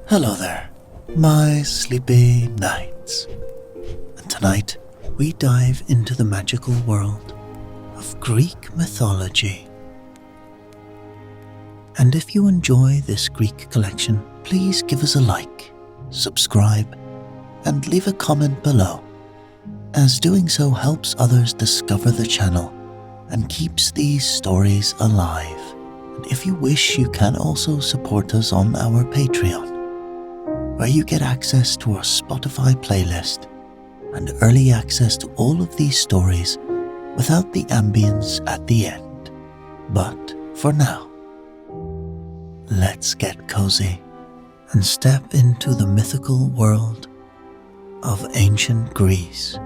Hello there, my sleepy nights. And tonight, we dive into the magical world of Greek mythology. And if you enjoy this Greek collection, please give us a like, subscribe, and leave a comment below, as doing so helps others discover the channel and keeps these stories alive. And if you wish, you can also support us on our Patreon, where you get access to our Spotify playlist and early access to all of these stories without the ambience at the end. But for now, let's get cozy and step into the mythical world of ancient Greece.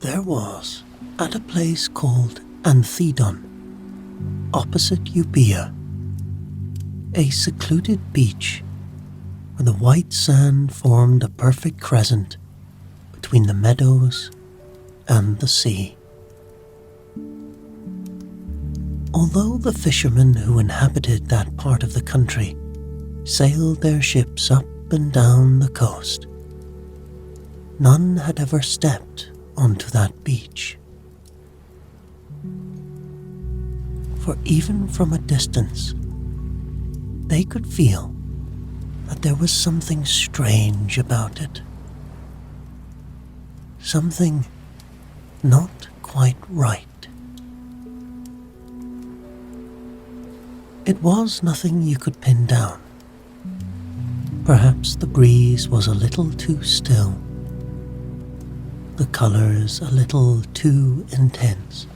There was, at a place called Anthedon, opposite Euboea, a secluded beach where the white sand formed a perfect crescent between the meadows and the sea. Although the fishermen who inhabited that part of the country sailed their ships up and down the coast, none had ever stepped onto that beach. For even from a distance, they could feel that there was something strange about it. Something not quite right. It was nothing you could pin down. Perhaps the breeze was a little too still, the colors a little too intense.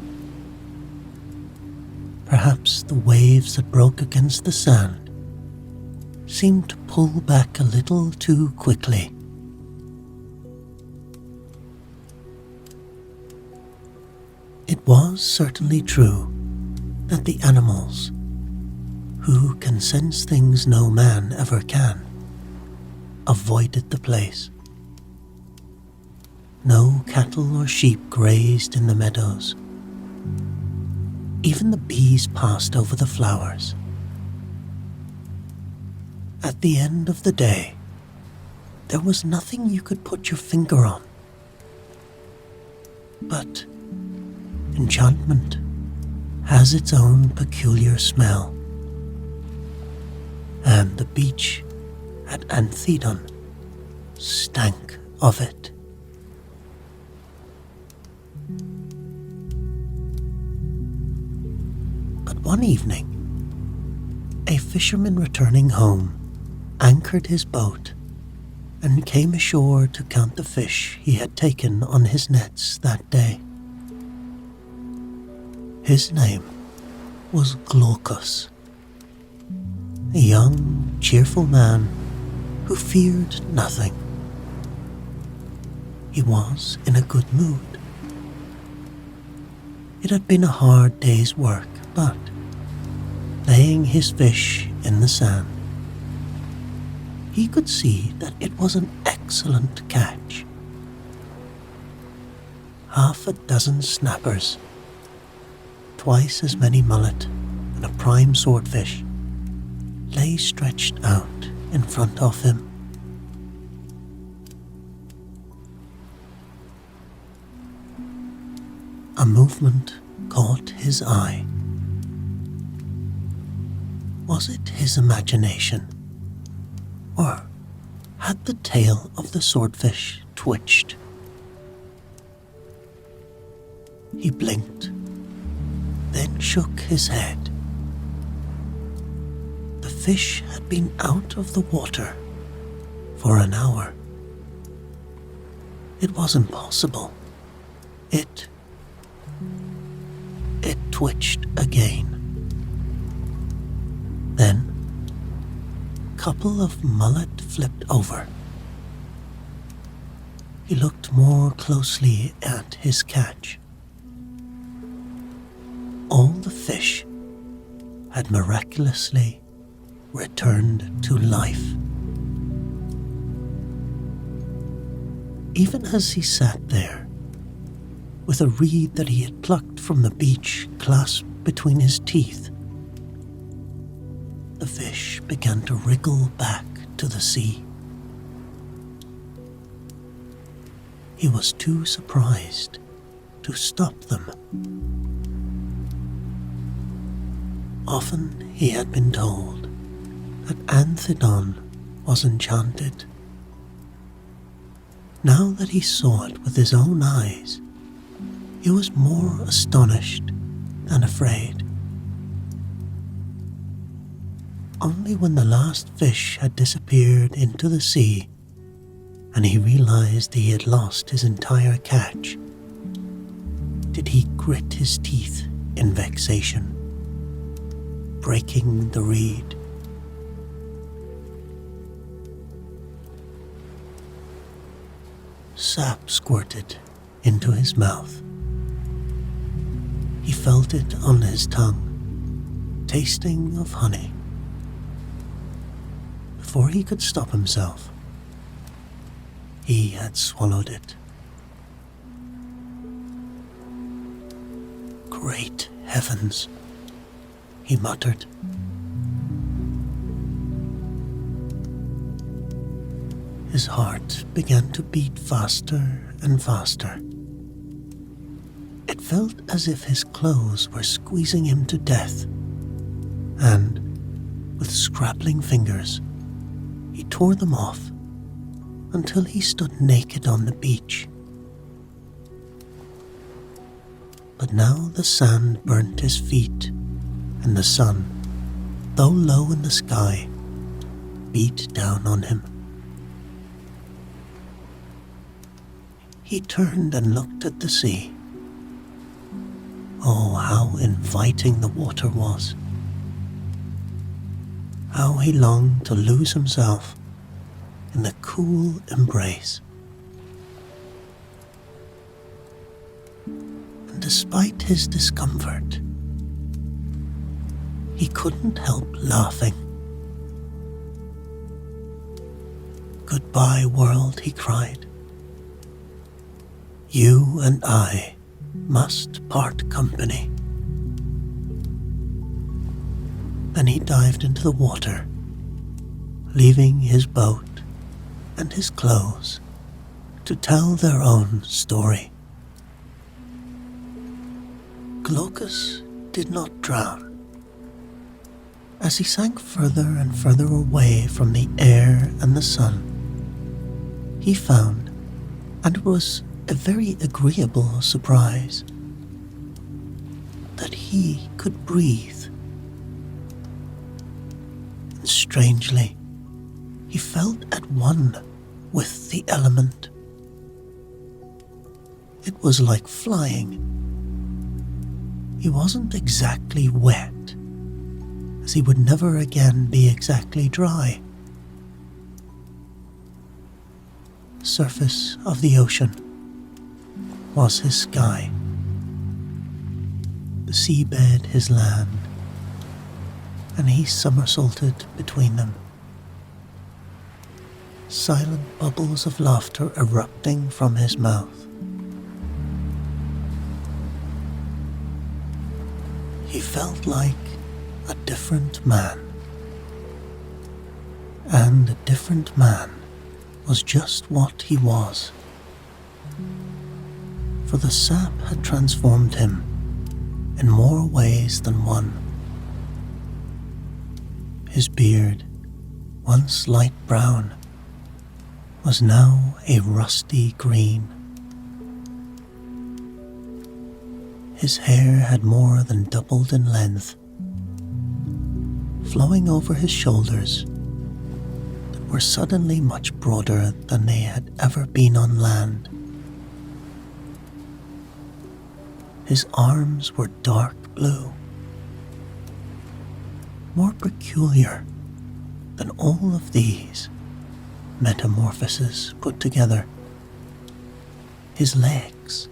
Perhaps the waves that broke against the sand seemed to pull back a little too quickly. It was certainly true that the animals, who can sense things no man ever can, avoided the place. No cattle or sheep grazed in the meadows. Even the bees passed over the flowers. At the end of the day, there was nothing you could put your finger on. But enchantment has its own peculiar smell, and the beach at Anthedon stank of it. But one evening, a fisherman returning home anchored his boat and came ashore to count the fish he had taken on his nets that day. His name was Glaucus, a young, cheerful man who feared nothing. He was in a good mood. It had been a hard day's work, but laying his fish in the sand, he could see that it was an excellent catch. Half a dozen snappers, twice as many mullet, and a prime swordfish lay stretched out in front of him. A movement caught his eye. Was it his imagination, or had the tail of the swordfish twitched? He blinked, then shook his head. The fish had been out of the water for an hour. It was impossible. It twitched again. Then, a couple of mullet flipped over. He looked more closely at his catch. All the fish had miraculously returned to life. Even as he sat there, with a reed that he had plucked from the beach clasped between his teeth. The fish began to wriggle back to the sea. He was too surprised to stop them. Often he had been told that Anthedon was enchanted. Now that he saw it with his own eyes, he was more astonished than afraid. Only when the last fish had disappeared into the sea and he realized he had lost his entire catch did he grit his teeth in vexation, breaking the reed. Sap squirted into his mouth. He felt it on his tongue, tasting of honey. Before he could stop himself, he had swallowed it. Great heavens, he muttered. His heart began to beat faster and faster. It felt as if his clothes were squeezing him to death, and, with scrabbling fingers, he tore them off until he stood naked on the beach. But now the sand burnt his feet, and the sun, though low in the sky, beat down on him. He turned and looked at the sea. Oh, how inviting the water was. How he longed to lose himself in the cool embrace. And despite his discomfort, he couldn't help laughing. "Goodbye, world," he cried. "You and I must part company." Then he dived into the water, leaving his boat and his clothes to tell their own story. Glaucus did not drown. As he sank further and further away from the air and the sun, he found, and it was a very agreeable surprise, that he could breathe. And strangely, he felt at one with the element. It was like flying. He wasn't exactly wet, as he would never again be exactly dry. The surface of the ocean was his sky, the seabed his land, and he somersaulted between them, silent bubbles of laughter erupting from his mouth. He felt like a different man, and a different man was just what he was. For the sap had transformed him in more ways than one. His beard, once light brown, was now a rusty green. His hair had more than doubled in length, flowing over his shoulders that were suddenly much broader than they had ever been on land. His arms were dark blue, more peculiar than all of these metamorphoses put together. His legs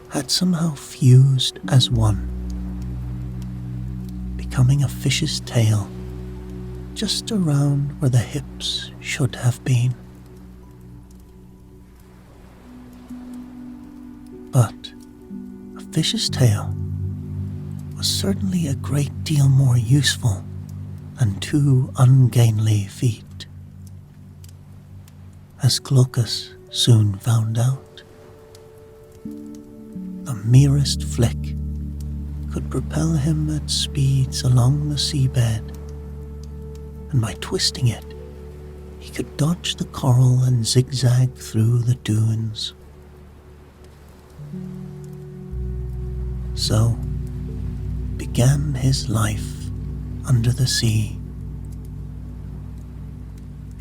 had somehow fused as one, becoming a fish's tail just around where the hips should have been. But a fish's tail was certainly a great deal more useful than two ungainly feet, as Glaucus soon found out. The merest flick could propel him at speeds along the seabed, and by twisting it, he could dodge the coral and zigzag through the dunes. So began his life under the sea.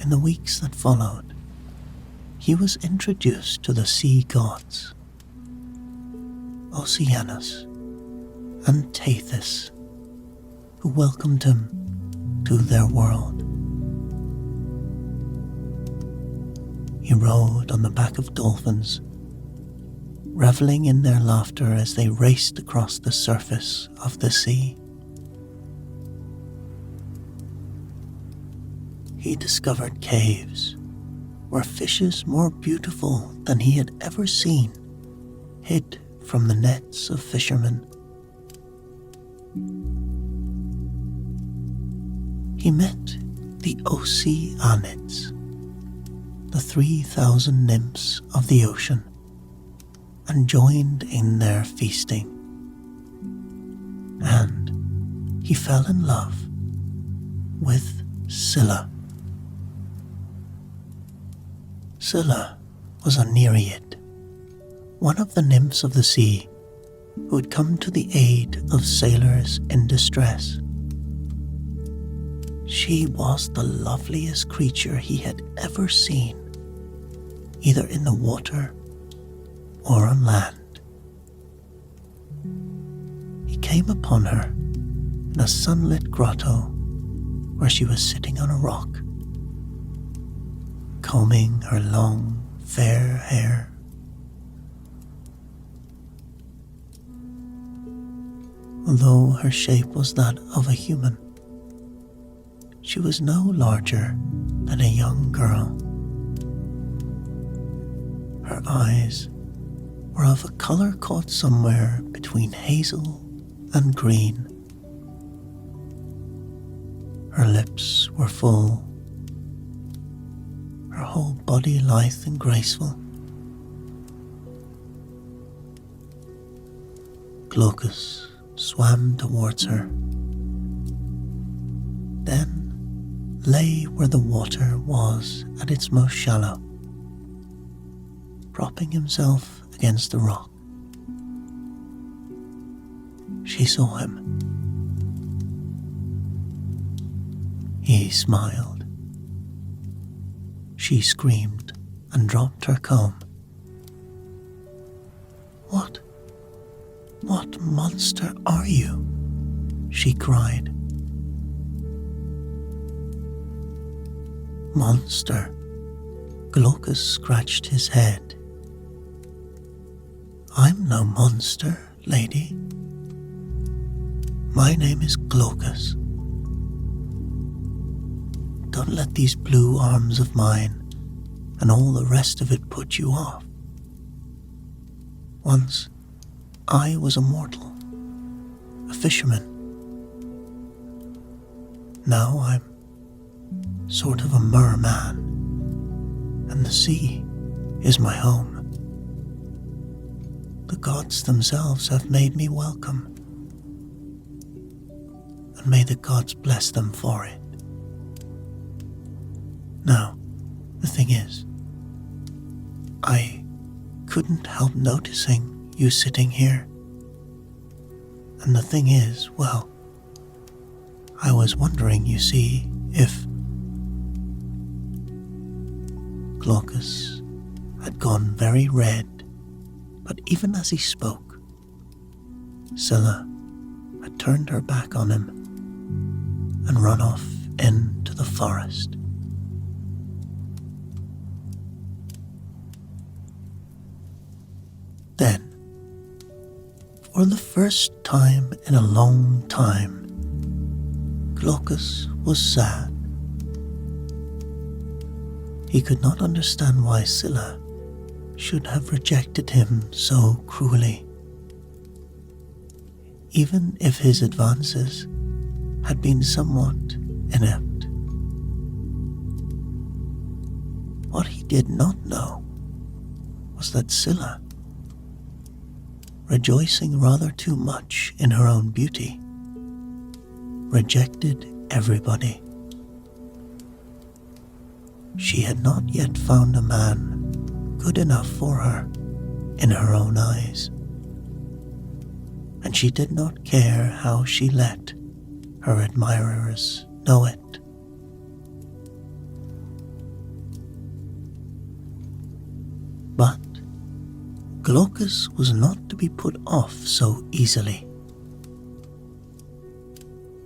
In the weeks that followed, he was introduced to the sea gods, Oceanus and Tethys, who welcomed him to their world. He rode on the back of dolphins, reveling in their laughter as they raced across the surface of the sea. He discovered caves where fishes more beautiful than he had ever seen hid from the nets of fishermen. He met the Oceanids, the 3,000 nymphs of the ocean, and joined in their feasting. And he fell in love with Scylla. Scylla was a Nereid, one of the nymphs of the sea who had come to the aid of sailors in distress. She was the loveliest creature he had ever seen, either in the water or on land. He came upon her in a sunlit grotto where she was sitting on a rock, combing her long, fair hair. Although her shape was that of a human, she was no larger than a young girl. Her eyes were of a colour caught somewhere between hazel and green. Her lips were full, her whole body lithe and graceful. Glaucus swam towards her, then lay where the water was at its most shallow, propping himself against the rock. She saw him. He smiled. She screamed and dropped her comb. What monster are you?" she cried. "Monster?" Glaucus scratched his head. "I'm no monster, lady. My name is Glaucus. Don't let these blue arms of mine and all the rest of it put you off. Once I was a mortal, a fisherman. Now I'm sort of a merman, and the sea is my home. The gods themselves have made me welcome, and may the gods bless them for it. Now, the thing is, I couldn't help noticing you sitting here. And the thing is, well, I was wondering, you see, if..." Glaucus had gone very red, but even as he spoke, Scylla had turned her back on him and run off into the forest. Then, for the first time in a long time, Glaucus was sad. He could not understand why Scylla should have rejected him so cruelly, even if his advances had been somewhat inept. What he did not know was that Scylla, rejoicing rather too much in her own beauty, rejected everybody. She had not yet found a man good enough for her in her own eyes, and she did not care how she let her admirers know it. But Glaucus was not to be put off so easily.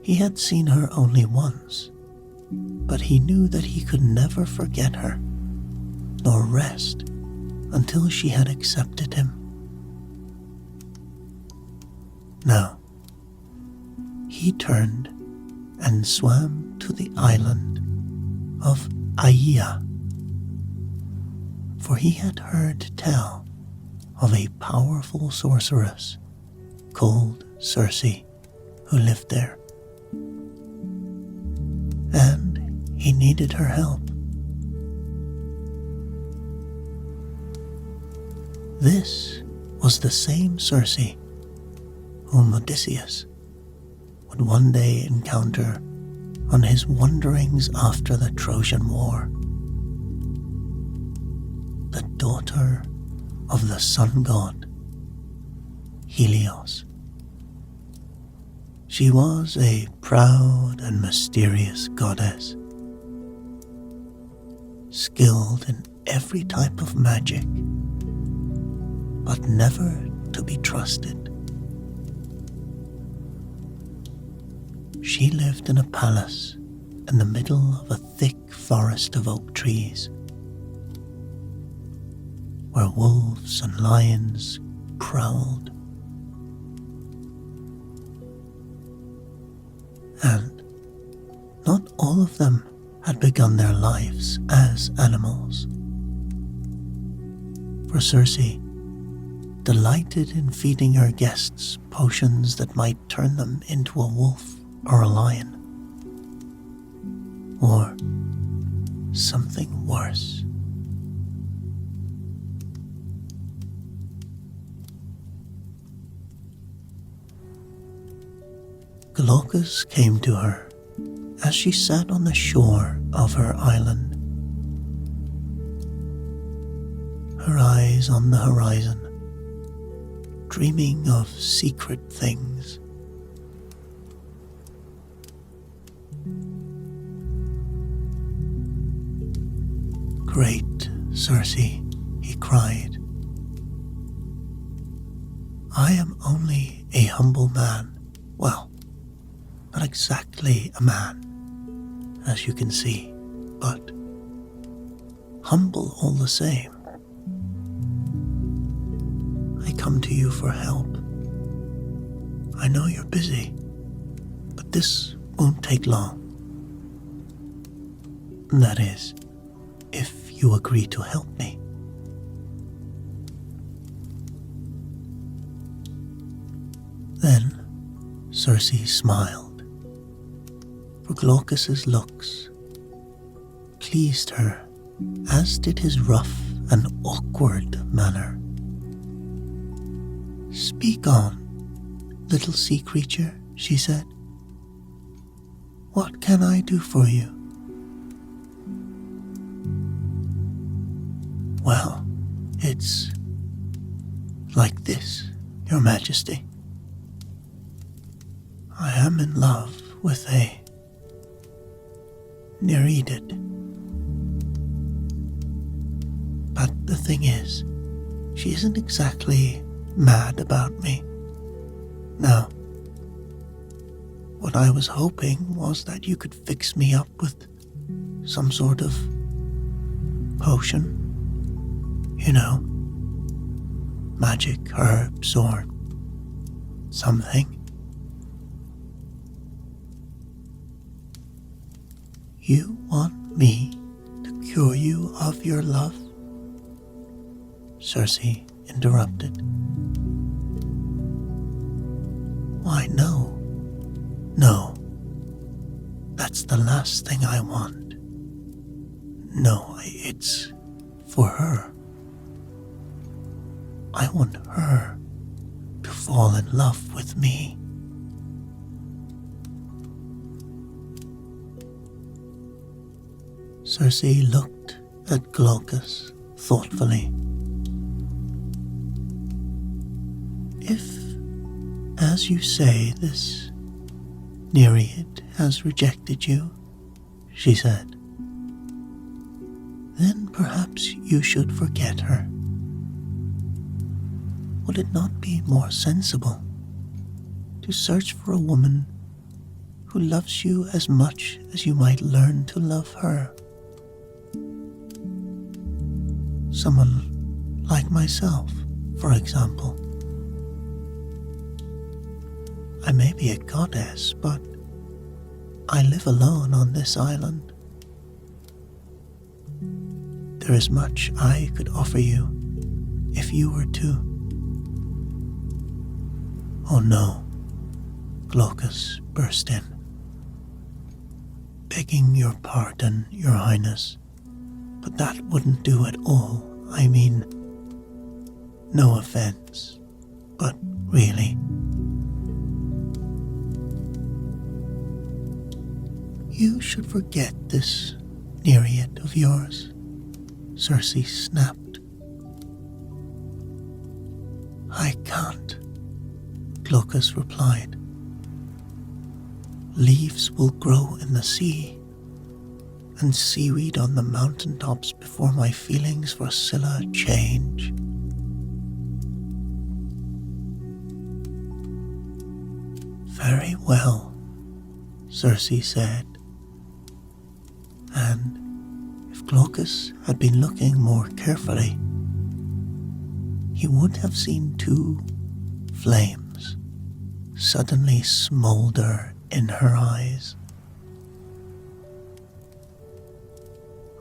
He had seen her only once, but he knew that he could never forget her, nor rest until she had accepted him. Now, he turned and swam to the island of Aia, for he had heard tell of a powerful sorceress called Circe who lived there, and he needed her help. This was the same Circe whom Odysseus would one day encounter on his wanderings after the Trojan War. The daughter of the sun god, Helios. She was a proud and mysterious goddess, skilled in every type of magic, but never to be trusted. She lived in a palace in the middle of a thick forest of oak trees, where wolves and lions prowled. And not all of them had begun their lives as animals. For Circe delighted in feeding her guests potions that might turn them into a wolf or a lion, or something worse. Glaucus came to her as she sat on the shore of her island, her eyes on the horizon, dreaming of secret things. "Great Circe," he cried, "I am only a humble man. Well, not exactly a man, as you can see, but humble all the same. I come to you for help. I know you're busy, but this won't take long. That is, if you agree to help me." Then Circe smiled, for Glaucus's looks pleased her, as did his rough and awkward manner. "Speak on, little sea creature," she said. "What can I do for you?" "Well, it's like this, Your Majesty. I am in love with a Nereid. But the thing is, she isn't exactly mad about me. Now, what I was hoping was that you could fix me up with some sort of potion. You know, magic herbs or something. You want me to cure you of your love?" Circe interrupted. Why, no. No. That's the last thing I want. No, it's for her. I want her to fall in love with me. Circe looked at Glaucus thoughtfully. If, as you say, this Nereid has rejected you, she said, then perhaps you should forget her. Would it not be more sensible to search for a woman who loves you as much as you might learn to love her? Someone like myself, for example. I may be a goddess, but I live alone on this island. There is much I could offer you if you were to. Oh no, Glaucus burst in. Begging your pardon, Your Highness, but that wouldn't do at all. I mean, no offense, but really. You should forget this Nereid of yours, Circe snapped. I can't, Glaucus replied. Leaves will grow in the sea, and seaweed on the mountaintops before my feelings for Scylla change. Very well, Circe said, and if Glaucus had been looking more carefully, he would have seen two flames suddenly smolder in her eyes.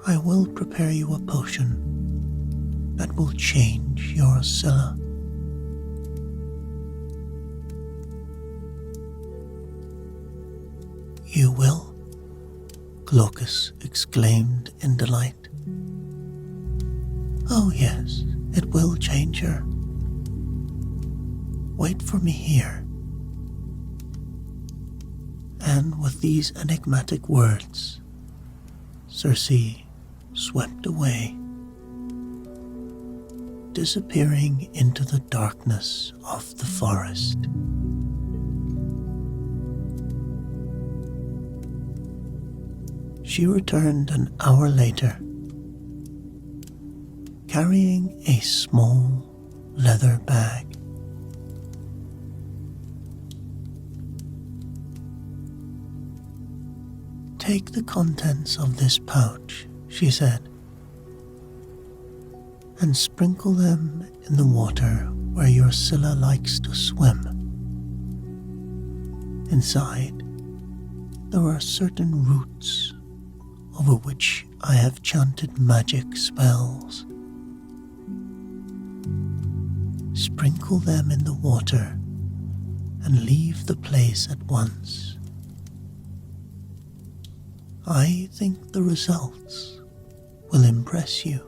I will prepare you a potion that will change your Scylla. You will? Glaucus exclaimed in delight. Oh yes, it will change her. Wait for me here. And with these enigmatic words, Circe swept away, disappearing into the darkness of the forest. She returned an hour later, carrying a small leather bag. Take the contents of this pouch, she said, and sprinkle them in the water where your Scylla likes to swim. Inside, there are certain roots over which I have chanted magic spells. Sprinkle them in the water and leave the place at once. I think the results will impress you.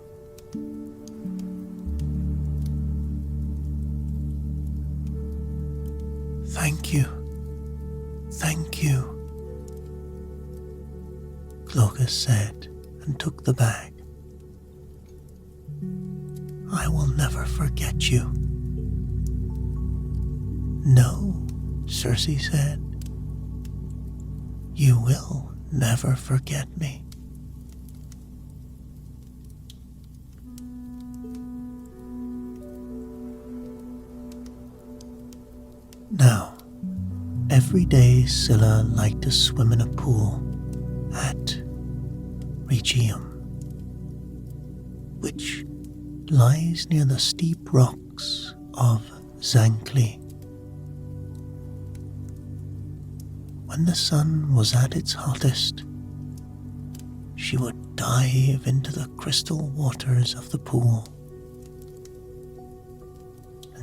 Thank you. Thank you, Glaucus said and took the bag. I will never forget you. No, Circe said. You will never forget me. Now, every day Scylla liked to swim in a pool at Rhegium, which lies near the steep rocks of Zancli. When the sun was at its hottest, she would dive into the crystal waters of the pool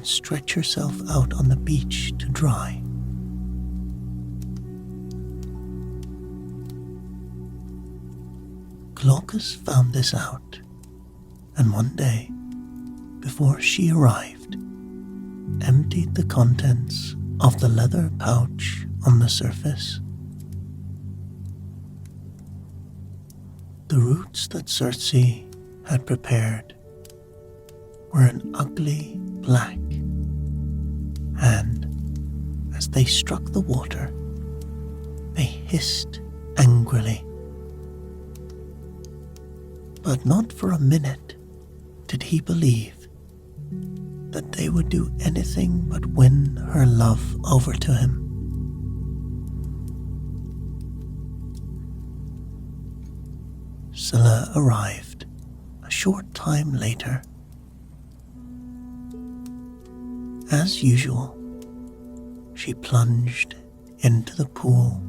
and stretch herself out on the beach to dry. Glaucus found this out, and one day, before she arrived, emptied the contents of the leather pouch on the surface. The roots that Circe had prepared were an ugly black, and as they struck the water, they hissed angrily. But not for a minute did he believe that they would do anything but win her love over to him. Scylla arrived a short time later. As usual, she plunged into the pool,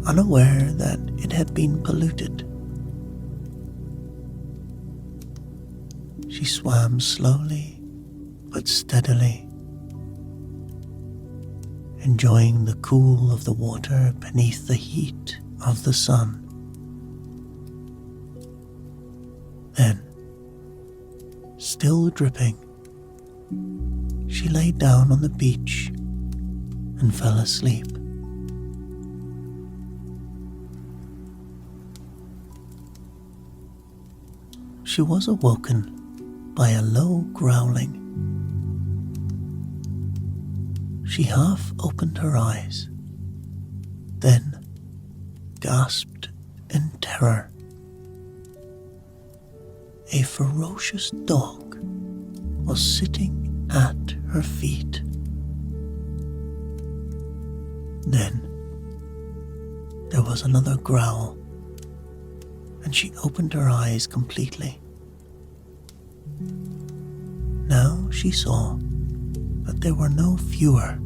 unaware that it had been polluted. She swam slowly but steadily, enjoying the cool of the water beneath the heat of the sun. Then, still dripping, she lay down on the beach and fell asleep. She was awoken by a low growling. She half opened her eyes, then gasped in terror. A ferocious dog was sitting at her feet. Then there was another growl, and she opened her eyes completely. Now she saw that there were no fewer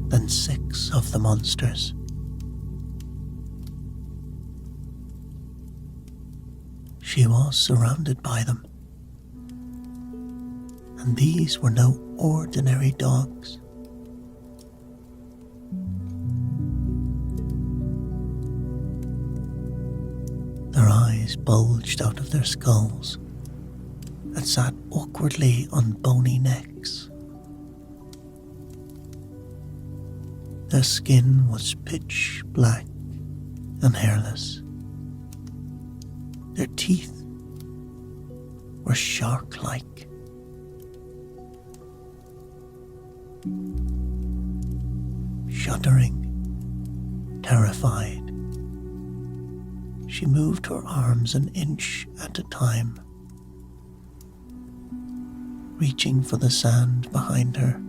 than 6 of the monsters. She was surrounded by them, and these were no ordinary dogs. Their eyes bulged out of their skulls and sat awkwardly on bony necks. Their skin was pitch black and hairless. Their teeth were shark-like. Shuddering, terrified, she moved her arms an inch at a time, reaching for the sand behind her.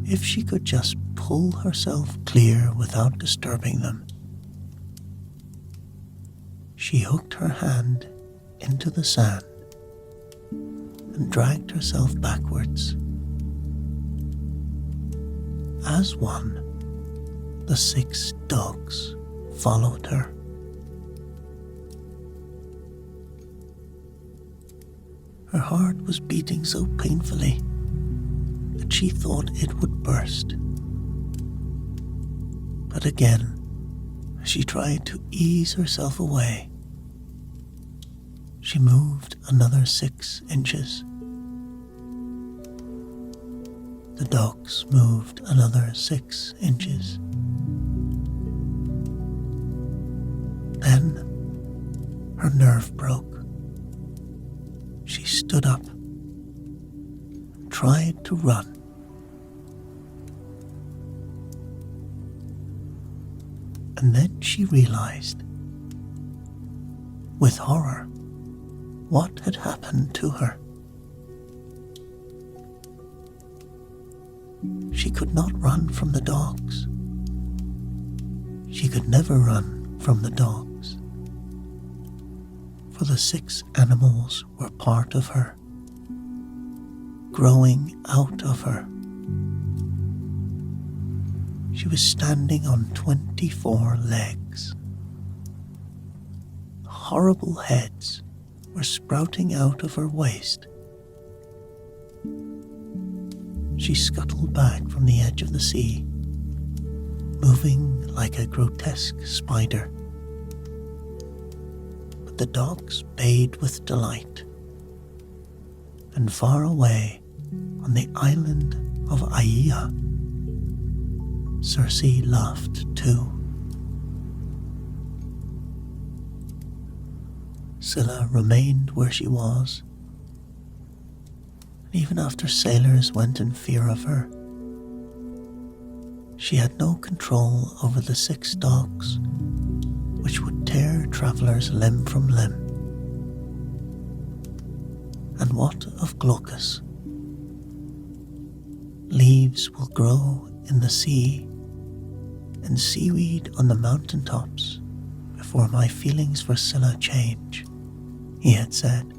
If she could just pull herself clear without disturbing them. She hooked her hand into the sand and dragged herself backwards. As one, the 6 dogs followed her. Her heart was beating so painfully that she thought it would burst. But again, as she tried to ease herself away, she moved another 6 inches. The dogs moved another 6 inches. Then her nerve broke. She stood up and tried to run. And then she realized, with horror, what had happened to her. She could not run from the dogs. She could never run from the dogs, for the 6 animals were part of her, growing out of her. She was standing on 24 legs, horrible heads were sprouting out of her waist. She scuttled back from the edge of the sea, moving like a grotesque spider. But the dogs bayed with delight, and far away on the island of Aia, Circe laughed too. Scylla remained where she was, and even after sailors went in fear of her, she had no control over the 6 dogs which would tear travellers limb from limb. And what of Glaucus? Leaves will grow in the sea and seaweed on the mountain tops before my feelings for Scylla change, he had said.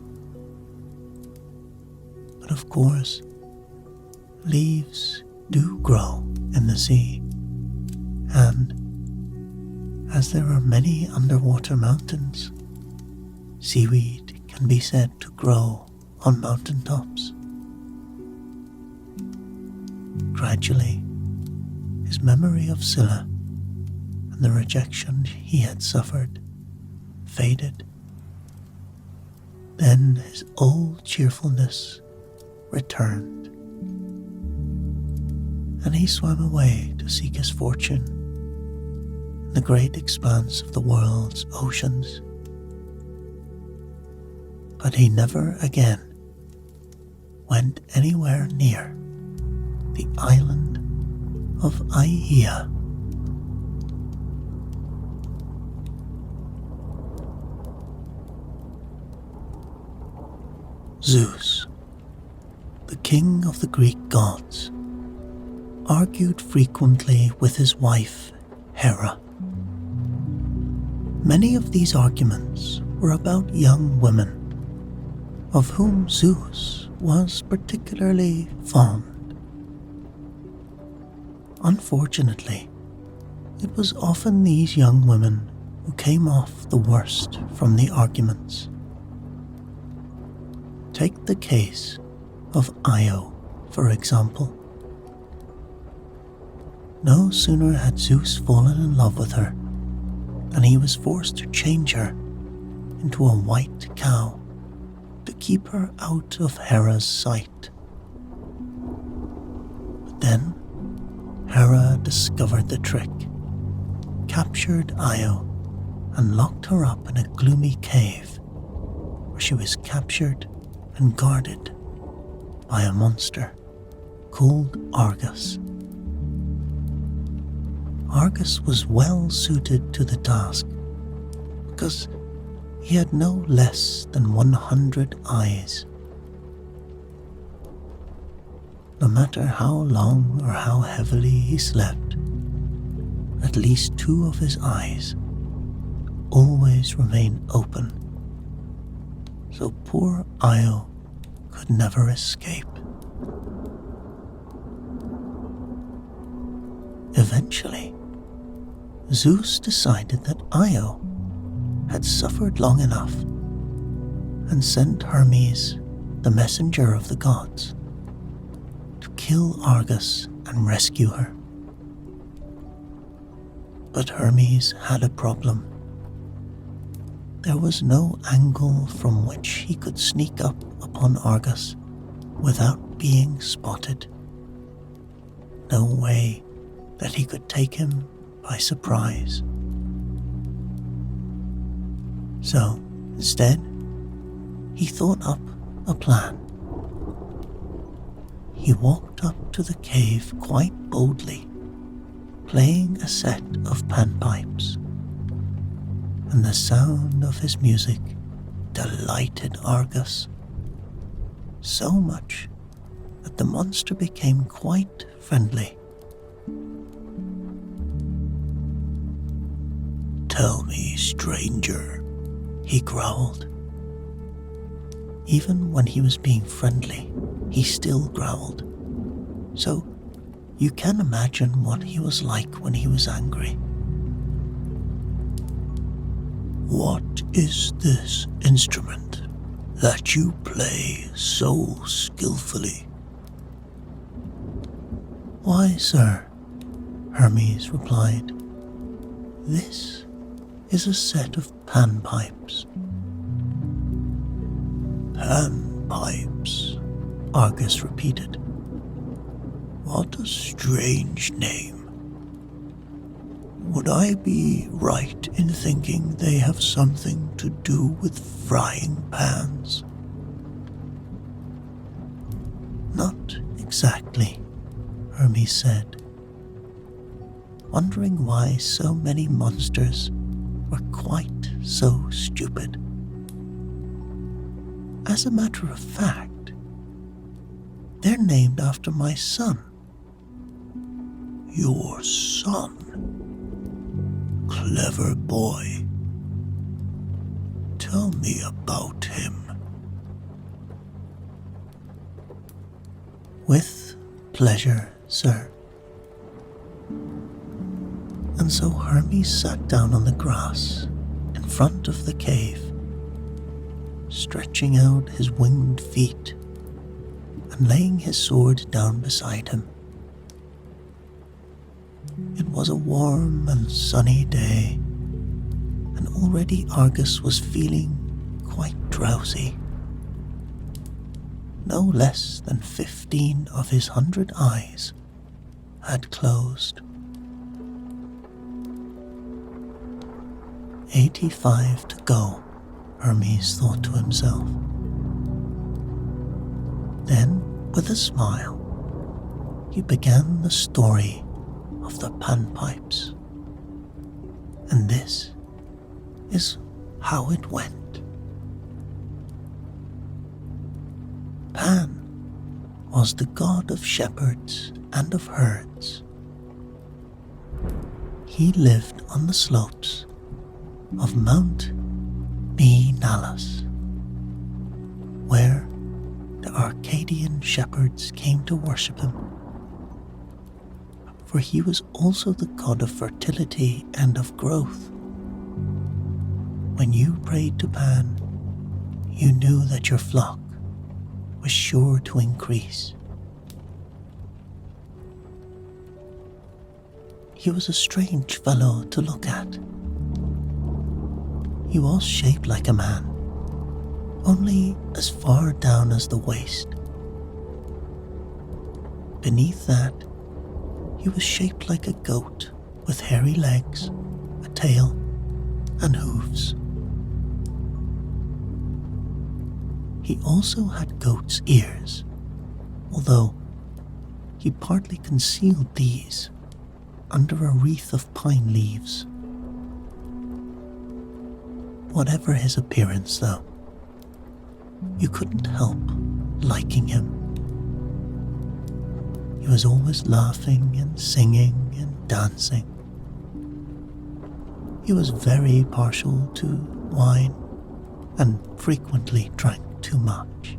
But of course, leaves do grow in the sea, and as there are many underwater mountains, seaweed can be said to grow on mountain tops. Gradually, his memory of Scylla and the rejection he had suffered faded. Then his old cheerfulness returned, and he swam away to seek his fortune in the great expanse of the world's oceans. But he never again went anywhere near the island of Aia. Zeus, the king of the Greek gods, argued frequently with his wife, Hera. Many of these arguments were about young women, of whom Zeus was particularly fond. Unfortunately, it was often these young women who came off the worst from the arguments. Take the case of Io, for example. No sooner had Zeus fallen in love with her than he was forced to change her into a white cow to keep her out of Hera's sight. But then Hera discovered the trick, captured Io, and locked her up in a gloomy cave where she was captured and guarded by a monster called Argus. Argus was well suited to the task because he had no less than 100 eyes. No matter how long or how heavily he slept, at least 2 of his eyes always remained open, so poor Io could never escape. Eventually, Zeus decided that Io had suffered long enough and sent Hermes, the messenger of the gods, to kill Argus and rescue her. But Hermes had a problem. There was no angle from which he could sneak up upon Argus without being spotted. No way that he could take him by surprise. So, instead, he thought up a plan. He walked up to the cave quite boldly, playing a set of panpipes, and the sound of his music delighted Argus so much that the monster became quite friendly. "Tell me, stranger," he growled. Even when he was being friendly, he still growled. So you can imagine what he was like when he was angry. "What is this instrument that you play so skillfully." "Why, sir," Hermes replied, "this is a set of panpipes." "Panpipes," Argus repeated. "What a strange name. Would I be right in thinking they have something to do with frying pans?" "Not exactly," Hermes said, wondering why so many monsters were quite so stupid. "As a matter of fact, they're named after my son." "Your son? Clever boy. Tell me about him." "With pleasure, sir." And so Hermes sat down on the grass in front of the cave, stretching out his winged feet and laying his sword down beside him. It was a warm and sunny day, and already Argus was feeling quite drowsy. No less than 15 of his 100 eyes had closed. 85 to go, Hermes thought to himself. Then, with a smile, he began the story of the panpipes. And this is how it went. Pan was the god of shepherds and of herds. He lived on the slopes of Mount Olympus, where the Arcadian shepherds came to worship him. For he was also the god of fertility and of growth. When you prayed to Pan, you knew that your flock was sure to increase. He was a strange fellow to look at. He was shaped like a man, only as far down as the waist. Beneath that, he was shaped like a goat with hairy legs, a tail, and hooves. He also had goat's ears, although he partly concealed these under a wreath of pine leaves. Whatever his appearance, though, you couldn't help liking him. He was always laughing and singing and dancing. He was very partial to wine and frequently drank too much.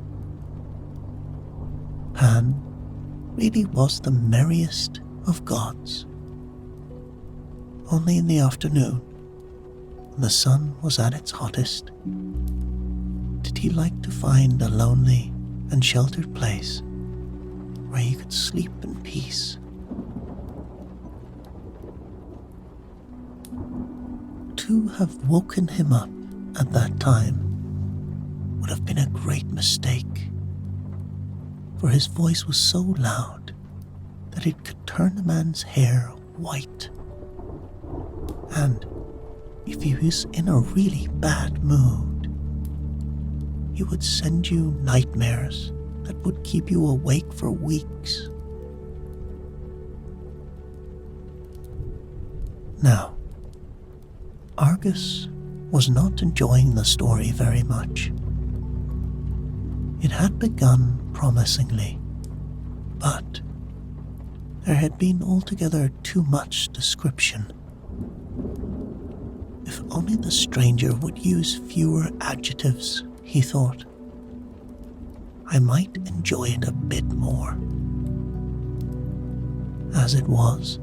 Pan really was the merriest of gods. Only in the afternoon, when the sun was at its hottest, did he like to find a lonely and sheltered place where he could sleep in peace. To have woken him up at that time would have been a great mistake, for his voice was so loud that it could turn a man's hair white. And if he was in a really bad mood, he would send you nightmares that would keep you awake for weeks. Now, Argus was not enjoying the story very much. It had begun promisingly, but there had been altogether too much description. If only the stranger would use fewer adjectives, he thought, I might enjoy it a bit more. As it was,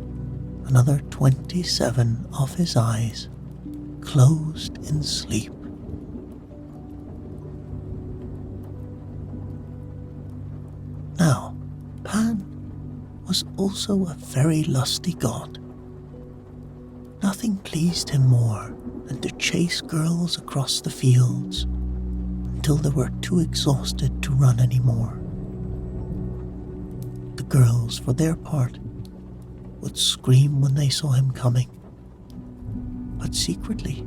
another 27 of his eyes closed in sleep. was also a very lusty god. Nothing pleased him more than to chase girls across the fields until they were too exhausted to run anymore. The girls, for their part, would scream when they saw him coming, but secretly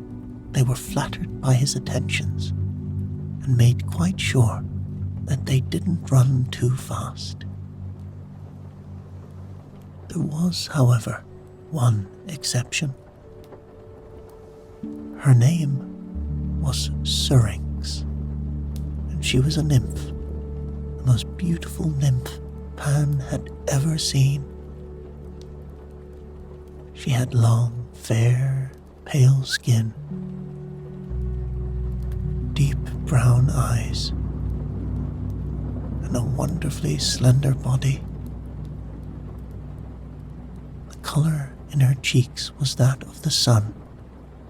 they were flattered by his attentions and made quite sure that they didn't run too fast. There was, however, one exception. Her name was Syrinx, and she was a nymph, the most beautiful nymph Pan had ever seen. She had long, fair, pale skin, deep brown eyes, and a wonderfully slender body. The color in her cheeks was that of the sun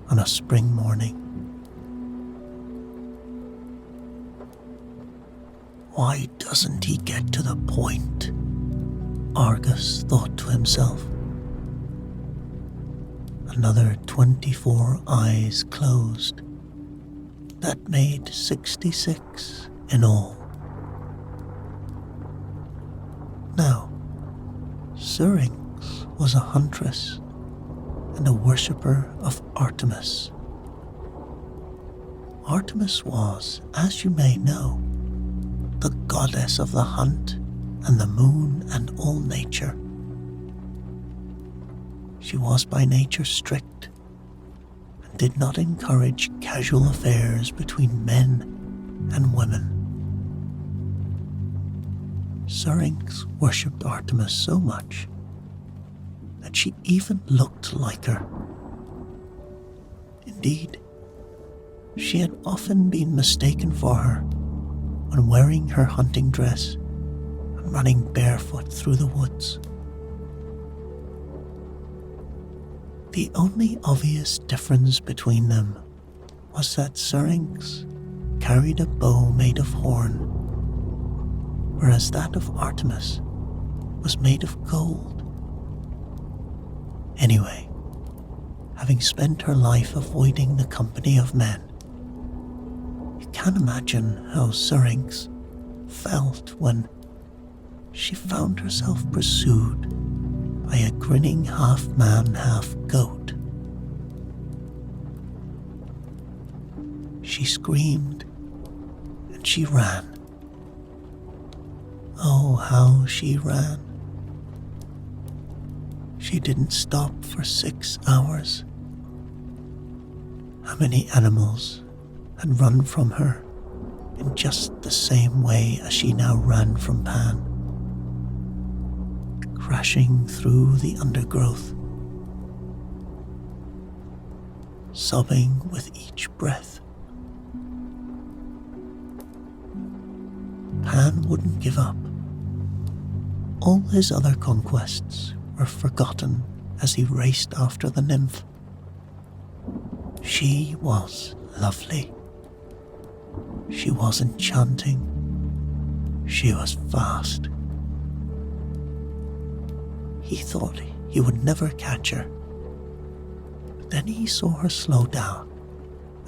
on a spring morning. Why doesn't he get to the point? Argus thought to himself. Another 24 eyes closed. That made 66 in all. Now, Syrinx was a huntress and a worshipper of Artemis. Artemis was, as you may know, the goddess of the hunt and the moon and all nature. She was by nature strict and did not encourage casual affairs between men and women. Syrinx worshipped Artemis so much that she even looked like her. Indeed, she had often been mistaken for her when wearing her hunting dress and running barefoot through the woods. The only obvious difference between them was that Syrinx carried a bow made of horn, whereas that of Artemis was made of gold. Anyway, having spent her life avoiding the company of men, you can imagine how Syrinx felt when she found herself pursued by a grinning half-man, half-goat. She screamed and she ran. Oh, how she ran. She didn't stop for 6 hours. How many animals had run from her in just the same way as she now ran from Pan, crashing through the undergrowth, sobbing with each breath. Pan wouldn't give up. All his other conquests were forgotten as he raced after the nymph. She was lovely. She was enchanting. She was fast. He thought he would never catch her. But then he saw her slow down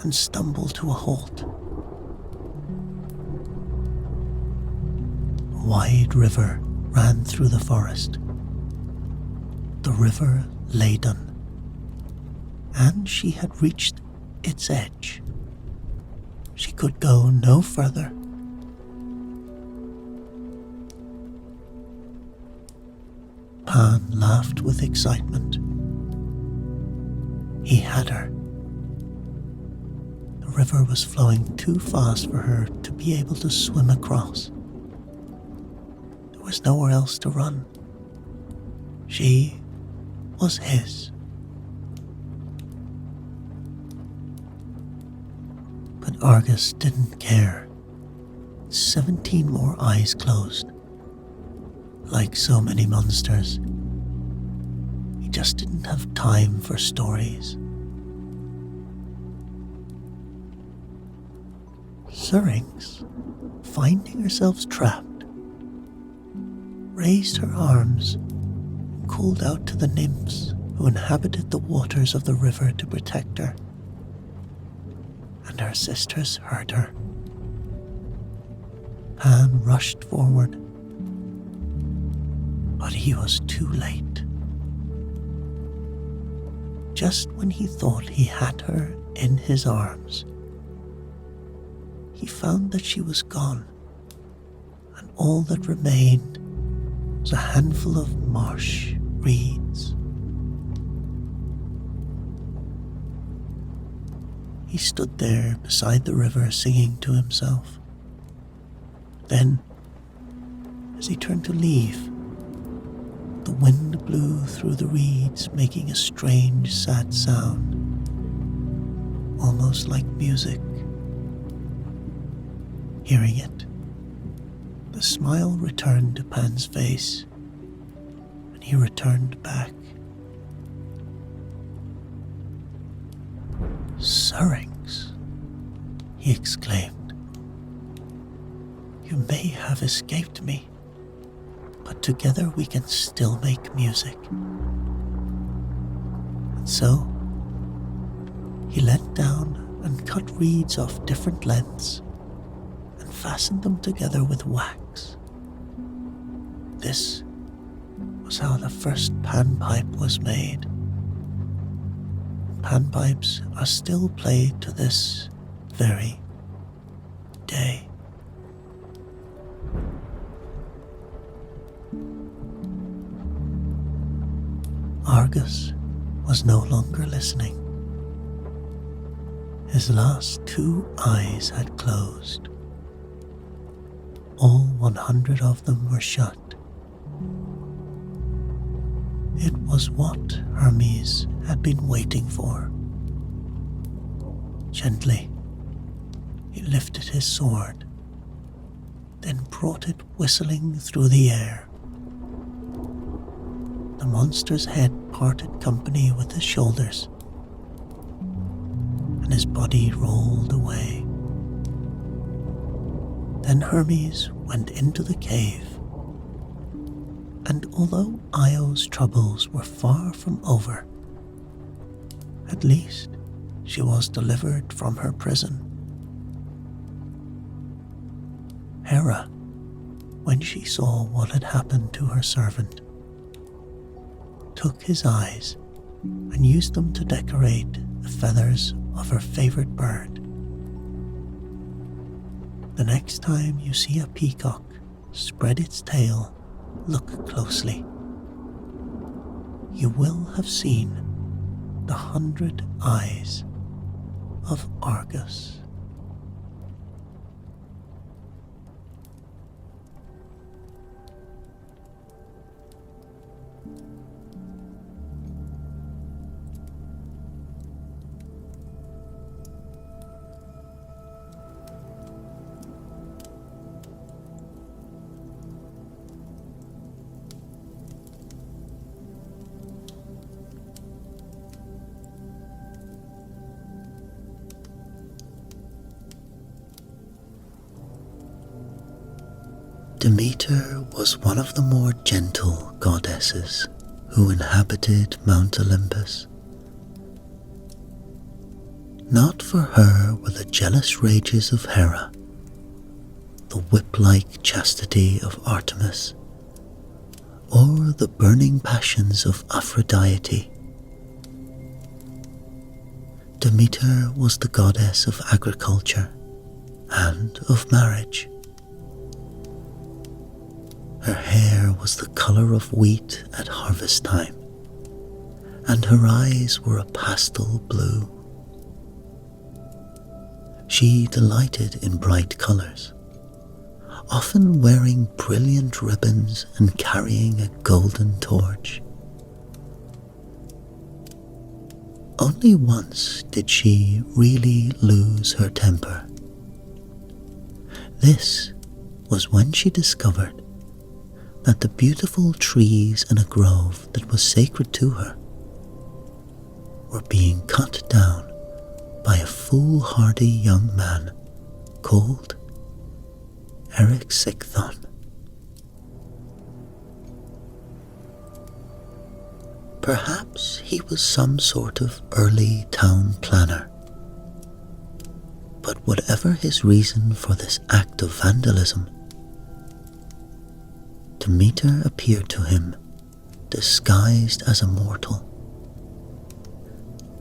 and stumble to a halt. A wide river ran through the forest. The river Ladon, and she had reached its edge. She could go no further. Pan laughed with excitement. He had her. The river was flowing too fast for her to be able to swim across. There was nowhere else to run. She was his. But Argus didn't care. 17 more eyes closed. Like so many monsters, he just didn't have time for stories. Syrinx, finding herself trapped, raised her arms called out to the nymphs who inhabited the waters of the river to protect her, and her sisters heard her. Pan rushed forward, but he was too late. Just when he thought he had her in his arms, he found that she was gone, and all that remained was a handful of marsh reeds. He stood there beside the river singing to himself. Then, as he turned to leave, the wind blew through the reeds, making a strange, sad sound, almost like music. Hearing it, the smile returned to Pan's face, and he returned back. "Syrinx," he exclaimed. "You may have escaped me, but together we can still make music." And so, he leant down and cut reeds of different lengths and fastened them together with wax. This was how the first panpipe was made. Panpipes are still played to this very day. Argus was no longer listening. His last 2 eyes had closed. All 100 of them were shut. It was what Hermes had been waiting for. Gently, he lifted his sword, then brought it whistling through the air. The monster's head parted company with his shoulders, and his body rolled away. Then Hermes went into the cave, and although Io's troubles were far from over, at least she was delivered from her prison. Hera, when she saw what had happened to her servant, took his eyes and used them to decorate the feathers of her favorite bird. The next time you see a peacock spread its tail, look closely. You will have seen the 100 eyes of Argus. Demeter was one of the more gentle goddesses who inhabited Mount Olympus. Not for her were the jealous rages of Hera, the whip-like chastity of Artemis, or the burning passions of Aphrodite. Demeter was the goddess of agriculture and of marriage. Her hair was the color of wheat at harvest time, and her eyes were a pastel blue. She delighted in bright colors, often wearing brilliant ribbons and carrying a golden torch. Only once did she really lose her temper. This was when she discovered that the beautiful trees in a grove that was sacred to her were being cut down by a foolhardy young man called Erixychthon. Perhaps he was some sort of early town planner. But whatever his reason for this act of vandalism, Demeter appeared to him disguised as a mortal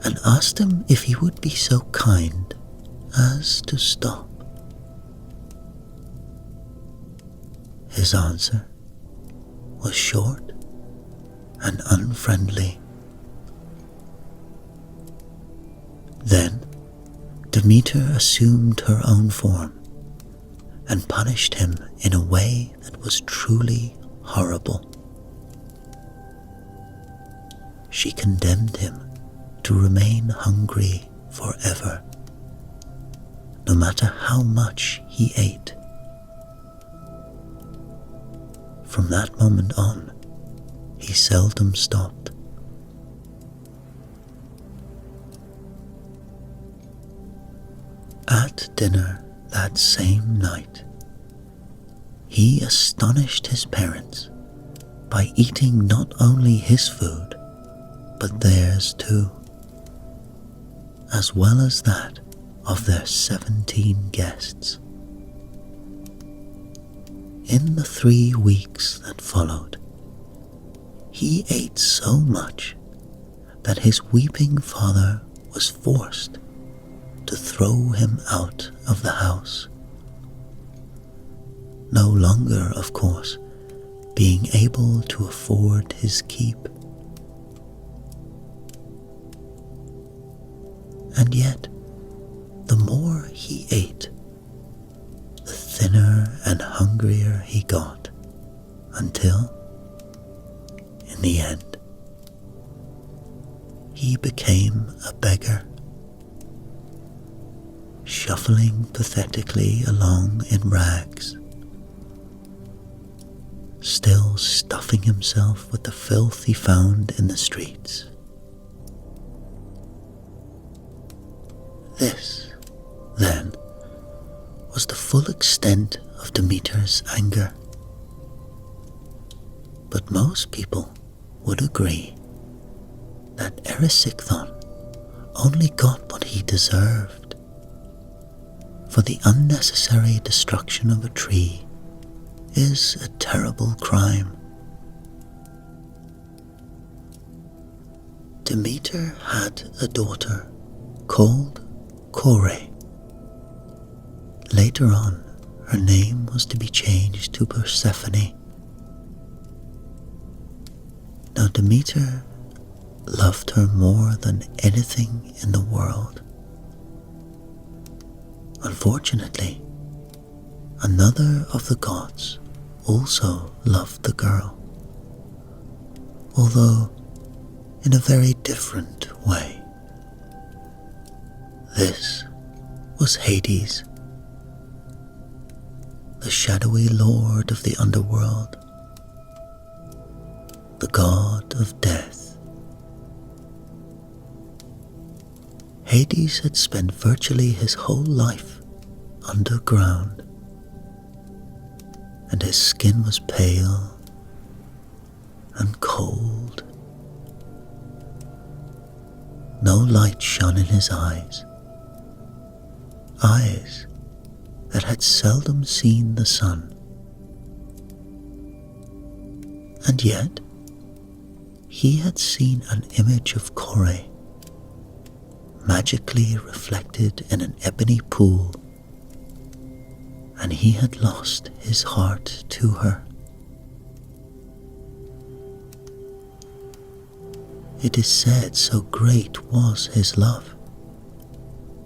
and asked him if he would be so kind as to stop. His answer was short and unfriendly. Then Demeter assumed her own form and punished him in a way that was truly horrible. She condemned him to remain hungry forever, no matter how much he ate. From that moment on, he seldom stopped. At dinner that same night, he astonished his parents by eating not only his food, but theirs too, as well as that of their 17 guests. In the 3 weeks that followed, he ate so much that his weeping father was forced to throw him out of the house, no longer, of course, being able to afford his keep. And yet, the more he ate, the thinner and hungrier he got, until, in the end, he became a beggar, shuffling pathetically along in rags, still stuffing himself with the filth he found in the streets. This, then, was the full extent of Demeter's anger. But most people would agree that Erysichthon only got what he deserved, for the unnecessary destruction of a tree is a terrible crime. Demeter had a daughter called Kore. Later on, her name was to be changed to Persephone. Now Demeter loved her more than anything in the world. Unfortunately, another of the gods also loved the girl, although in a very different way. This was Hades, the shadowy lord of the underworld, the god of death. Hades had spent virtually his whole life underground, and his skin was pale and cold. No light shone in his eyes that had seldom seen the sun. And yet, he had seen an image of Kore, magically reflected in an ebony pool, and he had lost his heart to her. It is said so great was his love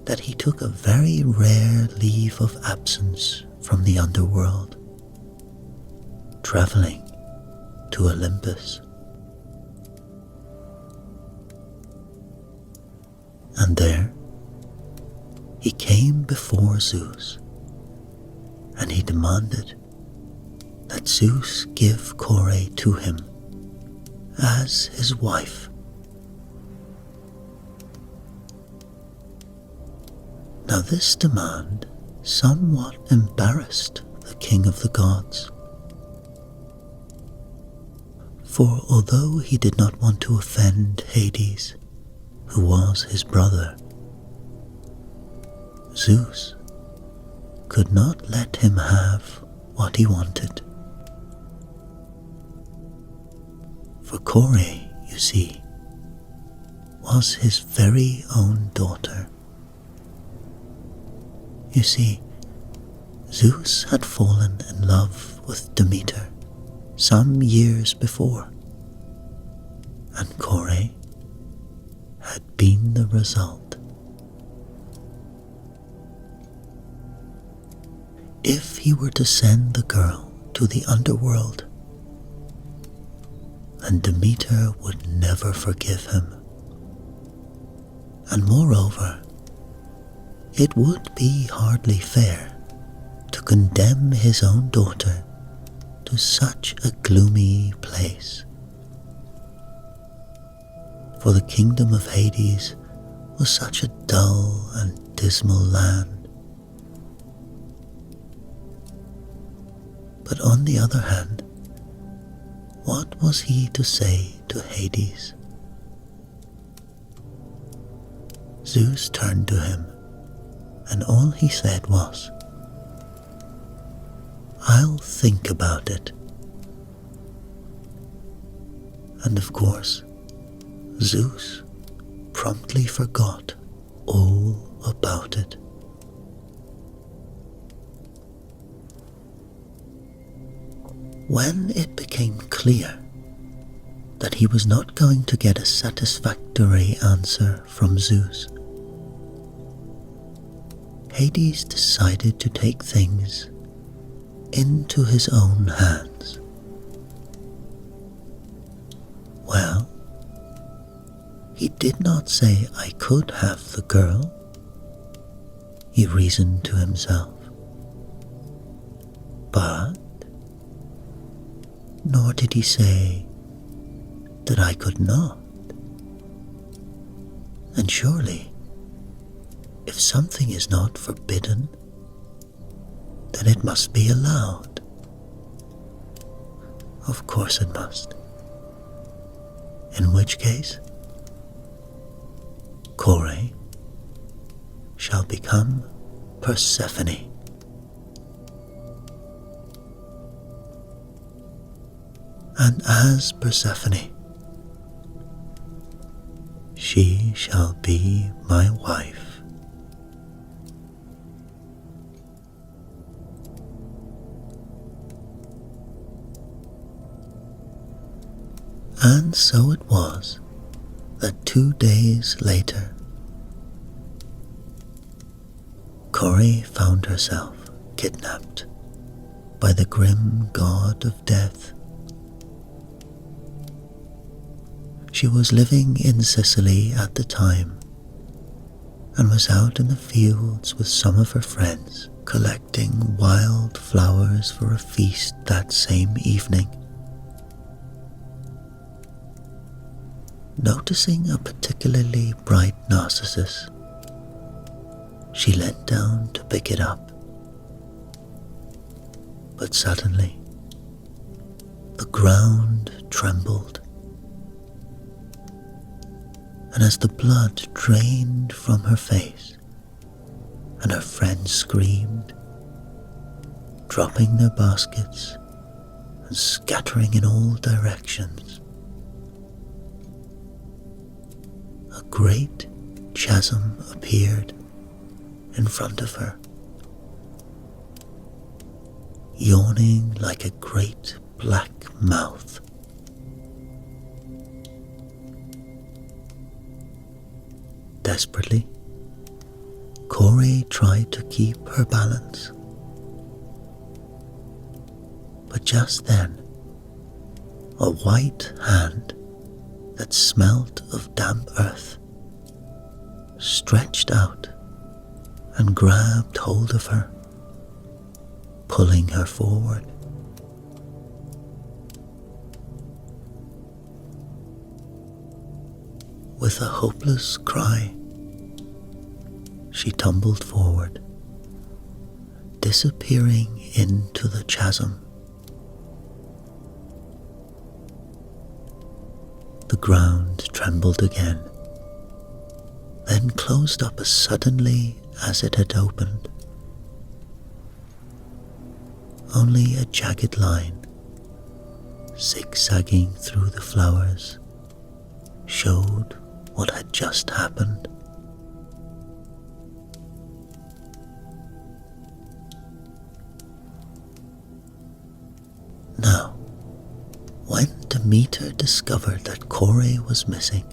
that he took a very rare leave of absence from the underworld, traveling to Olympus. And there he came before Zeus, and he demanded that Zeus give Kore to him as his wife. Now this demand somewhat embarrassed the king of the gods, For although he did not want to offend Hades, who was his brother, Zeus could not let him have what he wanted. For Kore, you see, was his very own daughter. You see, Zeus had fallen in love with Demeter some years before, and Kore had been the result. If he were to send the girl to the underworld, then Demeter would never forgive him. And moreover, it would be hardly fair to condemn his own daughter to such a gloomy place. For the kingdom of Hades was such a dull and dismal land. But on the other hand, what was he to say to Hades? Zeus turned to him, and all he said was, "I'll think about it." And of course, Zeus promptly forgot all about it. When it became clear that he was not going to get a satisfactory answer from Zeus, Hades decided to take things into his own hands. Well, he did not say I could have the girl, he reasoned to himself, but nor did he say that I could not. And surely, if something is not forbidden, then it must be allowed. Of course it must. In which case, Kore shall become Persephone. And as Persephone, she shall be my wife. And so it was that 2 days later, Kore found herself kidnapped by the grim god of death. She was living in Sicily at the time and was out in the fields with some of her friends collecting wild flowers for a feast that same evening. Noticing a particularly bright narcissus, she leant down to pick it up. But suddenly, the ground trembled, and as the blood drained from her face, and her friends screamed, dropping their baskets and scattering in all directions, a great chasm appeared in front of her, yawning like a great black mouth. Desperately, Kore tried to keep her balance. But just then, a white hand that smelt of damp earth stretched out and grabbed hold of her, pulling her forward. With a hopeless cry, she tumbled forward, disappearing into the chasm. The ground trembled again, then closed up as suddenly as it had opened. Only a jagged line, zigzagging through the flowers, showed what had just happened. Now, when Demeter discovered that Kore was missing,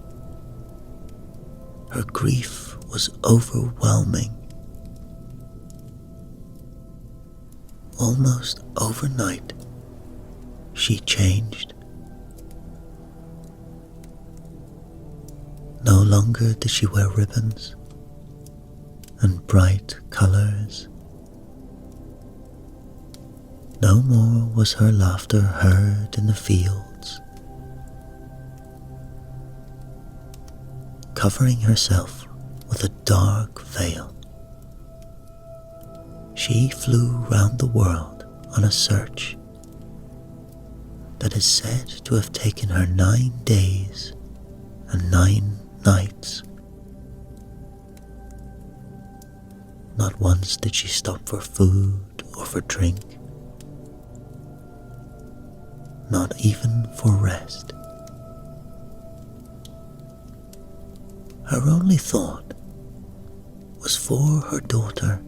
her grief was overwhelming. Almost overnight, she changed. No longer did she wear ribbons and bright colors. No more was her laughter heard in the fields. Covering herself with a dark veil, she flew round the world on a search that is said to have taken her 9 days and 9 nights. Not once did she stop for food or for drink, not even for rest. Her only thought was for her daughter.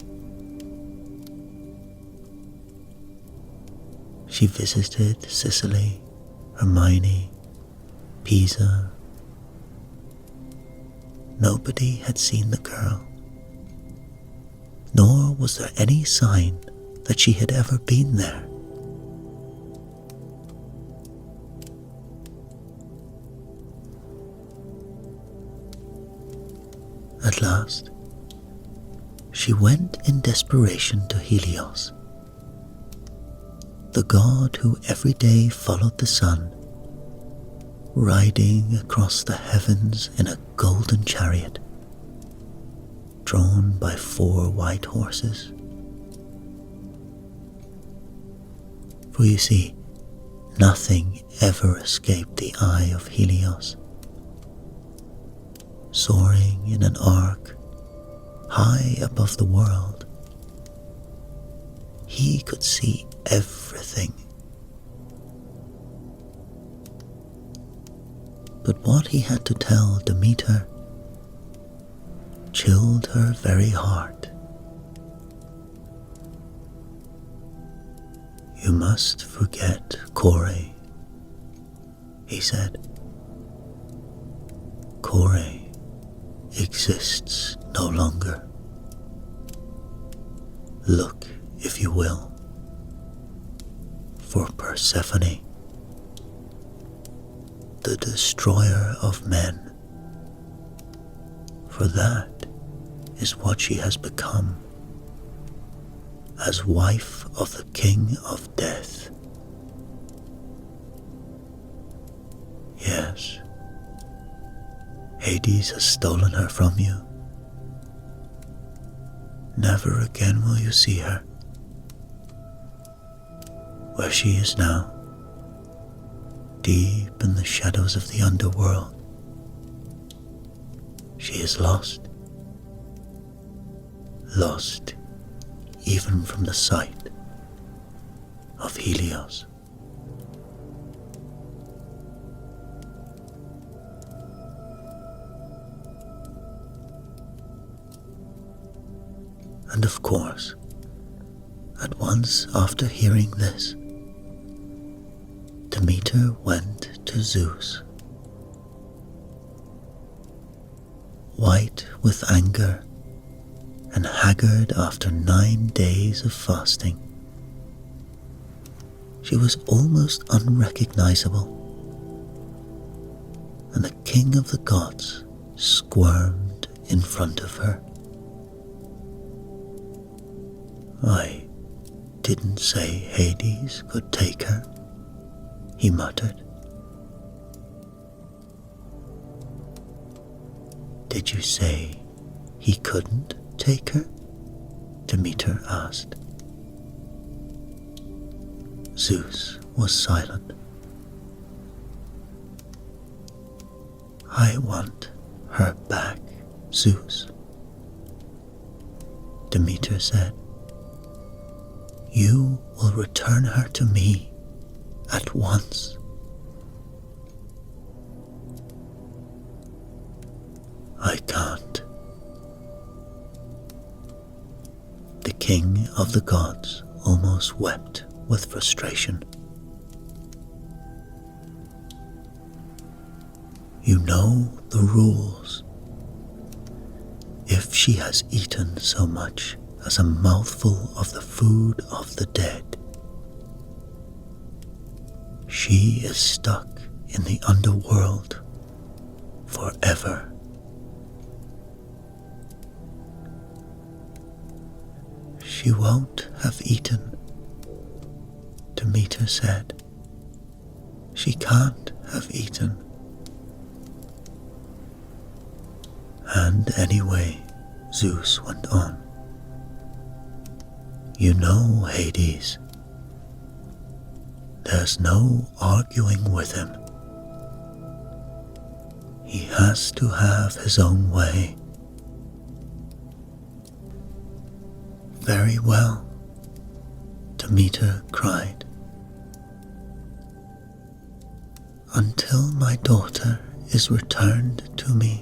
She visited Sicily, Hermione, Pisa. Nobody had seen the girl, nor was there any sign that she had ever been there. At last, she went in desperation to Helios, the god who every day followed the sun, riding across the heavens in a golden chariot, drawn by 4 white horses. For you see, nothing ever escaped the eye of Helios. Soaring in an arc high above the world, he could see everything. But what he had to tell Demeter chilled her very heart. "You must forget Kore," he said. "Kore exists no longer. Look, if you will, for Persephone, the destroyer of men, for that is what she has become, as wife of the King of Death. Yes, Hades has stolen her from you. Never again will you see her. Where she is now, deep in the shadows of the underworld, she is lost. Lost even from the sight of Helios." And of course, at once after hearing this, Demeter went to Zeus. White with anger and haggard after 9 days of fasting, she was almost unrecognizable, and the king of the gods squirmed in front of her. "I didn't say Hades could take her," he muttered. "Did you say he couldn't take her?" Demeter asked. Zeus was silent. I want her back, Zeus, Demeter said. You will return her to me at once. I can't. The king of the gods almost wept with frustration. You know the rules. If she has eaten so much as a mouthful of the food of the dead, she is stuck in the underworld forever. She won't have eaten, Demeter said. She can't have eaten. And anyway, Zeus went on, you know, Hades, there's no arguing with him. He has to have his own way. Very well, Demeter cried. Until my daughter is returned to me,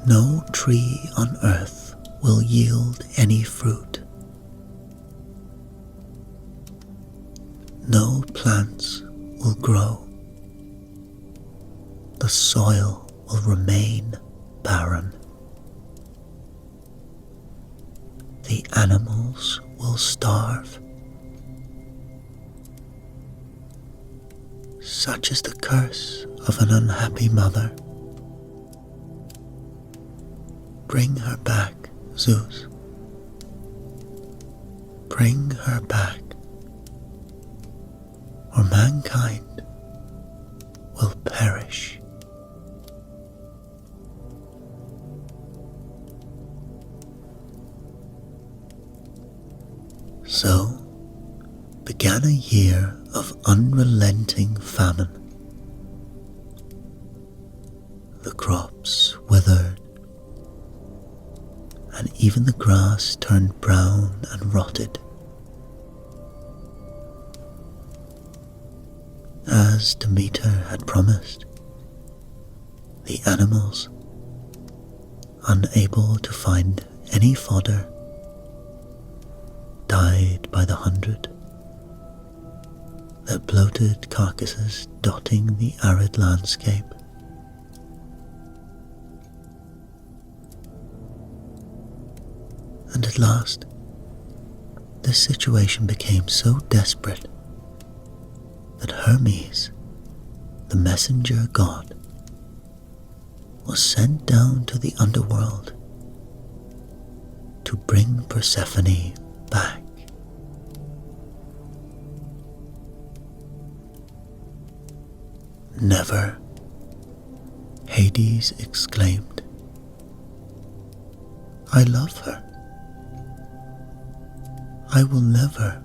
no tree on earth will yield any fruit. No plants will grow. The soil will remain barren. The animals will starve. Such is the curse of an unhappy mother. Bring her back, Zeus. Bring her back, or mankind will perish. So began a year of unrelenting famine. The crops withered, and even the grass turned brown and rotted. As Demeter had promised, the animals, unable to find any fodder, died by the hundred, their bloated carcasses dotting the arid landscape. And at last, this situation became so desperate that Hermes, the messenger god, was sent down to the underworld to bring Persephone back. Never, Hades exclaimed. I love her. I will never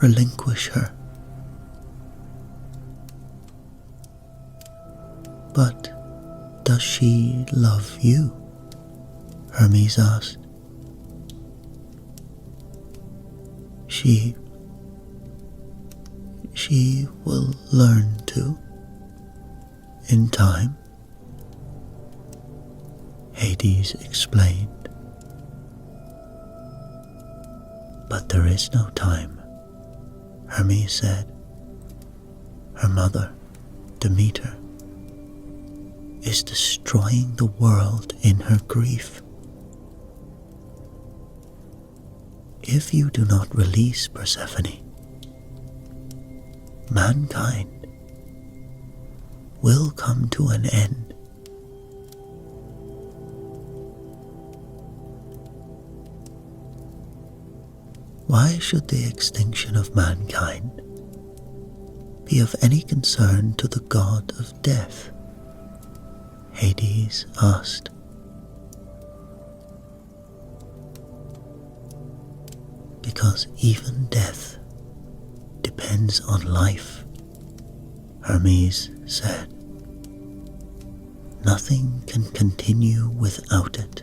relinquish her. But does she love you? Hermes asked. She will learn to, in time, Hades explained. But there is no time, Hermes said. Her mother, Demeter, is destroying the world in her grief. If you do not release Persephone, mankind will come to an end. Why should the extinction of mankind be of any concern to the god of death? Hades asked. Because even death depends on life, Hermes said. nothing can continue without it.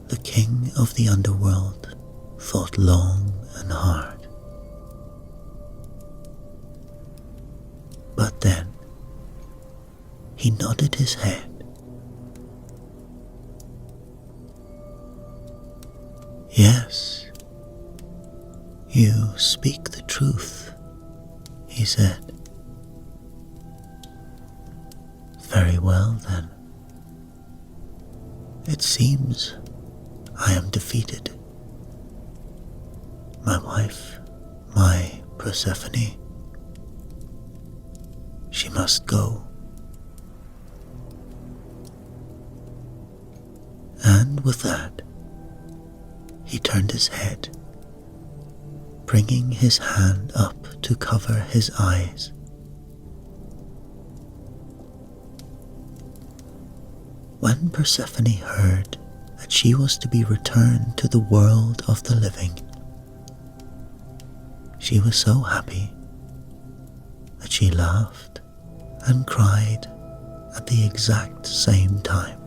The king of the underworld thought long and hard. But then he nodded his head. "Yes, you speak the truth," he said. "Very well then. It seems I am defeated. My wife, my Persephone, she must go." And with that, he turned his head, bringing his hand up to cover his eyes. When Persephone heard that she was to be returned to the world of the living, she was so happy that she laughed and cried at the exact same time.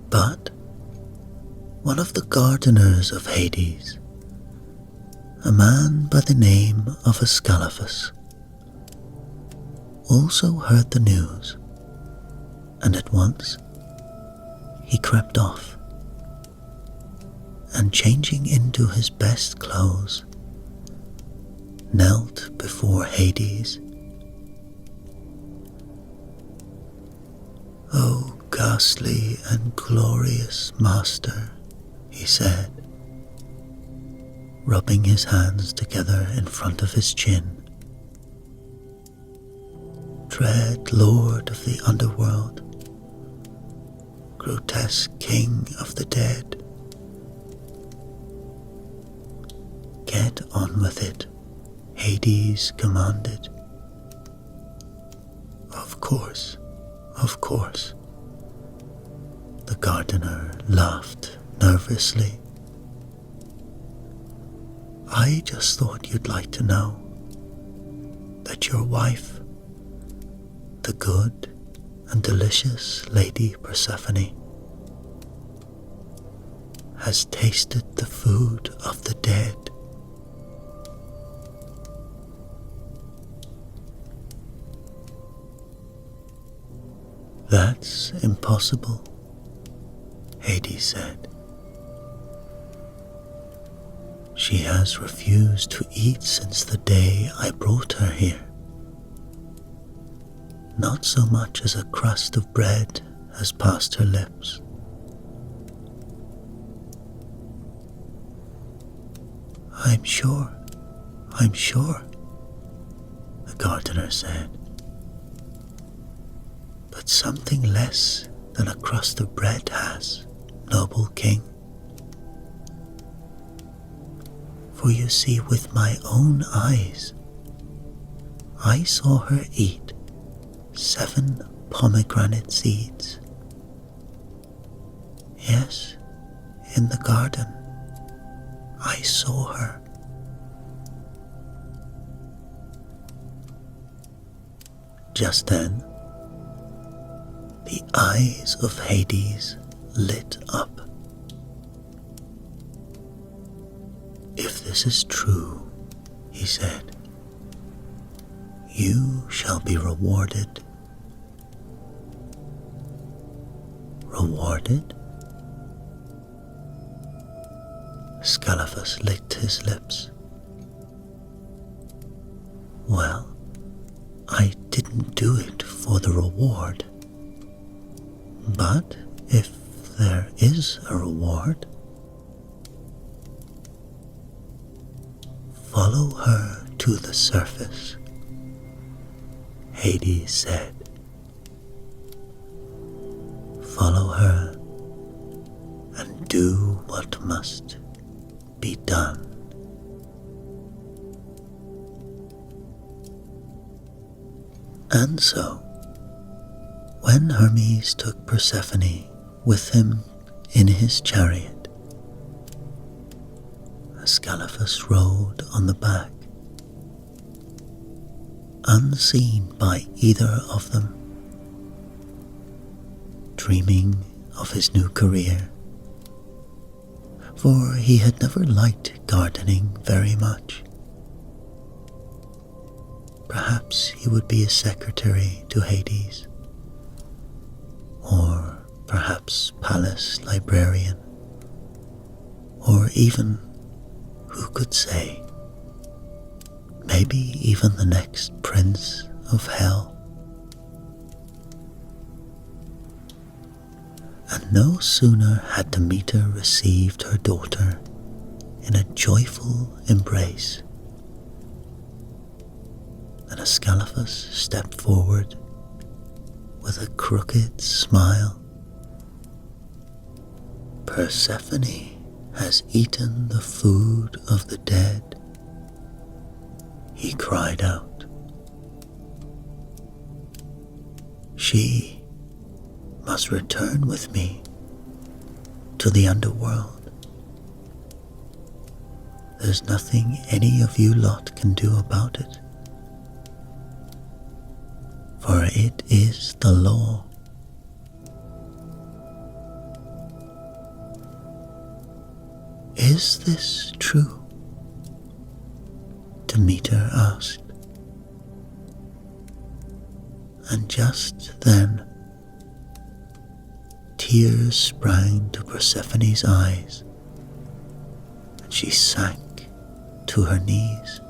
But one of the gardeners of Hades, a man by the name of Ascalaphus, also heard the news, and at once he crept off, and changing into his best clothes, knelt before Hades. "O ghastly and glorious master," he said, rubbing his hands together in front of his chin. "Dread lord of the underworld, grotesque king of the dead, get on with it," Hades commanded. Of course, the gardener laughed nervously. "I just thought you'd like to know that your wife, the good and delicious Lady Persephone, has tasted the food of the dead." "That's impossible," Hades said. "She has refused to eat since the day I brought her here. Not so much as a crust of bread has passed her lips." I'm sure, the gardener said. "But something less than a crust of bread has, noble king. For you see, with my own eyes, I saw her eat 7 pomegranate seeds. Yes, in the garden, I saw her." Just then, the eyes of Hades lit up. "If this is true," he said, "you shall be rewarded." "Rewarded?" Ascalaphus licked his lips. "Well, I didn't do it for the reward. But if there is a reward, follow her to the surface," Hades said. "Follow her and do what must be done." And so, when Hermes took Persephone with him in his chariot, Ascalaphus rode on the back, unseen by either of them, dreaming of his new career, for he had never liked gardening very much. Perhaps he would be a secretary to Hades, or perhaps palace librarian, or even, who could say, maybe even the next prince of hell. And no sooner had Demeter received her daughter in a joyful embrace than Ascalaphus stepped forward with a crooked smile. "Persephone has eaten the food of the dead," he cried out. "She must return with me to the underworld. There's nothing any of you lot can do about it, for it is the law." "Is this true?" Demeter asked. And just then, tears sprang to Persephone's eyes, and she sank to her knees.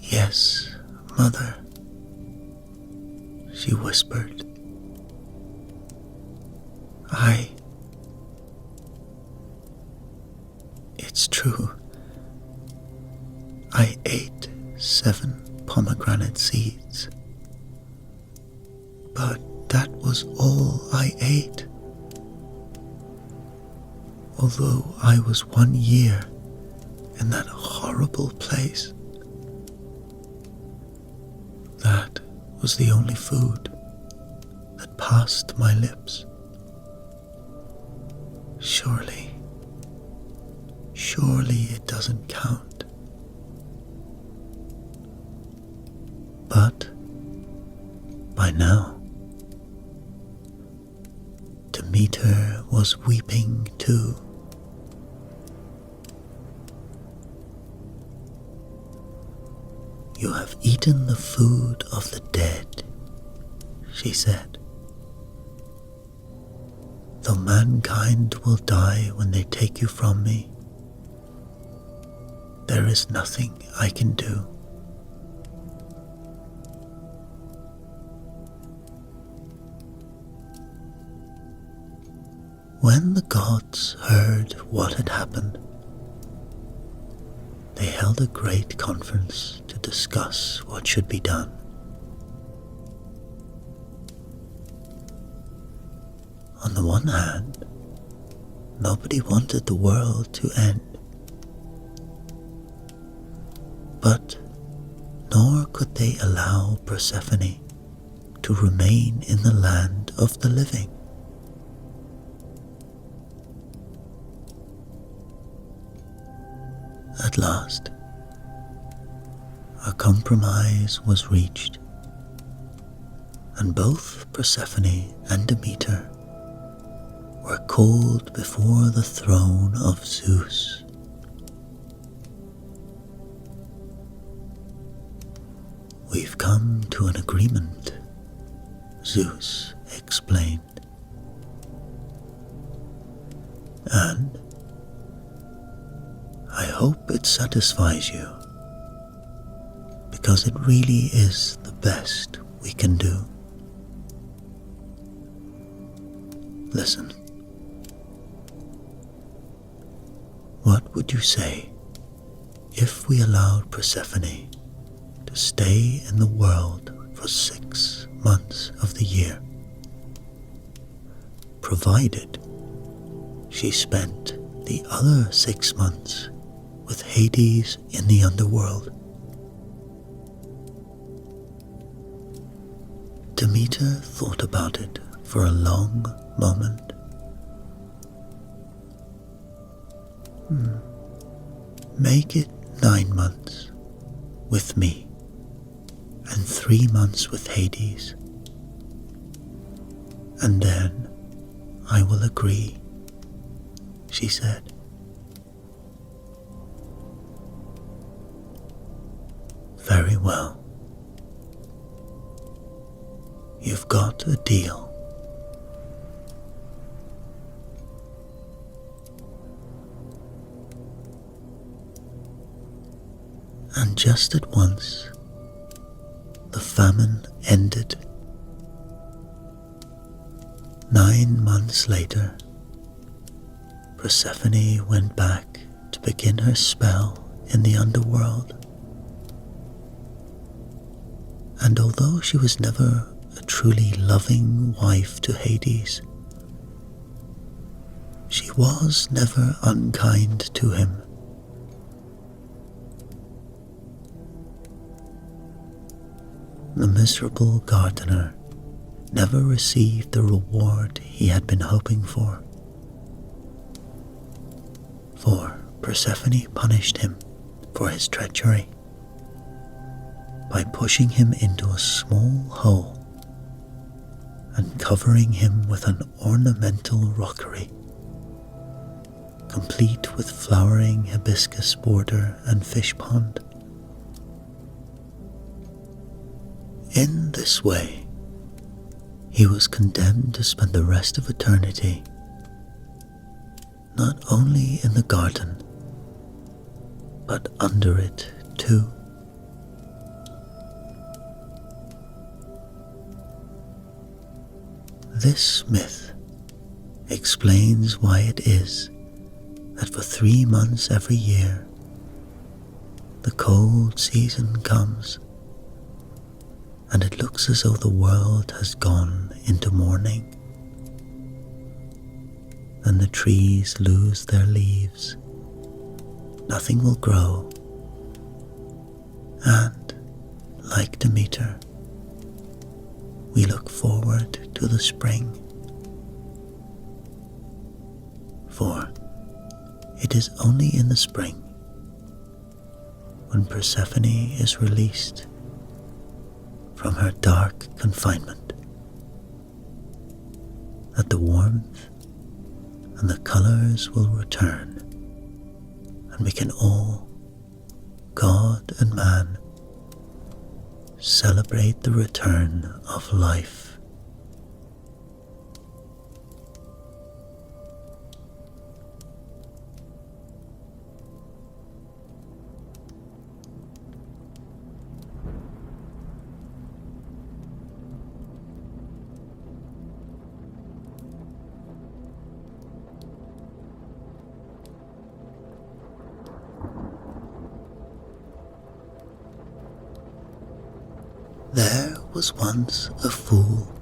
"Yes, Mother," she whispered. It's true. I ate 7 pomegranate seeds. But that was all I ate. Although I was 1 year in that horrible place, that was the only food that passed my lips. Surely it doesn't count. But by now, Demeter was weeping too. "You have eaten the food of the dead," she said. "Though mankind will die when they take you from me, there is nothing I can do." When the gods heard what had happened, they held a great conference to discuss what should be done. On the one hand, nobody wanted the world to end, but nor could they allow Persephone to remain in the land of the living. At last, a compromise was reached, and both Persephone and Demeter were called before the throne of Zeus. "We've come to an agreement," Zeus explained. "And I hope it satisfies you, because it really is the best we can do. Listen. What would you say if we allowed Persephone to stay in the world for 6 months of the year, provided she spent the other 6 months with Hades in the underworld?" Demeter thought about it for a long moment, Make it 9 months with me and 3 months with Hades, and then I will agree, she said. Very well. You've got a deal. And just at once, the famine ended. 9 months later, Persephone went back to begin her spell in the underworld. And although she was never a truly loving wife to Hades, she was never unkind to him. The miserable gardener never received the reward he had been hoping for Persephone punished him for his treachery by pushing him into a small hole and covering him with an ornamental rockery, complete with flowering hibiscus border and fish pond. In this way, he was condemned to spend the rest of eternity not only in the garden, but under it too. This myth explains why it is that for 3 months every year, the cold season comes, and it looks as though the world has gone into mourning. Then the trees lose their leaves, nothing will grow, and, like Demeter, we look forward to the spring. For it is only in the spring, when Persephone is released from her dark confinement, that the warmth and the colors will return, and we can all, God and man, celebrate the return of life. There was once a fool.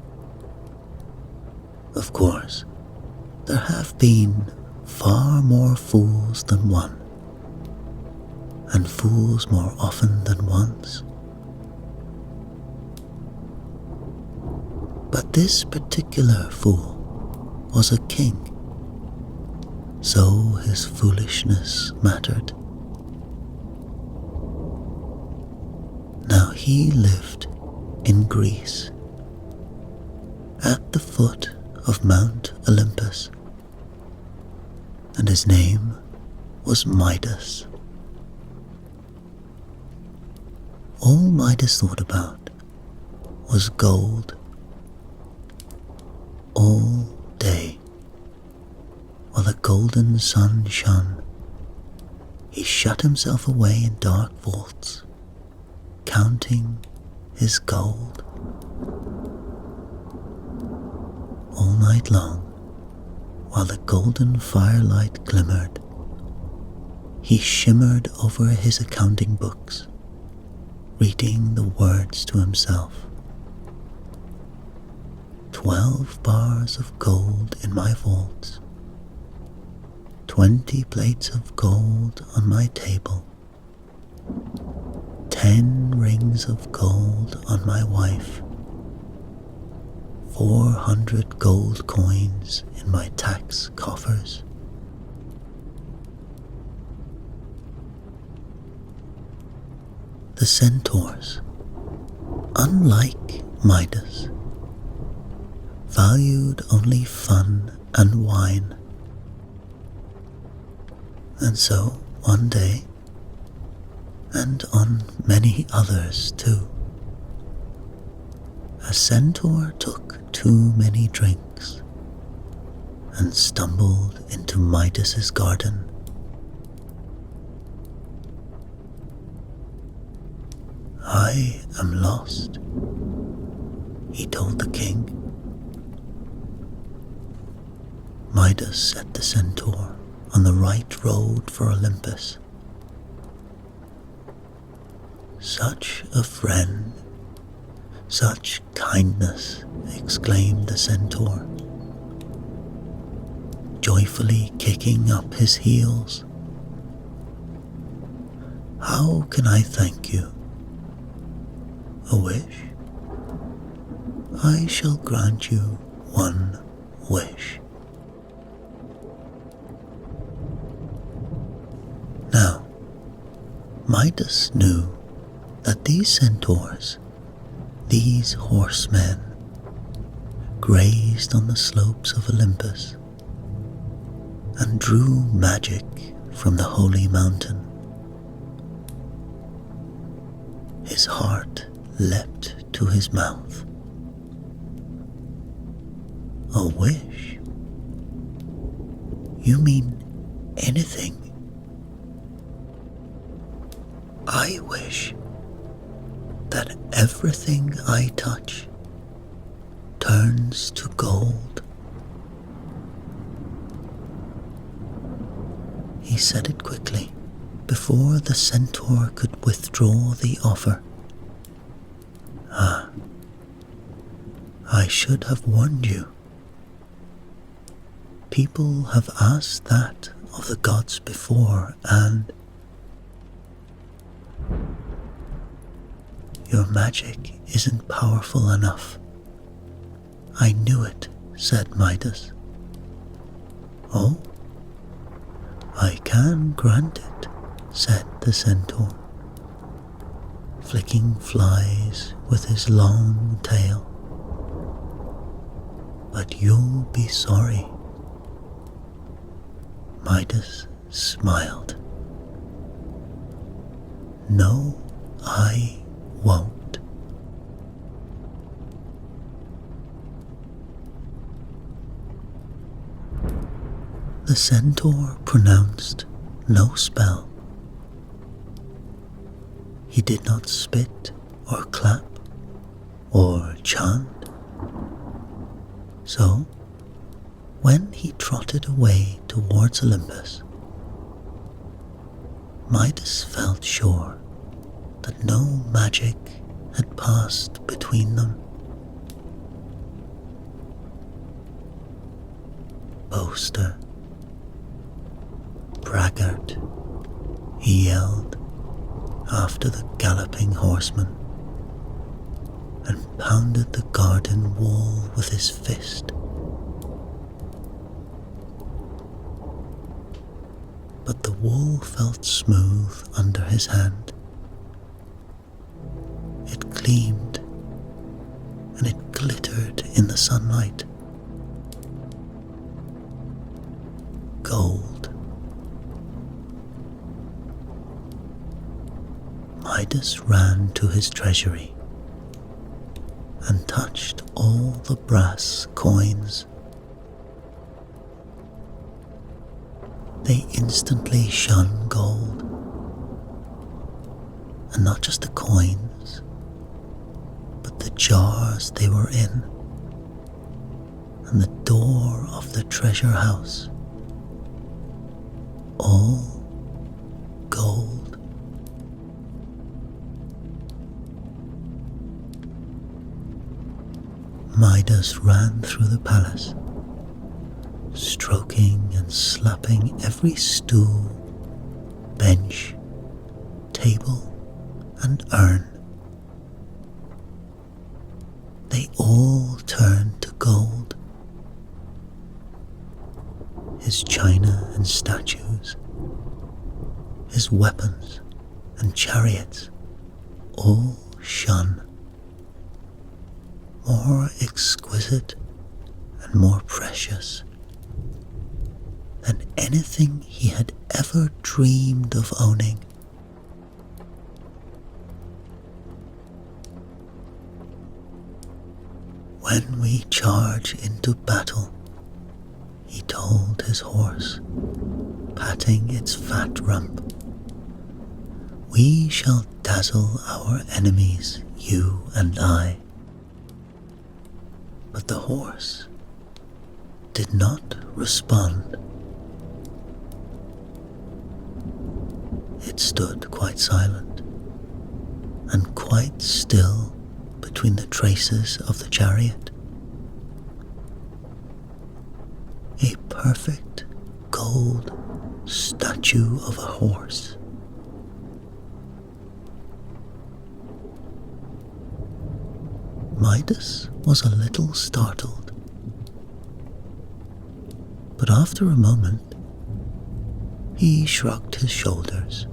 Of course, there have been far more fools than one, and fools more often than once. But this particular fool was a king, so his foolishness mattered. Now he lived in Greece, at the foot of Mount Olympus, and his name was Midas. All Midas thought about was gold. All day, while the golden sun shone, he shut himself away in dark vaults, counting his gold. All night long, while the golden firelight glimmered, he shimmered over his accounting books, reading the words to himself. 12 bars of gold in my vaults, 20 plates of gold on my table, 10 rings of gold on my wife, 400 gold coins in my tax coffers. The centaurs, unlike Midas, valued only fun and wine. And so, one day, and on many others too, a centaur took too many drinks and stumbled into Midas's garden. "I am lost," he told the king. Midas set the centaur on the right road for Olympus. "Such a friend, such kindness," exclaimed the centaur, joyfully kicking up his heels. "How can I thank you? A wish? I shall grant you one wish." Now, Midas knew that these centaurs, these horsemen, grazed on the slopes of Olympus and drew magic from the holy mountain. His heart leapt to his mouth. "A wish? You mean anything? I wish that everything I touch turns to gold." He said it quickly, before the centaur could withdraw the offer. "Ah, I should have warned you. People have asked that of the gods before, and your magic isn't powerful enough." "I knew it," said Midas. "Oh, I can grant it," said the centaur, flicking flies with his long tail. "But you'll be sorry." Midas smiled. "No, I won't." The centaur pronounced no spell. He did not spit or clap or chant. So, when he trotted away towards Olympus, Midas felt sure that no magic had passed between them. "Boaster, braggart," he yelled after the galloping horseman, and pounded the garden wall with his fist. But the wall felt smooth under his hand. It gleamed, and it glittered in the sunlight. Gold. Midas ran to his treasury and touched all the brass coins. They instantly shone gold, and not just the coins, but the jars they were in, and the door of the treasure house, all gold. Midas ran through the palace, stroking and slapping every stool, bench, table, and urn. They all turned to gold. His china and statues, his weapons and chariots, all shone, more exquisite and more precious than anything he had ever dreamed of owning. When we charge into battle, he told his horse, patting its fat rump, we shall dazzle our enemies, you and I. But the horse did not respond. It stood quite silent and quite still between the traces of the chariot. A perfect gold statue of a horse. Midas was a little startled, but after a moment he shrugged his shoulders.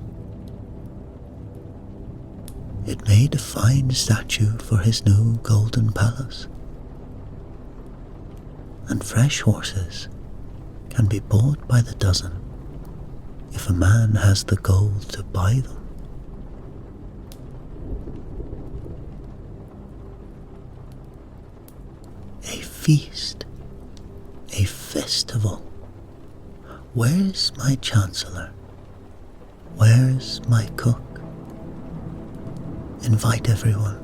It made a fine statue for his new golden palace, and fresh horses can be bought by the dozen if a man has the gold to buy them. A feast, a festival. Where's my chancellor? Where's my cook? Invite everyone.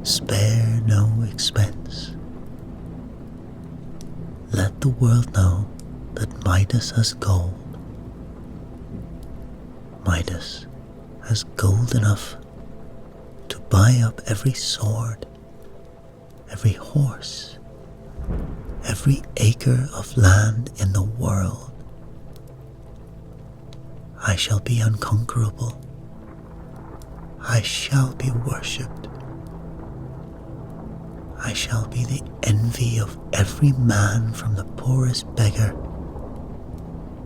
Spare no expense. Let the world know that Midas has gold. Midas has gold enough to buy up every sword, every horse, every acre of land in the world. I shall be unconquerable. I shall be worshipped. I shall be the envy of every man from the poorest beggar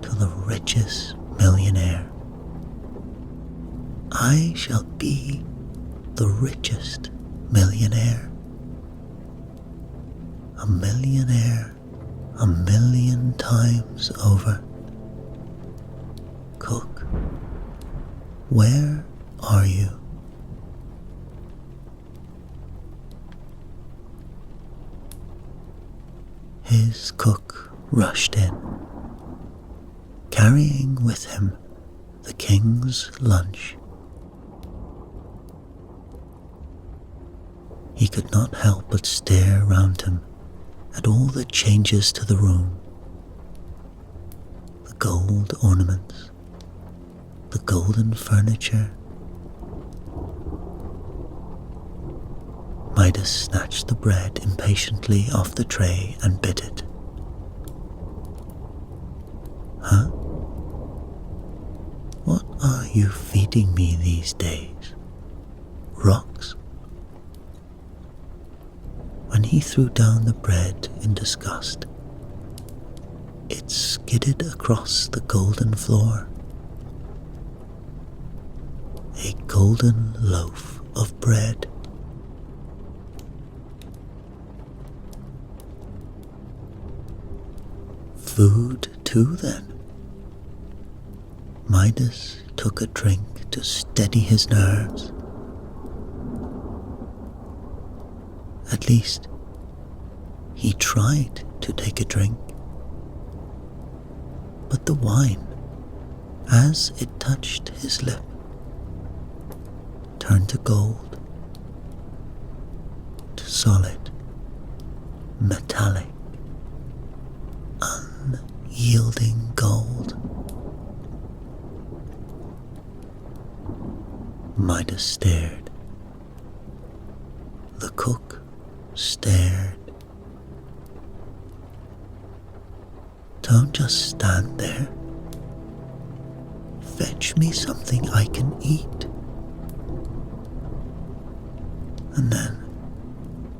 to the richest millionaire. I shall be the richest millionaire. A millionaire 1,000,000 times over. Cook, where are you? His cook rushed in, carrying with him the king's lunch. He could not help but stare round him at all the changes to the room. The gold ornaments, the golden furniture. Midas snatched the bread impatiently off the tray and bit it. Huh? What are you feeding me these days? Rocks? When he threw down the bread in disgust, it skidded across the golden floor. A golden loaf of bread. Food too, then. Midas took a drink to steady his nerves. At least, he tried to take a drink. But the wine, as it touched his lip, turned to gold, to solid, metallic, unyielding gold. Midas stared. The cook stared. Don't just stand there. Fetch me something I can eat. And then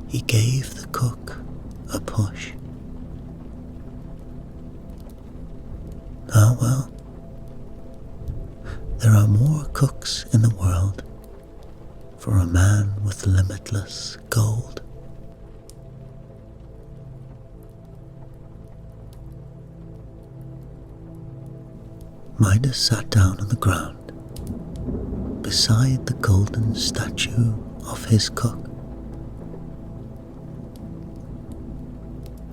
he gave the cook a push. Ah well, there are more cooks in the world for a man with limitless gold. Midas sat down on the ground beside the golden statue of his cook.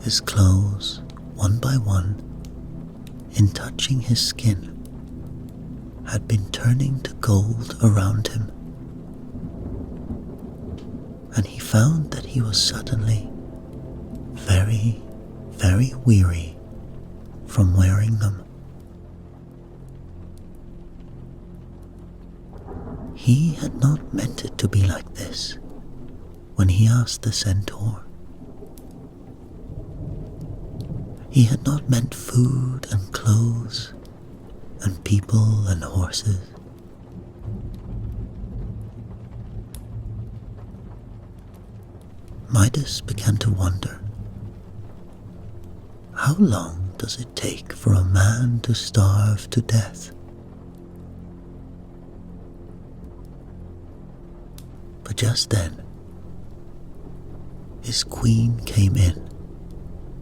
His clothes, one by one, in touching his skin, had been turning to gold around him, and he found that he was suddenly very, very weary from wearing them. He had not meant it to be like this when he asked the centaur. He had not meant food and clothes and people and horses. Midas began to wonder, how long does it take for a man to starve to death? But just then, his queen came in,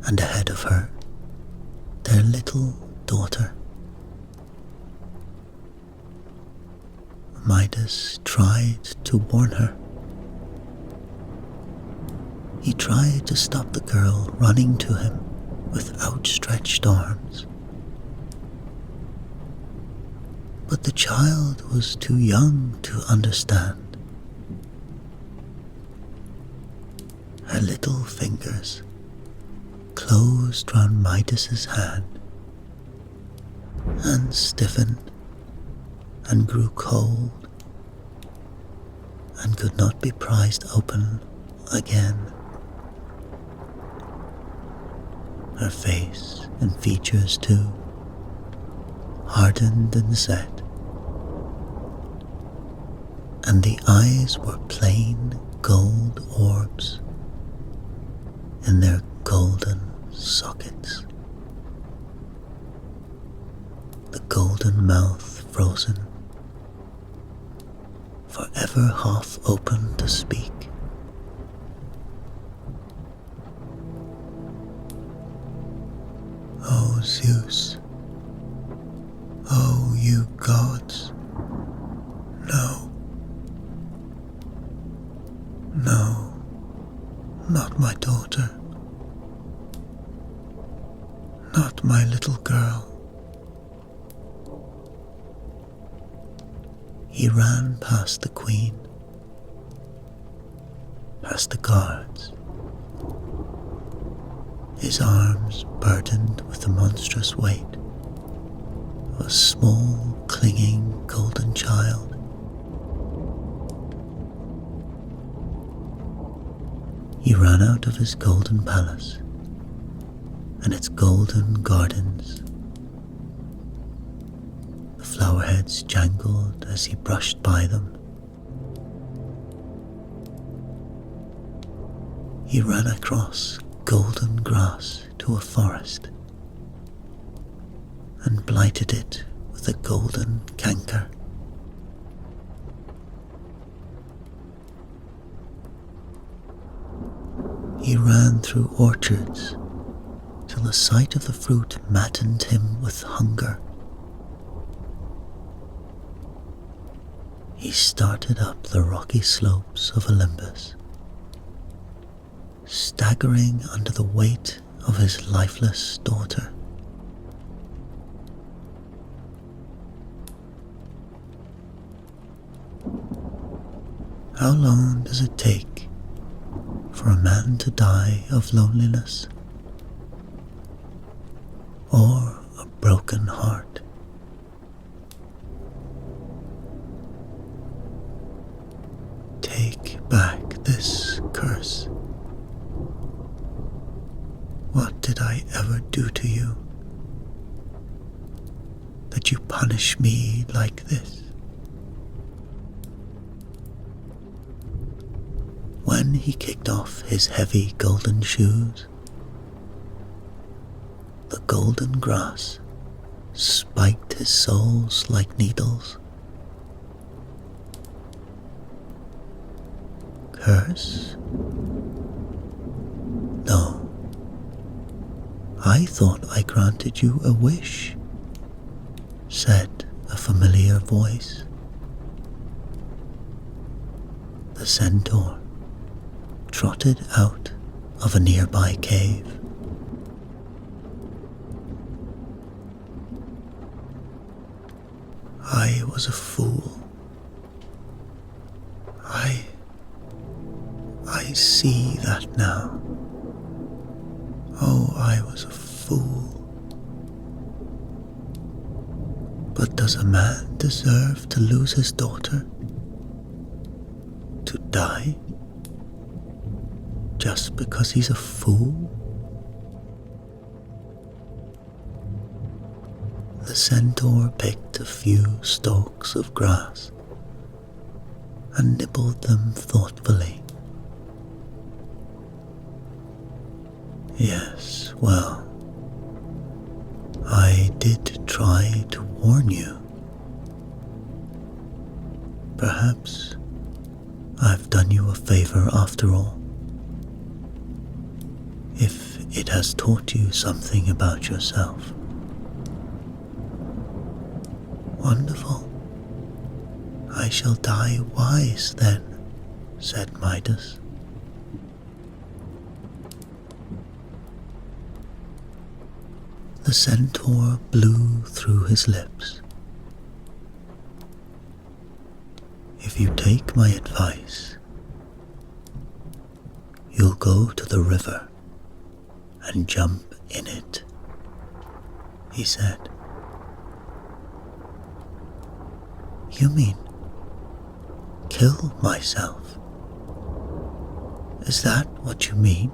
and ahead of her, their little daughter. Midas tried to warn her. He tried to stop the girl running to him with outstretched arms. But the child was too young to understand. Her little fingers closed round Midas's hand and stiffened and grew cold and could not be prized open again. Her face and features too hardened and set, and the eyes were plain gold orbs in their golden sockets. The golden mouth frozen, forever half open to speak. O Zeus, O you gods, no, no, not my daughter, not my little girl. He ran past the queen, past the guards, his arms burdened with the monstrous weight of a small, clinging golden child. He ran out of his golden palace and its golden gardens. The flower heads jangled as he brushed by them. He ran across golden grass to a forest and blighted it with a golden canker. He ran through orchards till the sight of the fruit maddened him with hunger. He started up the rocky slopes of Olympus, staggering under the weight of his lifeless daughter. How long does it take for a man to die of loneliness or a broken heart? Take back this curse. What did I ever do to you that you punish me like this? When he kicked off his heavy golden shoes, the golden grass spiked his soles like needles. curse? No, I thought I granted you a wish, said a familiar voice. The centaur trotted out of a nearby cave. I was a fool. I see that now. Oh, I was a fool. But does a man deserve to lose his daughter? To die? Just because he's a fool? The centaur picked a few stalks of grass and nibbled them thoughtfully. Yes, well, I did try to warn you. Perhaps I've done you a favor after all. If it has taught you something about yourself. Wonderful. I shall die wise then, said Midas. The centaur blew through his lips. If you take my advice, you'll go to the river and jump in it, he said. You mean kill myself? Is that what you mean?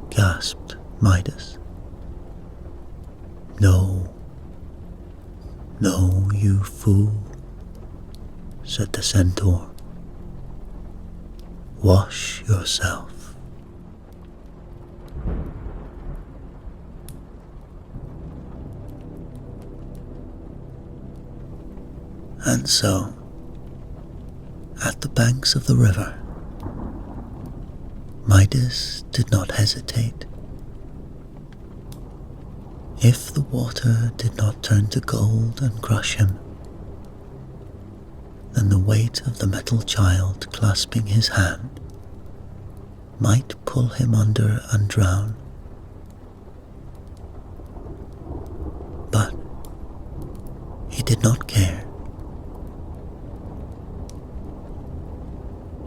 Gasped Midas. No, you fool, said the centaur. Wash yourself. And so, at the banks of the river, Midas did not hesitate. If the water did not turn to gold and crush him, then the weight of the metal child clasping his hand might pull him under and drown. But he did not care.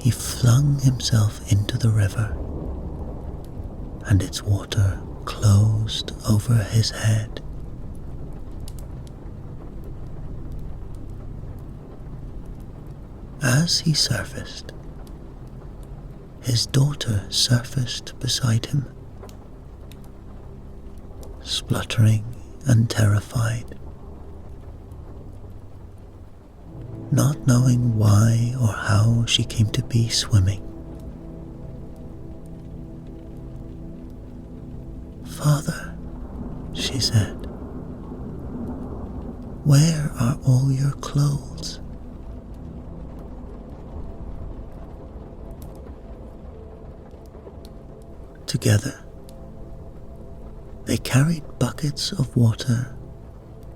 He flung himself into the river, and its water closed over his head. As he surfaced, his daughter surfaced beside him, spluttering and terrified, not knowing why or how she came to be swimming. Father, she said, where are all your clothes? Together, they carried buckets of water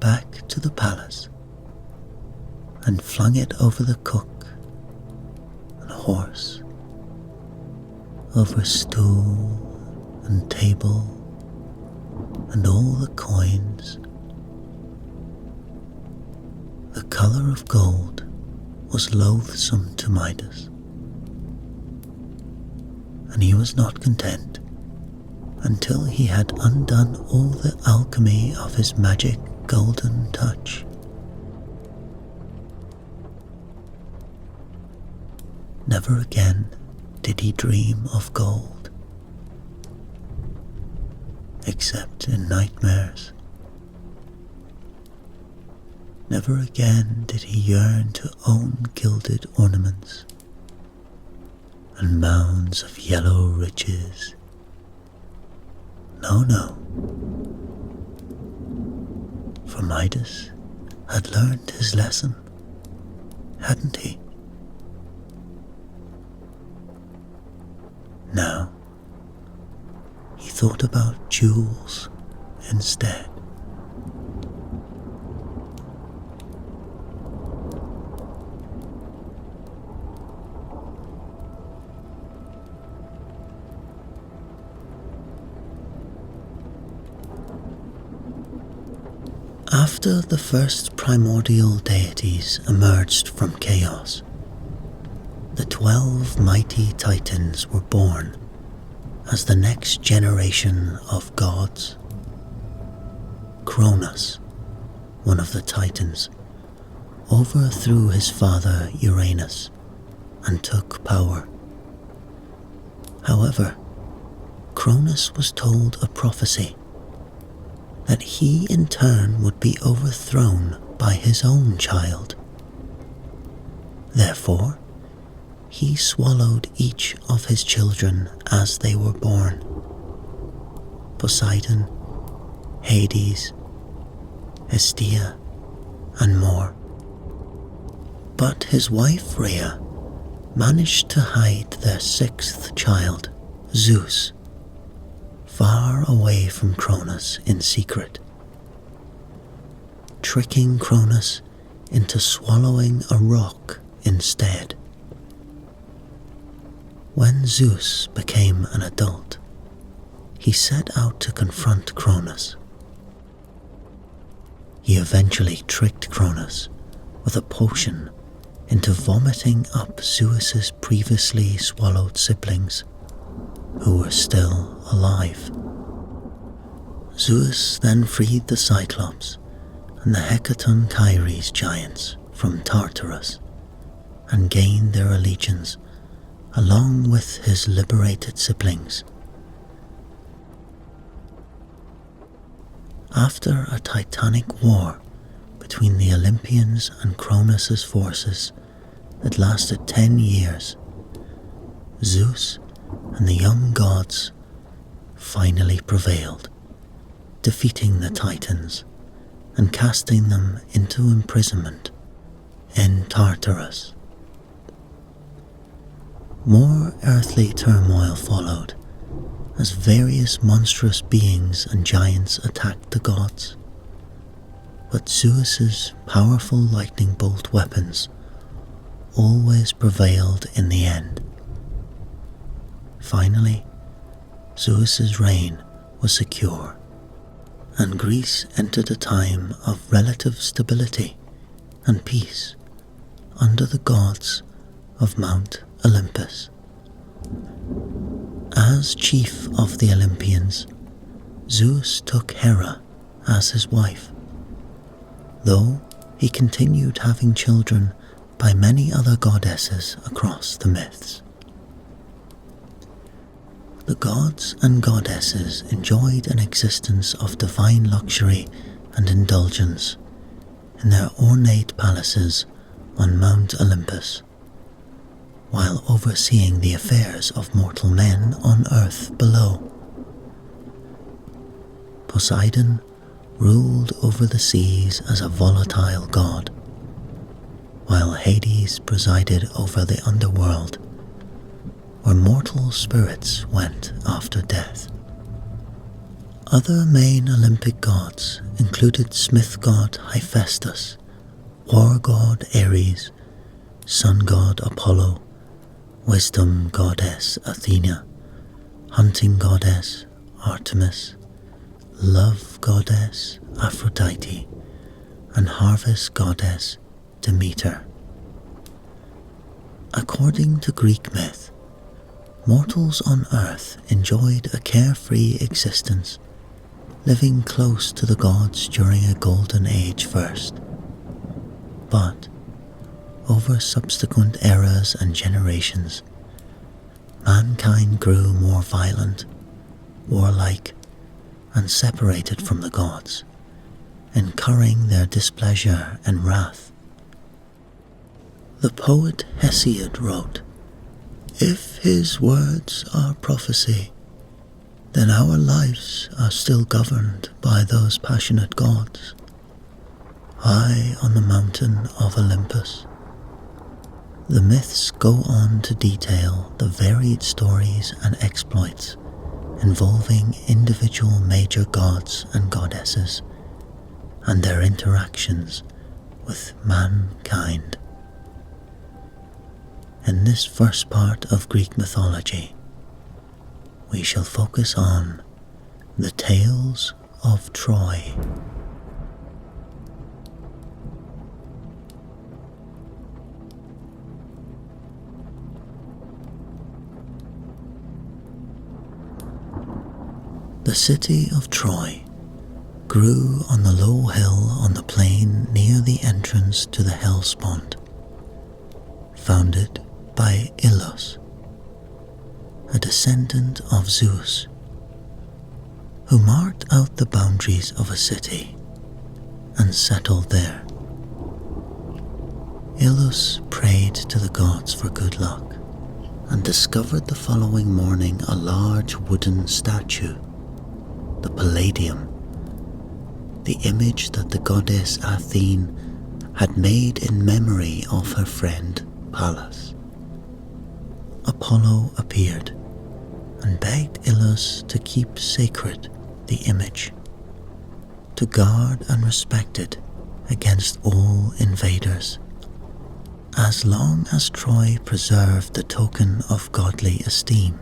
back to the palace and flung it over the cook and horse, over stool and table and all the coins. The color of gold was loathsome to Midas, and he was not content until he had undone all the alchemy of his magic golden touch. Never again did he dream of gold, except in nightmares. Never again did he yearn to own gilded ornaments and mounds of yellow riches. No. For Midas had learned his lesson, hadn't he? thought about jewels instead. After the first primordial deities emerged from chaos, the 12 mighty titans were born as the next generation of gods. Cronus, one of the titans, overthrew his father Uranus and took power. However, Cronus was told a prophecy that he in turn would be overthrown by his own child. Therefore, he swallowed each of his children as they were born: Poseidon, Hades, Hestia, and more. But his wife Rhea managed to hide their sixth child, Zeus, far away from Cronus in secret, tricking Cronus into swallowing a rock instead. When Zeus became an adult, he set out to confront Cronus. He eventually tricked Cronus with a potion into vomiting up Zeus's previously swallowed siblings, who were still alive. Zeus then freed the Cyclops and the Hecaton Kyries giants from Tartarus and gained their allegiance along with his liberated siblings. After a titanic war between the Olympians and Cronus's forces that lasted 10 years, Zeus and the young gods finally prevailed, defeating the Titans and casting them into imprisonment in Tartarus. More earthly turmoil followed as various monstrous beings and giants attacked the gods, but Zeus's powerful lightning bolt weapons always prevailed in the end. Finally, Zeus's reign was secure, and Greece entered a time of relative stability and peace under the gods of Mount Olympus. As chief of the Olympians, Zeus took Hera as his wife, though he continued having children by many other goddesses across the myths. The gods and goddesses enjoyed an existence of divine luxury and indulgence in their ornate palaces on Mount Olympus, while overseeing the affairs of mortal men on earth below. Poseidon ruled over the seas as a volatile god, while Hades presided over the underworld, where mortal spirits went after death. Other main Olympic gods included smith god Hephaestus, war god Ares, sun god Apollo, wisdom goddess Athena, hunting goddess Artemis, love goddess Aphrodite, and harvest goddess Demeter. According to Greek myth, mortals on earth enjoyed a carefree existence, living close to the gods during a golden age first. But over subsequent eras and generations, mankind grew more violent, warlike, and separated from the gods, incurring their displeasure and wrath. The poet Hesiod wrote, "If his words are prophecy, then our lives are still governed by those passionate gods, high on the mountain of Olympus." The myths go on to detail the varied stories and exploits involving individual major gods and goddesses and their interactions with mankind. In this first part of Greek mythology, we shall focus on the tales of Troy. The city of Troy grew on the low hill on the plain near the entrance to the Hellespont, founded by Ilus, a descendant of Zeus, who marked out the boundaries of a city and settled there. Ilus prayed to the gods for good luck and discovered the following morning a large wooden statue, the Palladium, the image that the goddess Athene had made in memory of her friend Pallas. Apollo appeared and begged Ilus to keep sacred the image, to guard and respect it against all invaders. As long as Troy preserved the token of godly esteem,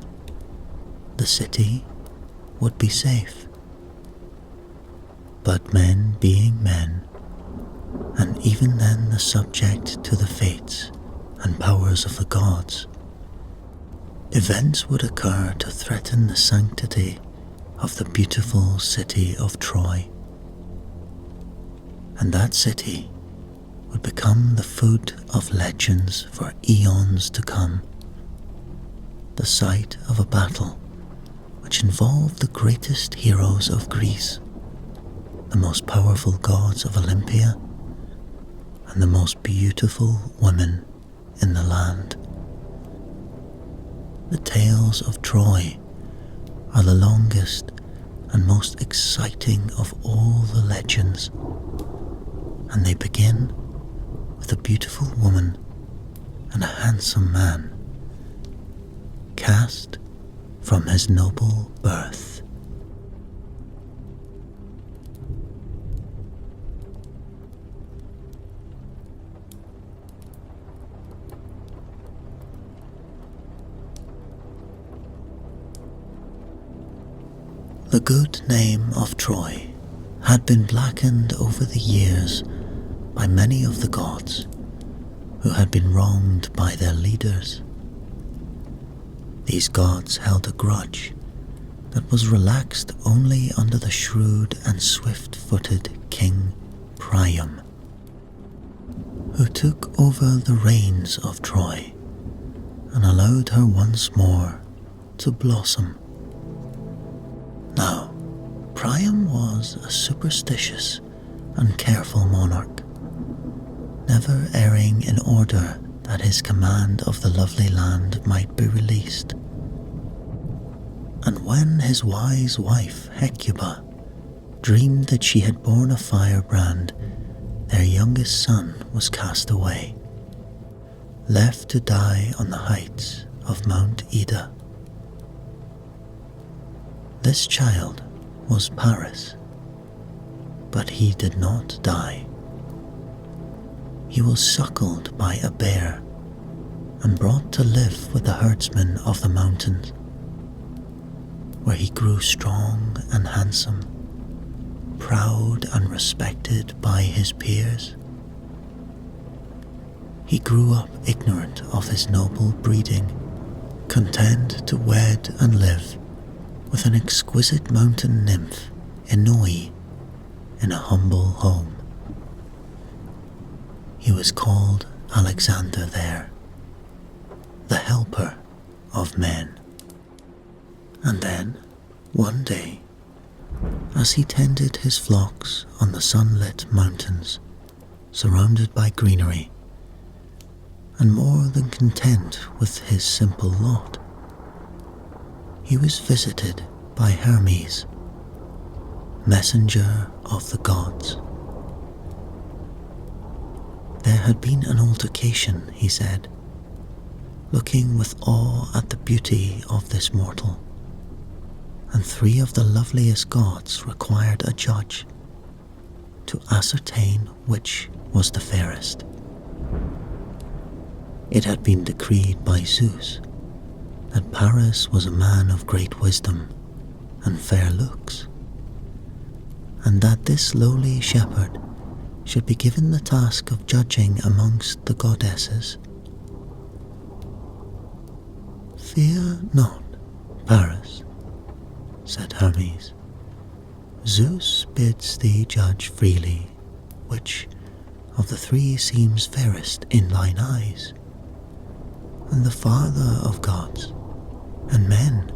the city would be safe. But men being men, and even then the subject to the fates and powers of the gods, events would occur to threaten the sanctity of the beautiful city of Troy. And that city would become the food of legends for eons to come, the site of a battle which involved the greatest heroes of Greece, the most powerful gods of Olympia, and the most beautiful women in the land. The tales of Troy are the longest and most exciting of all the legends, and they begin with a beautiful woman and a handsome man, cast from his noble birth. The good name of Troy had been blackened over the years by many of the gods who had been wronged by their leaders. These gods held a grudge that was relaxed only under the shrewd and swift-footed King Priam, who took over the reins of Troy and allowed her once more to blossom. Now, Priam was a superstitious and careful monarch, never erring in order that his command of the lovely land might be released. And when his wise wife Hecuba dreamed that she had borne a firebrand, their youngest son was cast away, left to die on the heights of Mount Ida. This child was Paris, but he did not die. He was suckled by a bear and brought to live with the herdsmen of the mountains, where he grew strong and handsome, proud and respected by his peers. He grew up ignorant of his noble breeding, content to wed and live with an exquisite mountain nymph, Enoi, in a humble home. He was called Alexander there, the helper of men. And then, one day, as he tended his flocks on the sunlit mountains, surrounded by greenery, and more than content with his simple lot, he was visited by Hermes, messenger of the gods. There had been an altercation, he said, looking with awe at the beauty of this mortal, and 3 of the loveliest gods required a judge to ascertain which was the fairest. It had been decreed by Zeus that Paris was a man of great wisdom and fair looks, and that this lowly shepherd should be given the task of judging amongst the goddesses. "Fear not, Paris," said Hermes. "Zeus bids thee judge freely which of the 3 seems fairest in thine eyes, and the Father of gods and men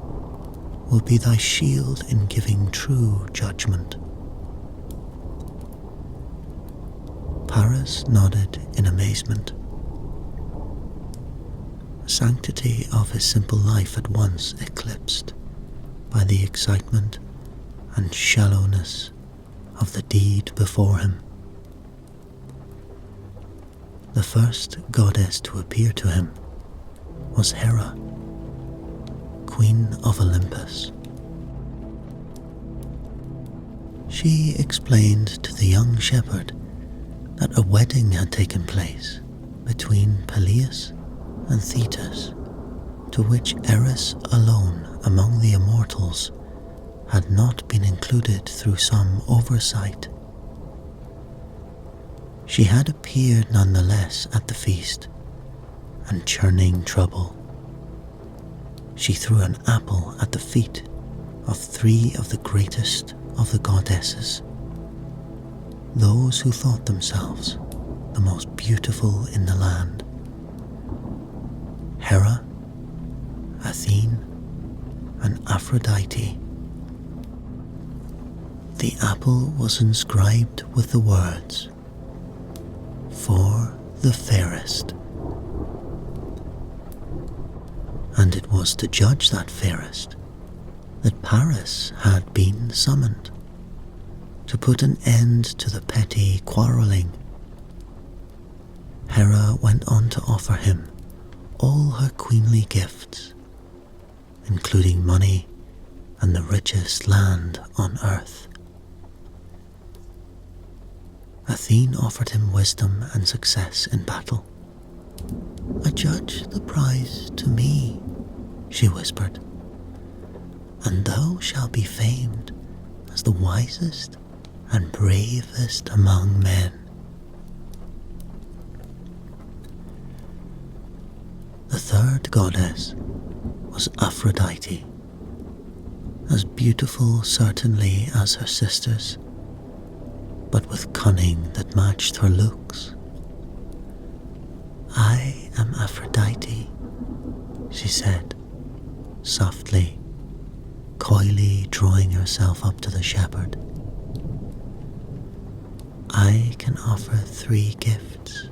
will be thy shield in giving true judgment." Paris nodded in amazement. The sanctity of his simple life at once eclipsed by the excitement and shallowness of the deed before him. The first goddess to appear to him was Hera, Queen of Olympus. She explained to the young shepherd that a wedding had taken place between Peleus and Thetis, to which Eris alone among the immortals had not been included through some oversight. She had appeared nonetheless at the feast, and churning trouble. She threw an apple at the feet of 3 of the greatest of the goddesses, those who thought themselves the most beautiful in the land: Hera, Athene, and Aphrodite. The apple was inscribed with the words, "For the fairest." And it was to judge that fairest that Paris had been summoned, to put an end to the petty quarrelling. Hera went on to offer him all her queenly gifts, including money and the richest land on earth. Athene offered him wisdom and success in battle. "Adjudge the prize to me," she whispered, "and thou shalt be famed as the wisest and bravest among men." The third goddess was Aphrodite, as beautiful certainly as her sisters, but with cunning that matched her looks. "I am Aphrodite," she said, softly, coyly drawing herself up to the shepherd. "I can offer 3 gifts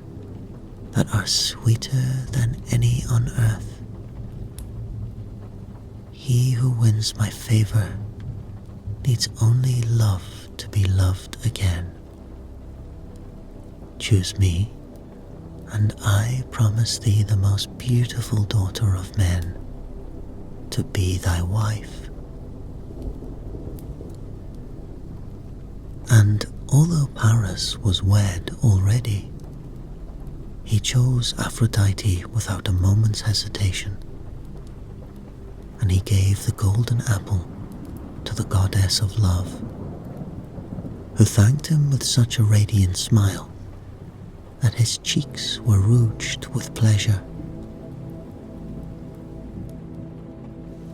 that are sweeter than any on earth. He who wins my favor needs only love to be loved again. Choose me, and I promise thee the most beautiful daughter of men to be thy wife." And although Paris was wed already, he chose Aphrodite without a moment's hesitation, and he gave the golden apple to the goddess of love, who thanked him with such a radiant smile that his cheeks were rouged with pleasure.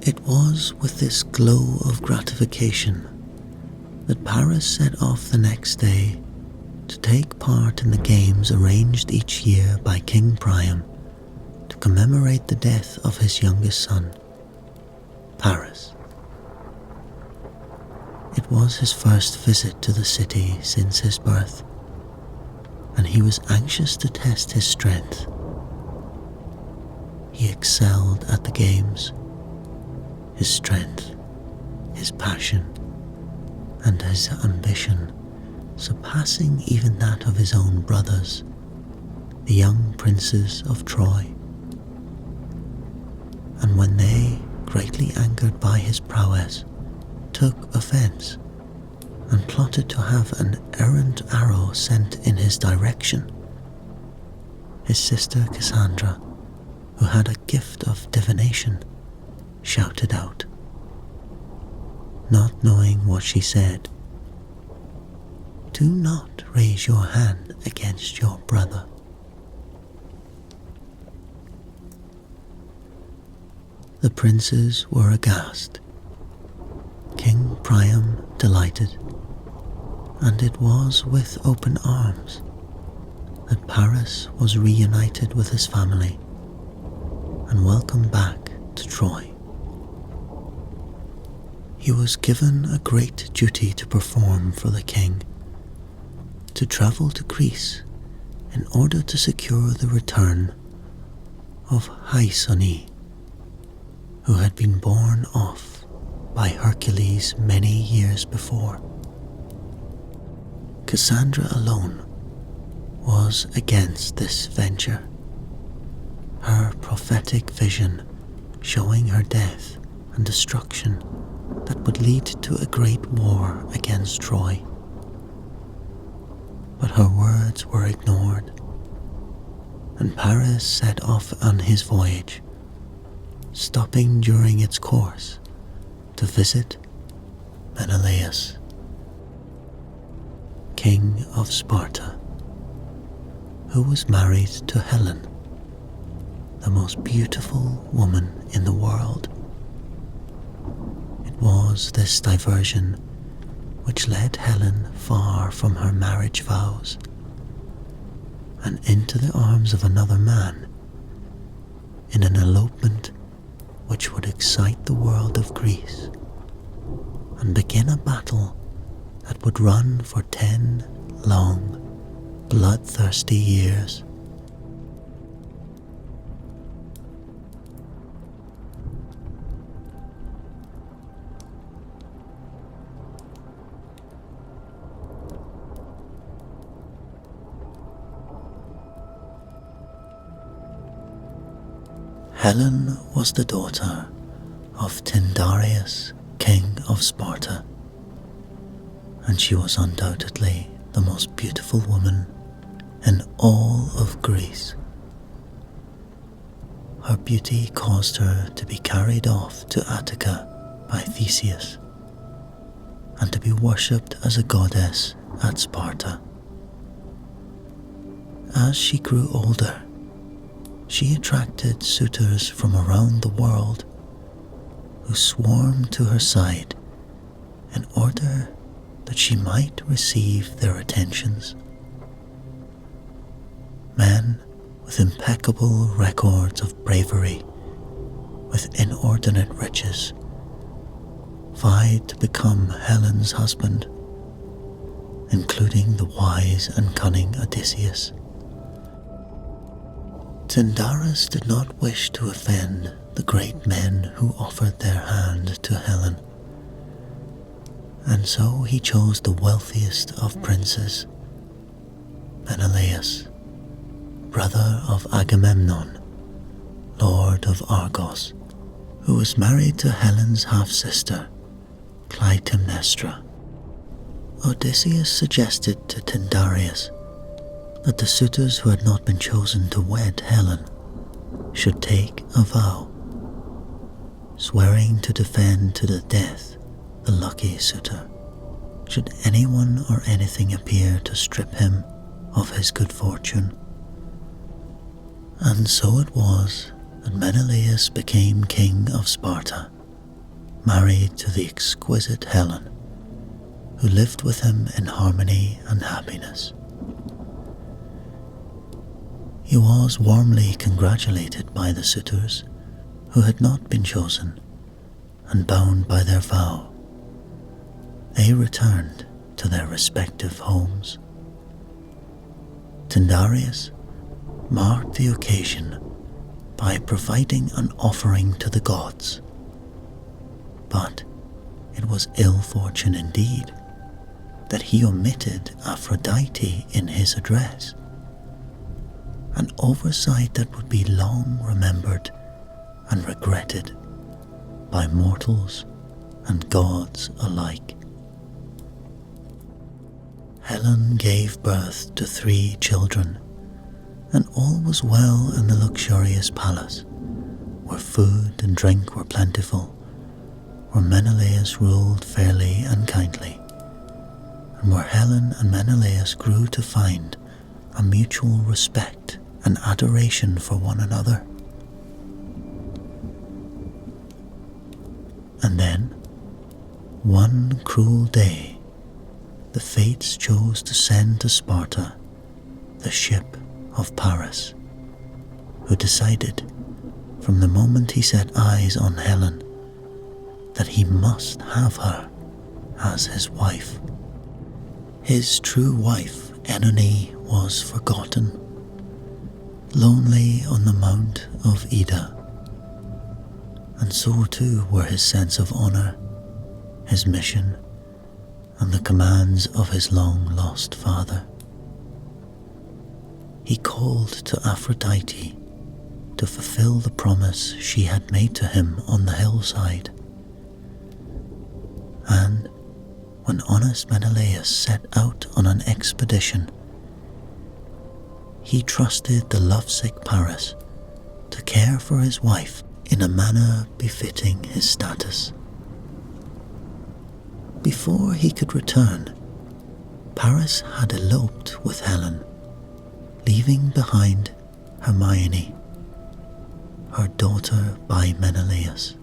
It was with this glow of gratification that Paris set off the next day to take part in the games arranged each year by King Priam to commemorate the death of his youngest son, Paris. It was his first visit to the city since his birth, and he was anxious to test his strength. He excelled at the games. His strength, his passion, and his ambition surpassing even that of his own brothers, the young princes of Troy. And when they, greatly angered by his prowess, took offense and plotted to have an errant arrow sent in his direction. His sister Cassandra, who had a gift of divination, shouted out, not knowing what she said, "Do not raise your hand against your brother." The princes were aghast, King Priam delighted, and it was with open arms that Paris was reunited with his family and welcomed back to Troy. He was given a great duty to perform for the king, to travel to Greece in order to secure the return of Haisone, who had been borne off by Hercules many years before. Cassandra alone was against this venture, her prophetic vision showing her death and destruction that would lead to a great war against Troy. But her words were ignored, and Paris set off on his voyage, stopping during its course to visit Menelaus, king of Sparta, who was married to Helen, the most beautiful woman in the world. It was this diversion which led Helen far from her marriage vows and into the arms of another man in an elopement which would excite the world of Greece and begin a battle that would run for 10 long, bloodthirsty years. Helen was the daughter of Tyndareus, king of Sparta, and she was undoubtedly the most beautiful woman in all of Greece. Her beauty caused her to be carried off to Attica by Theseus and to be worshipped as a goddess at Sparta. As she grew older, she attracted suitors from around the world who swarmed to her side in order that she might receive their attentions. Men with impeccable records of bravery, with inordinate riches, vied to become Helen's husband, including the wise and cunning Odysseus. Tyndareus did not wish to offend the great men who offered their hand to Helen, and so he chose the wealthiest of princes, Menelaus, brother of Agamemnon, lord of Argos, who was married to Helen's half-sister, Clytemnestra. Odysseus suggested to Tyndareus that the suitors who had not been chosen to wed Helen should take a vow, swearing to defend to the death the lucky suitor, should anyone or anything appear to strip him of his good fortune. And so it was that Menelaus became king of Sparta, married to the exquisite Helen, who lived with him in harmony and happiness. He was warmly congratulated by the suitors who had not been chosen, and bound by their vow, they returned to their respective homes. Tyndareus marked the occasion by providing an offering to the gods, but it was ill fortune indeed that he omitted Aphrodite in his address, an oversight that would be long remembered and regretted by mortals and gods alike. Helen gave birth to 3 children, and all was well in the luxurious palace, where food and drink were plentiful, where Menelaus ruled fairly and kindly, and where Helen and Menelaus grew to find a mutual respect and adoration for one another. And then, one cruel day, the fates chose to send to Sparta the ship of Paris, who decided, from the moment he set eyes on Helen, that he must have her as his wife. His true wife, Enone, was forgotten, lonely on the Mount of Ida, and so too were his sense of honour, his mission, and the commands of his long-lost father. He called to Aphrodite to fulfill the promise she had made to him on the hillside. And when honest Menelaus set out on an expedition, he trusted the lovesick Paris to care for his wife in a manner befitting his status. Before he could return, Paris had eloped with Helen, leaving behind Hermione, her daughter by Menelaus.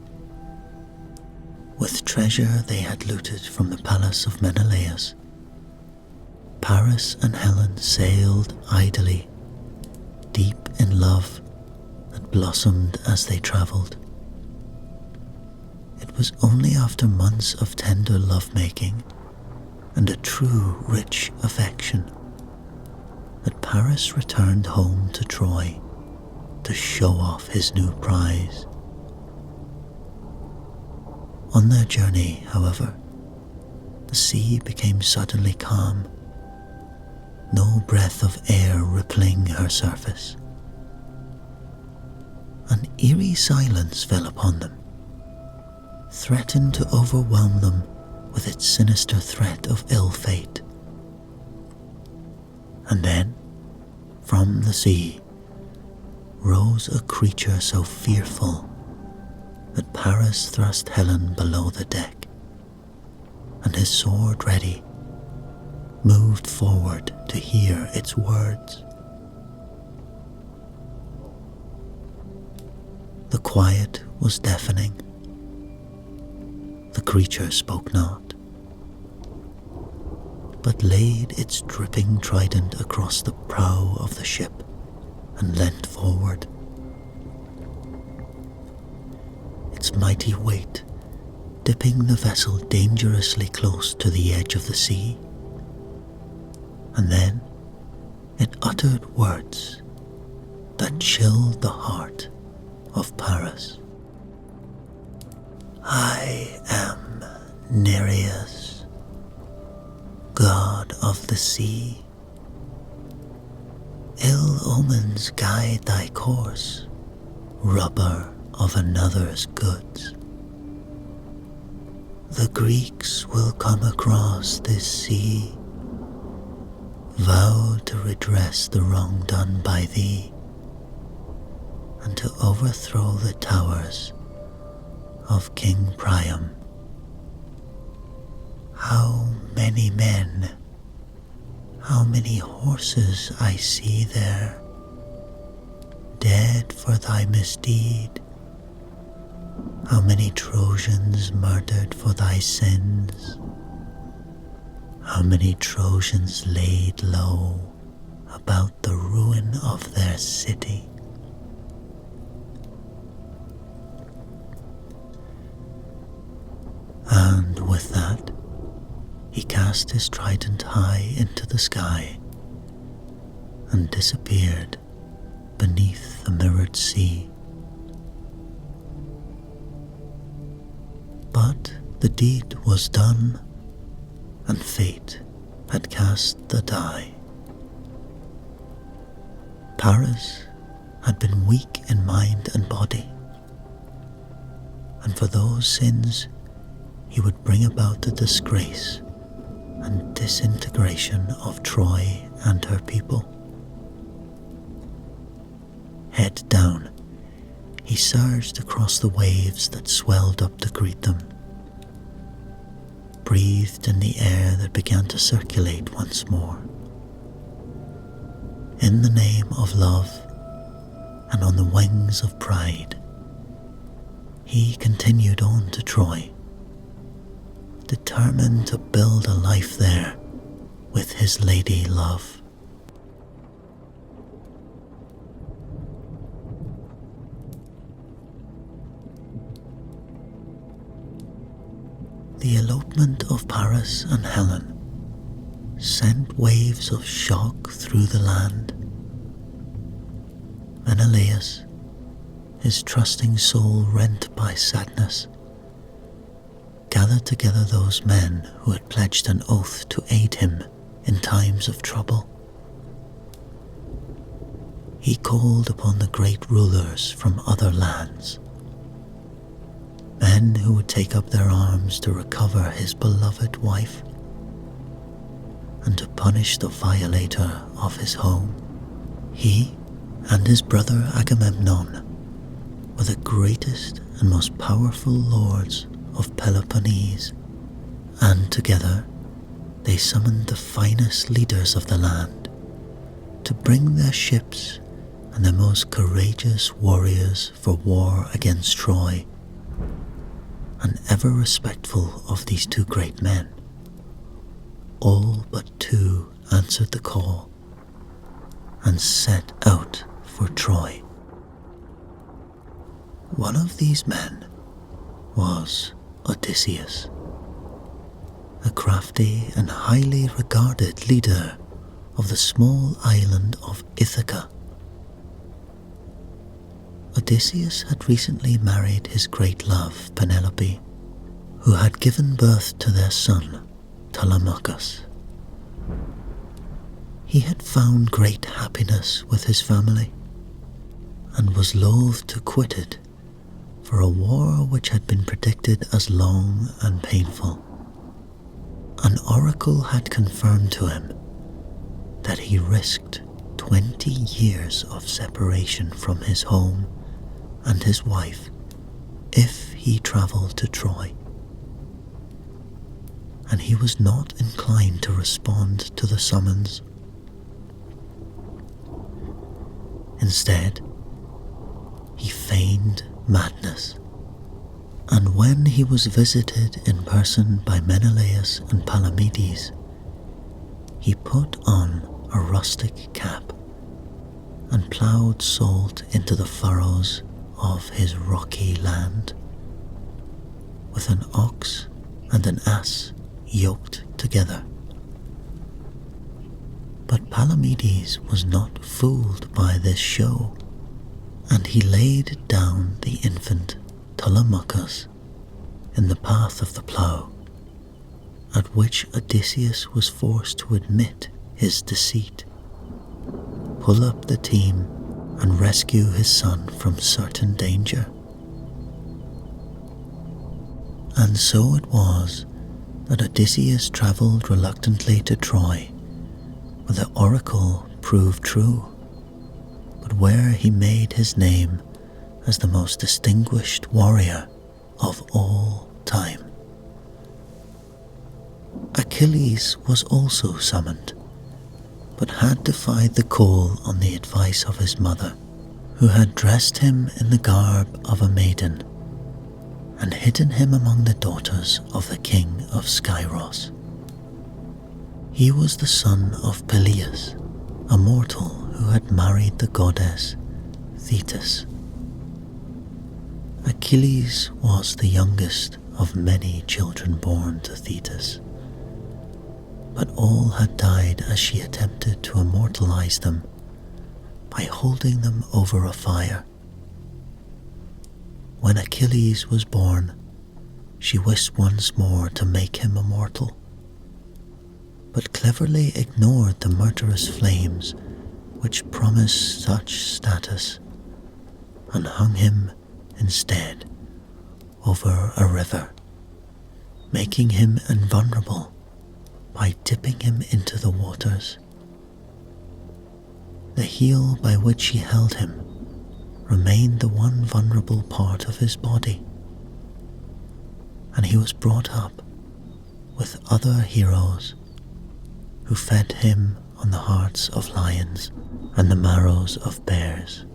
With treasure they had looted from the palace of Menelaus, Paris and Helen sailed idly, deep in love that blossomed as they travelled. It was only after months of tender lovemaking and a true rich affection that Paris returned home to Troy to show off his new prize. On their journey, however, the sea became suddenly calm, no breath of air rippling her surface. An eerie silence fell upon them, threatened to overwhelm them with its sinister threat of ill fate. And then, from the sea, rose a creature so fearful that Paris thrust Helen below the deck, and his sword ready, moved forward to hear its words. The quiet was deafening. The creature spoke not, but laid its dripping trident across the prow of the ship and leant forward. Its mighty weight dipping the vessel dangerously close to the edge of the sea. And then it uttered words that chilled the heart of Paris. I am Nereus, god of the sea. Ill omens guide thy course, rubber of another's goods. The Greeks will come across this sea, vow to redress the wrong done by thee, and to overthrow the towers of King Priam. How many men, how many horses I see there, dead for thy misdeed. How many Trojans murdered for thy sins. How many Trojans laid low about the ruin of their city. And with that, he cast his trident high into the sky and disappeared beneath the mirrored sea. But the deed was done, and fate had cast the die. Paris had been weak in mind and body, and for those sins he would bring about the disgrace and disintegration of Troy and her people. Head down, he surged across the waves that swelled up to greet them, breathed in the air that began to circulate once more. In the name of love and on the wings of pride, he continued on to Troy, determined to build a life there with his lady love. The elopement of Paris and Helen sent waves of shock through the land. Menelaus, his trusting soul rent by sadness, gathered together those men who had pledged an oath to aid him in times of trouble. He called upon the great rulers from other lands, men who would take up their arms to recover his beloved wife and to punish the violator of his home. He and his brother Agamemnon were the greatest and most powerful lords of Peloponnese, and together they summoned the finest leaders of the land to bring their ships and their most courageous warriors for war against Troy. And ever respectful of these two great men, all but two answered the call and set out for Troy. One of these men was Odysseus, a crafty and highly regarded leader of the small island of Ithaca. Odysseus had recently married his great love, Penelope, who had given birth to their son, Telemachus. He had found great happiness with his family, and was loath to quit it for a war which had been predicted as long and painful. An oracle had confirmed to him that he risked 20 years of separation from his home and his wife if he travelled to Troy. And he was not inclined to respond to the summons. Instead, he feigned madness, and when he was visited in person by Menelaus and Palamedes, he put on a rustic cap and ploughed salt into the furrows of his rocky land, with an ox and an ass yoked together. But Palamedes was not fooled by this show, and he laid down the infant Telemachus in the path of the plough, at which Odysseus was forced to admit his deceit, pull up the team and rescue his son from certain danger. And so it was that Odysseus travelled reluctantly to Troy, where the oracle proved true, but where he made his name as the most distinguished warrior of all time. Achilles was also summoned, but had defied the call on the advice of his mother, who had dressed him in the garb of a maiden and hidden him among the daughters of the king of Skyros. He was the son of Peleus, a mortal who had married the goddess Thetis. Achilles was the youngest of many children born to Thetis, but all had died as she attempted to immortalize them by holding them over a fire. When Achilles was born, she wished once more to make him immortal, but cleverly ignored the murderous flames which promised such status, and hung him instead over a river. making him invulnerable by dipping him into the waters. The heel by which she held him remained the one vulnerable part of his body, and he was brought up with other heroes who fed him on the hearts of lions and the marrows of bears.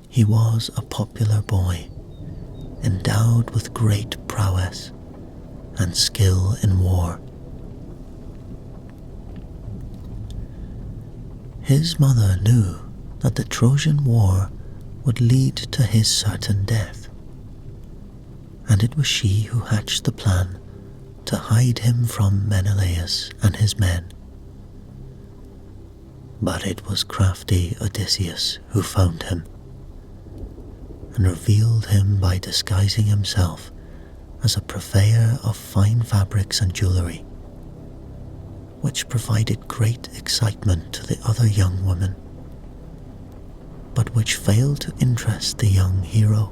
He was a popular boy, endowed with great prowess and skill in war. His mother knew that the Trojan War would lead to his certain death, and it was she who hatched the plan to hide him from Menelaus and his men. But it was crafty Odysseus who found him and revealed him by disguising himself as a purveyor of fine fabrics and jewellery, which provided great excitement to the other young women, but which failed to interest the young hero.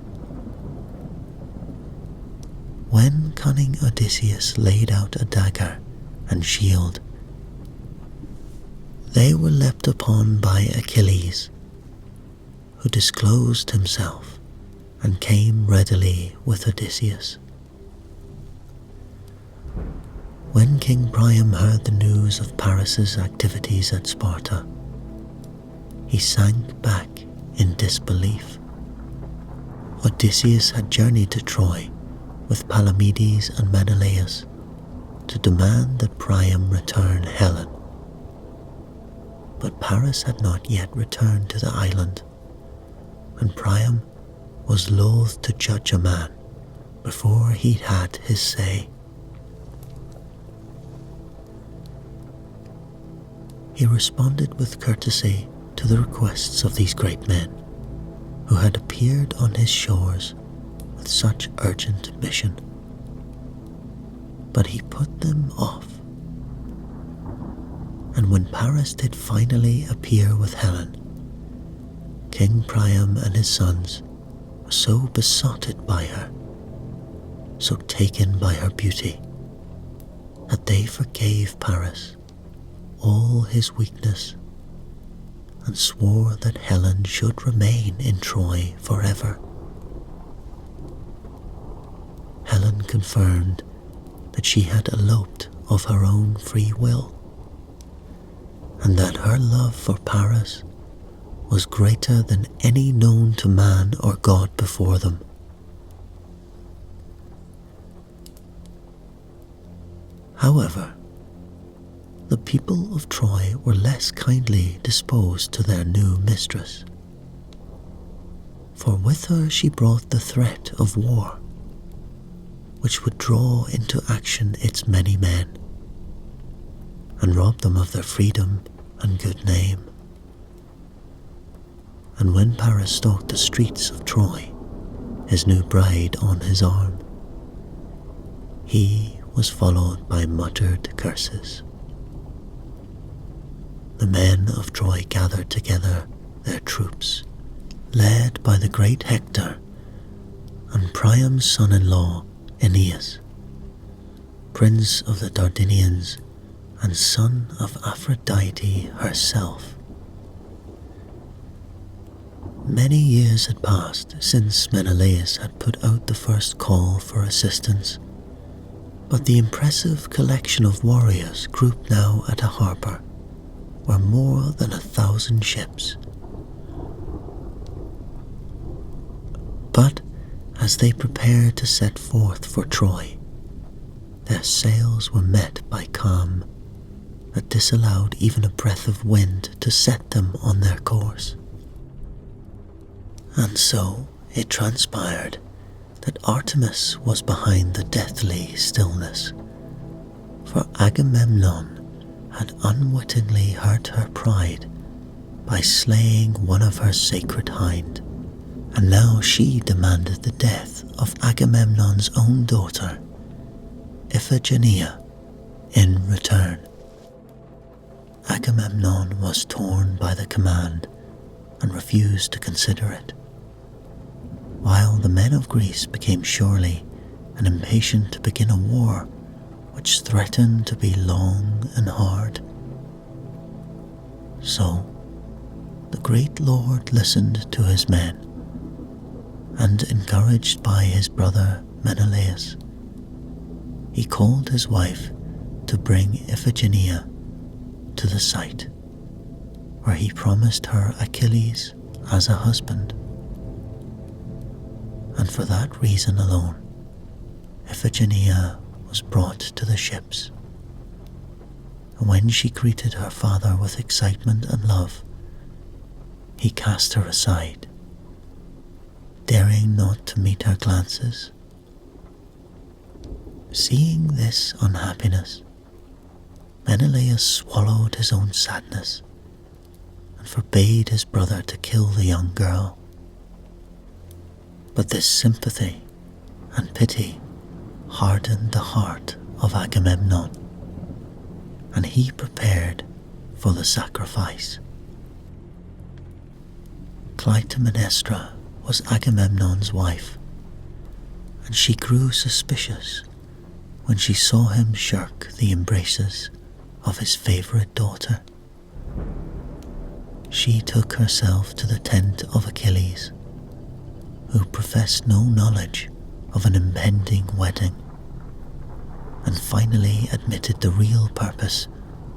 When cunning Odysseus laid out a dagger and shield, they were leapt upon by Achilles, who disclosed himself and came readily with Odysseus. When King Priam heard the news of Paris's activities at Sparta, he sank back in disbelief. Odysseus had journeyed to Troy with Palamedes and Menelaus to demand that Priam return Helen. But Paris had not yet returned to the island, and Priam was loath to judge a man before he'd had his say. He responded with courtesy to the requests of these great men who had appeared on his shores with such urgent mission. But he put them off, and when Paris did finally appear with Helen, King Priam and his sons were so besotted by her, so taken by her beauty, that they forgave Paris all his weakness and swore that Helen should remain in Troy forever. Helen confirmed that she had eloped of her own free will, and that her love for Paris was greater than any known to man or god before them. However, the people of Troy were less kindly disposed to their new mistress, for with her she brought the threat of war, which would draw into action its many men, and rob them of their freedom and good name. And when Paris stalked the streets of Troy, his new bride on his arm, he was followed by muttered curses. The men of Troy gathered together their troops, led by the great Hector and Priam's son-in-law Aeneas, prince of the Dardanians and son of Aphrodite herself. Many years had passed since Menelaus had put out the first call for assistance, but the impressive collection of warriors grouped now at a harbour were more than 1,000 ships. But as they prepared to set forth for Troy, their sails were met by calm that disallowed even a breath of wind to set them on their course. And so it transpired that Artemis was behind the deathly stillness, for Agamemnon had unwittingly hurt her pride by slaying one of her sacred hind, and now she demanded the death of Agamemnon's own daughter, Iphigenia, in return. Agamemnon was torn by the command and refused to consider it, while the men of Greece became surly and impatient to begin a war which threatened to be long and hard. So the great lord listened to his men, and encouraged by his brother Menelaus, he called his wife to bring Iphigenia to the site where he promised her Achilles as a husband. And for that reason alone, Iphigenia was brought to the ships. And when she greeted her father with excitement and love, he cast her aside, daring not to meet her glances. Seeing this unhappiness, Menelaus swallowed his own sadness and forbade his brother to kill the young girl. But this sympathy and pity hardened the heart of Agamemnon, and he prepared for the sacrifice. Clytemnestra was Agamemnon's wife, and she grew suspicious when she saw him shirk the embraces of his favourite daughter. She took herself to the tent of Achilles, who professed no knowledge of an impending wedding, and finally admitted the real purpose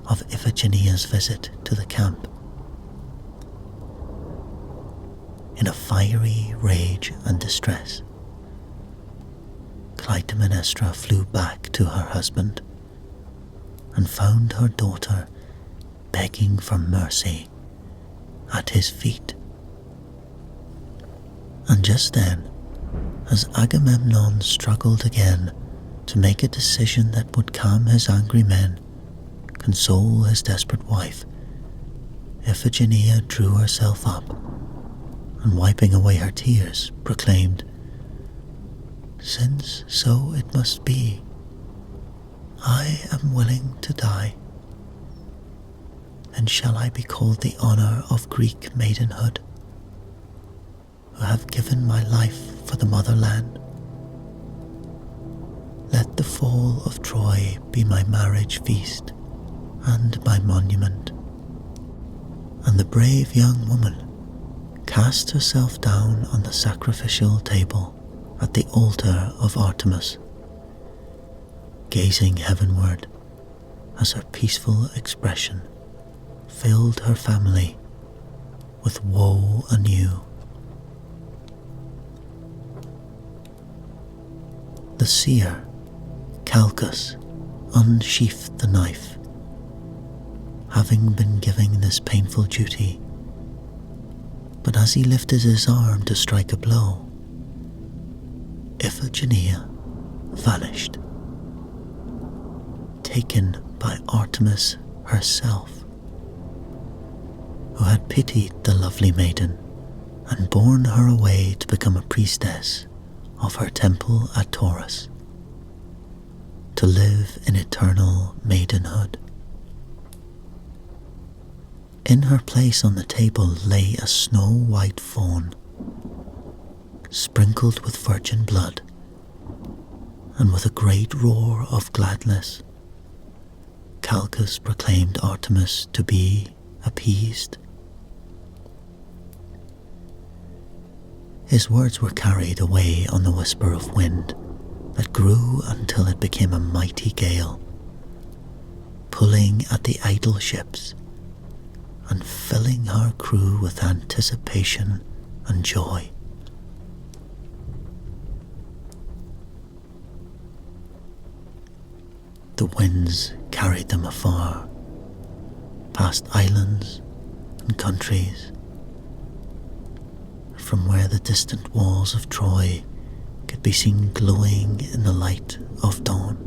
of Iphigenia's visit to the camp. In a fiery rage and distress, Clytemnestra flew back to her husband and found her daughter begging for mercy at his feet. And just then, as Agamemnon struggled again to make a decision that would calm his angry men, console his desperate wife, Iphigenia drew herself up and, wiping away her tears, proclaimed, "Since so it must be, I am willing to die. Then shall I be called the honour of Greek maidenhood, who have given my life for the motherland. Let the fall of Troy be my marriage feast and my monument." And the brave young woman cast herself down on the sacrificial table at the altar of Artemis, gazing heavenward as her peaceful expression filled her family with woe anew. The seer, Calchas, unsheathed the knife, having been given this painful duty, but as he lifted his arm to strike a blow, Iphigenia vanished, taken by Artemis herself, who had pitied the lovely maiden and borne her away to become a priestess of her temple at Taurus, to live in eternal maidenhood. In her place on the table lay a snow-white fawn, sprinkled with virgin blood, and with a great roar of gladness, Calchas proclaimed Artemis to be appeased. His words were carried away on the whisper of wind that grew until it became a mighty gale, pulling at the idle ships and filling her crew with anticipation and joy. The winds carried them afar, past islands and countries, from where the distant walls of Troy could be seen glowing in the light of dawn.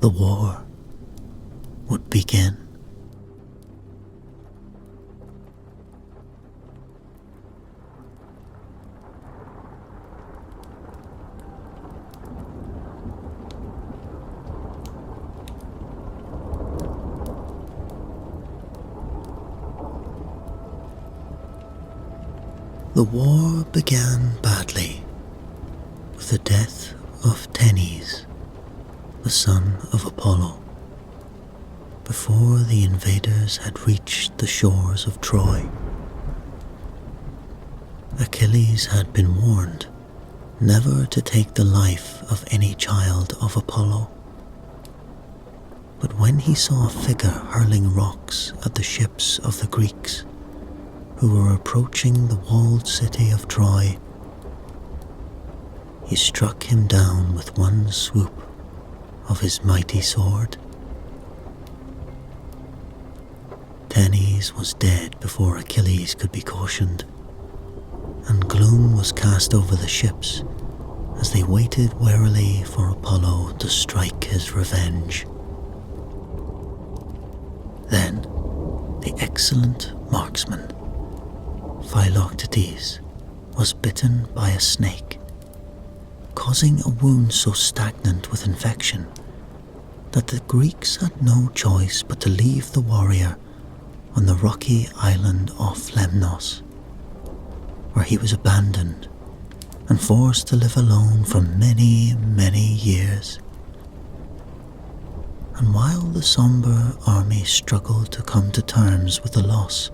The war would begin. The war began badly, With the death of Hermes, the son of Apollo, before the invaders had reached the shores of Troy, Achilles had been warned never to take the life of any child of Apollo. But when he saw a figure hurling rocks at the ships of the Greeks who were approaching the walled city of Troy, he struck him down with one swoop of his mighty sword. Hermes was dead before Achilles could be cautioned, and gloom was cast over the ships as they waited warily for Apollo to strike his revenge. Then the excellent marksman Philoctetes was bitten by a snake, causing a wound so stagnant with infection that the Greeks had no choice but to leave the warrior on the rocky island off Lemnos, where he was abandoned and forced to live alone for many, many years. And while the somber army struggled to come to terms with the loss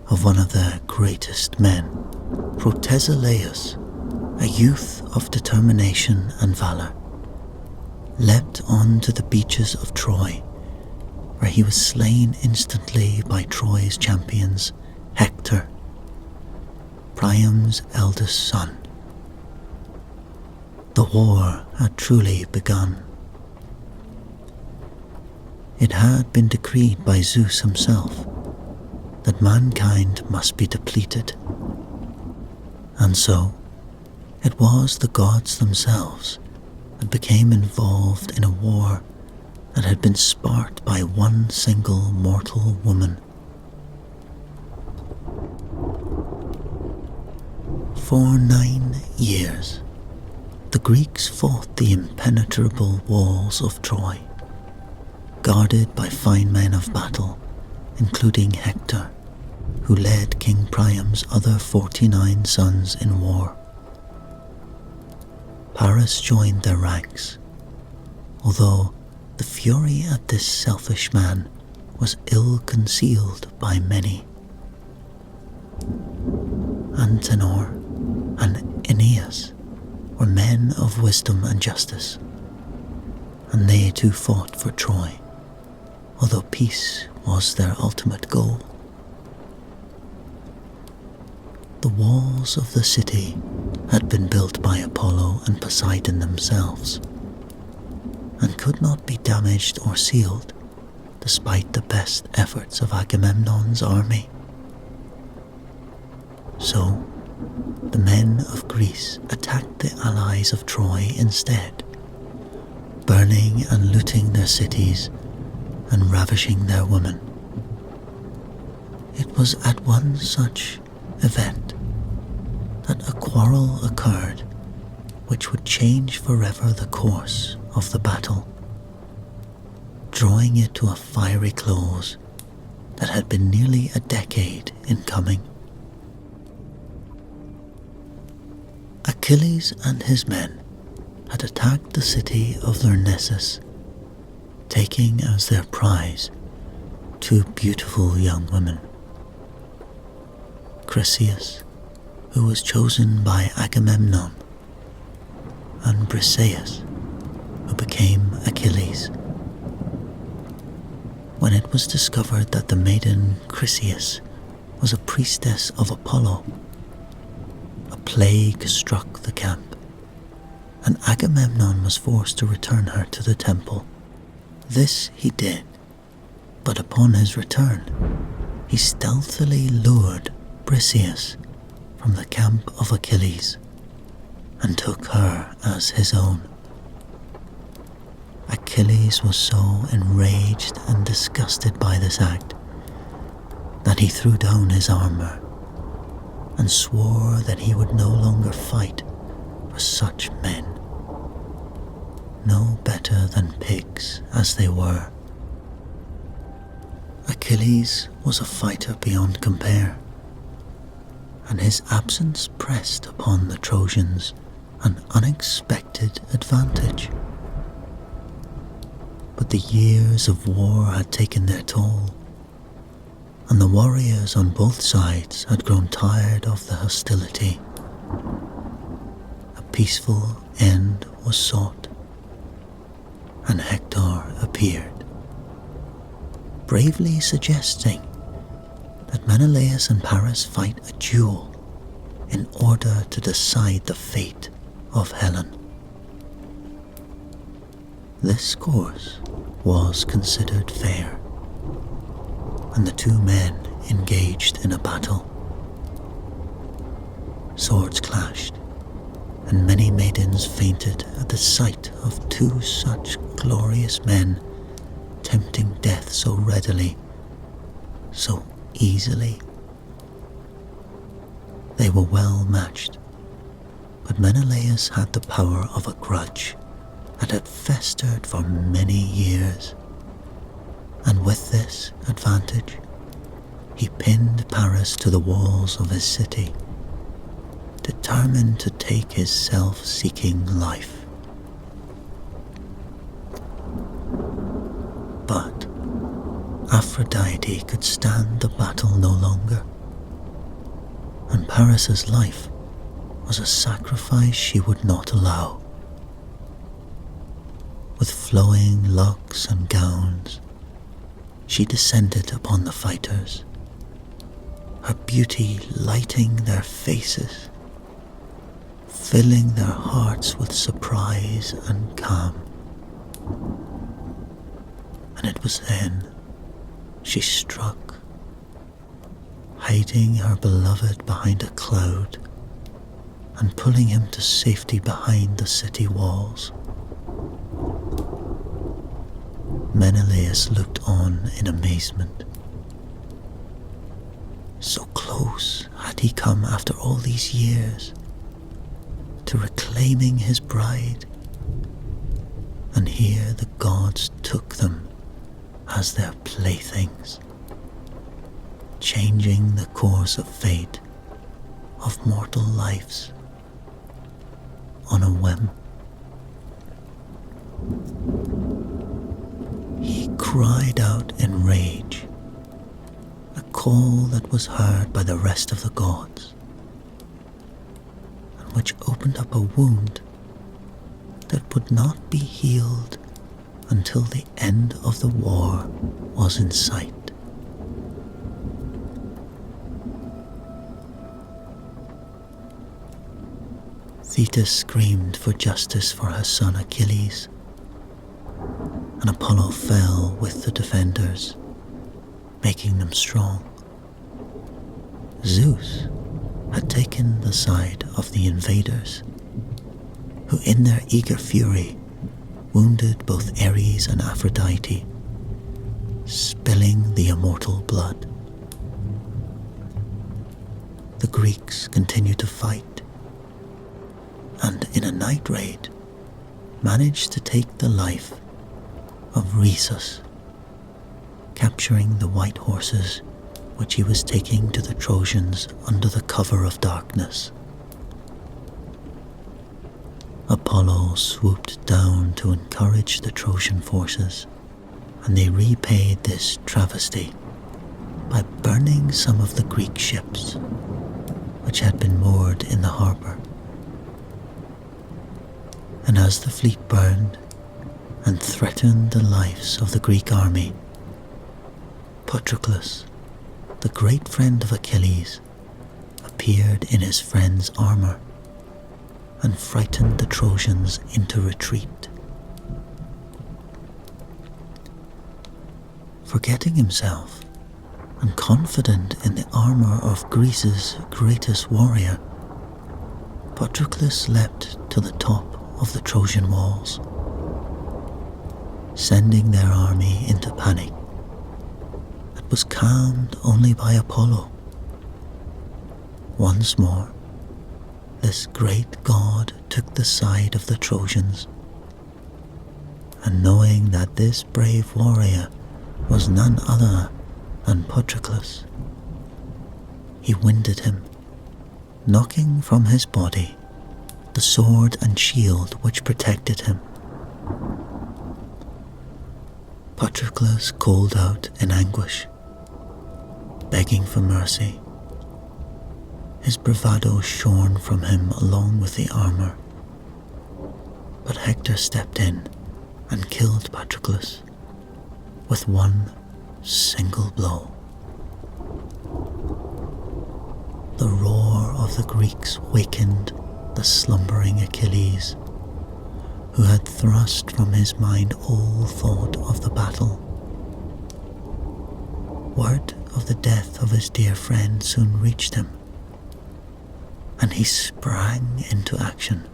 of one of their greatest men, Protesilaus, a youth of determination and valor, leapt on to the beaches of Troy, where he was slain instantly by Troy's champions, Hector, Priam's eldest son. The war had truly begun. It had been decreed by Zeus himself that mankind must be depleted, and so it was the gods themselves that became involved in a war that had been sparked by one single mortal woman. For 9 years, the Greeks fought the impenetrable walls of Troy, guarded by fine men of battle, including Hector, who led King Priam's other 49 sons in war. Paris joined their ranks, although the fury at this selfish man was ill concealed by many. Antenor and Aeneas were men of wisdom and justice, and they too fought for Troy, although peace was their ultimate goal. The walls of the city had been built by Apollo and Poseidon themselves, and could not be damaged or sealed despite the best efforts of Agamemnon's army. So, the men of Greece attacked the allies of Troy instead, burning and looting their cities and ravishing their women. It was at one such event that a quarrel occurred which would change forever the course of the battle, drawing it to a fiery close that had been nearly a decade in coming. Achilles and his men had attacked the city of Lyrnessus, taking as their prize 2 beautiful young women, Chryseis, who was chosen by Agamemnon, and Briseis, who became Achilles. When it was discovered that the maiden Chryseis was a priestess of Apollo, a plague struck the camp, and Agamemnon was forced to return her to the temple. This he did, but upon his return, he stealthily lured Briseis from the camp of Achilles and took her as his own. Achilles was so enraged and disgusted by this act that he threw down his armor and swore that he would no longer fight for such men, no better than pigs as they were. Achilles was a fighter beyond compare, and his absence pressed upon the Trojans an unexpected advantage. But the years of war had taken their toll, and the warriors on both sides had grown tired of the hostility. A peaceful end was sought, and Hector appeared, bravely suggesting that Menelaus and Paris fight a duel in order to decide the fate of Helen. This course was considered fair, and the two men engaged in a battle. Swords clashed, and many maidens fainted at the sight of two such glorious men tempting death so readily, so easily. They were well matched, but Menelaus had the power of a grudge that had festered for many years, and with this advantage, he pinned Paris to the walls of his city, determined to take his self-seeking life. But Aphrodite could stand the battle no longer, and Paris's life was a sacrifice she would not allow. With flowing locks and gowns, she descended upon the fighters, her beauty lighting their faces, filling their hearts with surprise and calm. And it was then she struck, hiding her beloved behind a cloud and pulling him to safety behind the city walls. Menelaus looked on in amazement. So close had he come after all these years to reclaiming his bride, and here the gods took them as their playthings, changing the course of fate of mortal lives on a whim. He cried out in rage, a call that was heard by the rest of the gods, and which opened up a wound that would not be healed until the end of the war was in sight. Thetis screamed for justice for her son Achilles, and Apollo fell with the defenders, making them strong. Zeus had taken the side of the invaders, who in their eager fury wounded both Ares and Aphrodite, spilling the immortal blood. The Greeks continued to fight, and in a night raid managed to take the life of Rhesus, capturing the white horses which he was taking to the Trojans under the cover of darkness. Apollo swooped down to encourage the Trojan forces, and they repaid this travesty by burning some of the Greek ships which had been moored in the harbour. And as the fleet burned and threatened the lives of the Greek army, Patroclus, the great friend of Achilles, appeared in his friend's armour and frightened the Trojans into retreat. Forgetting himself and confident in the armour of Greece's greatest warrior, Patroclus leapt to the top of the Trojan walls, sending their army into panic that was calmed only by Apollo. Once more, this great god took the side of the Trojans, and knowing that this brave warrior was none other than Patroclus, he winded him, knocking from his body the sword and shield which protected him. Patroclus called out in anguish, begging for mercy, his bravado shorn from him along with the armor. But Hector stepped in and killed Patroclus with one single blow. The roar of the Greeks wakened the slumbering Achilles, who had thrust from his mind all thought of the battle. Word of the death of his dear friend soon reached him, and he sprang into action,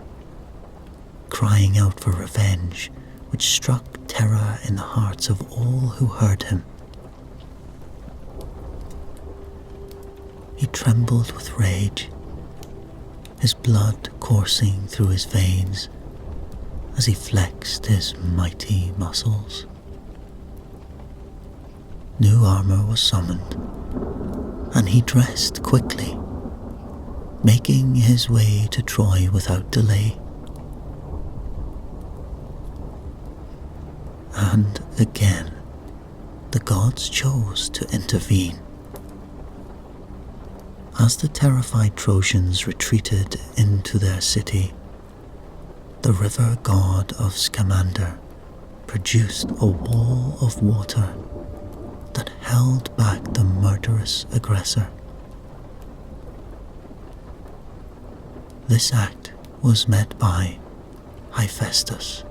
crying out for revenge, which struck terror in the hearts of all who heard him. He trembled with rage, his blood coursing through his veins as he flexed his mighty muscles. New armor was summoned, and he dressed quickly, making his way to Troy without delay. And again, the gods chose to intervene. As the terrified Trojans retreated into their city, the river god of Scamander produced a wall of water that held back the murderous aggressor. This act was met by Hephaestus,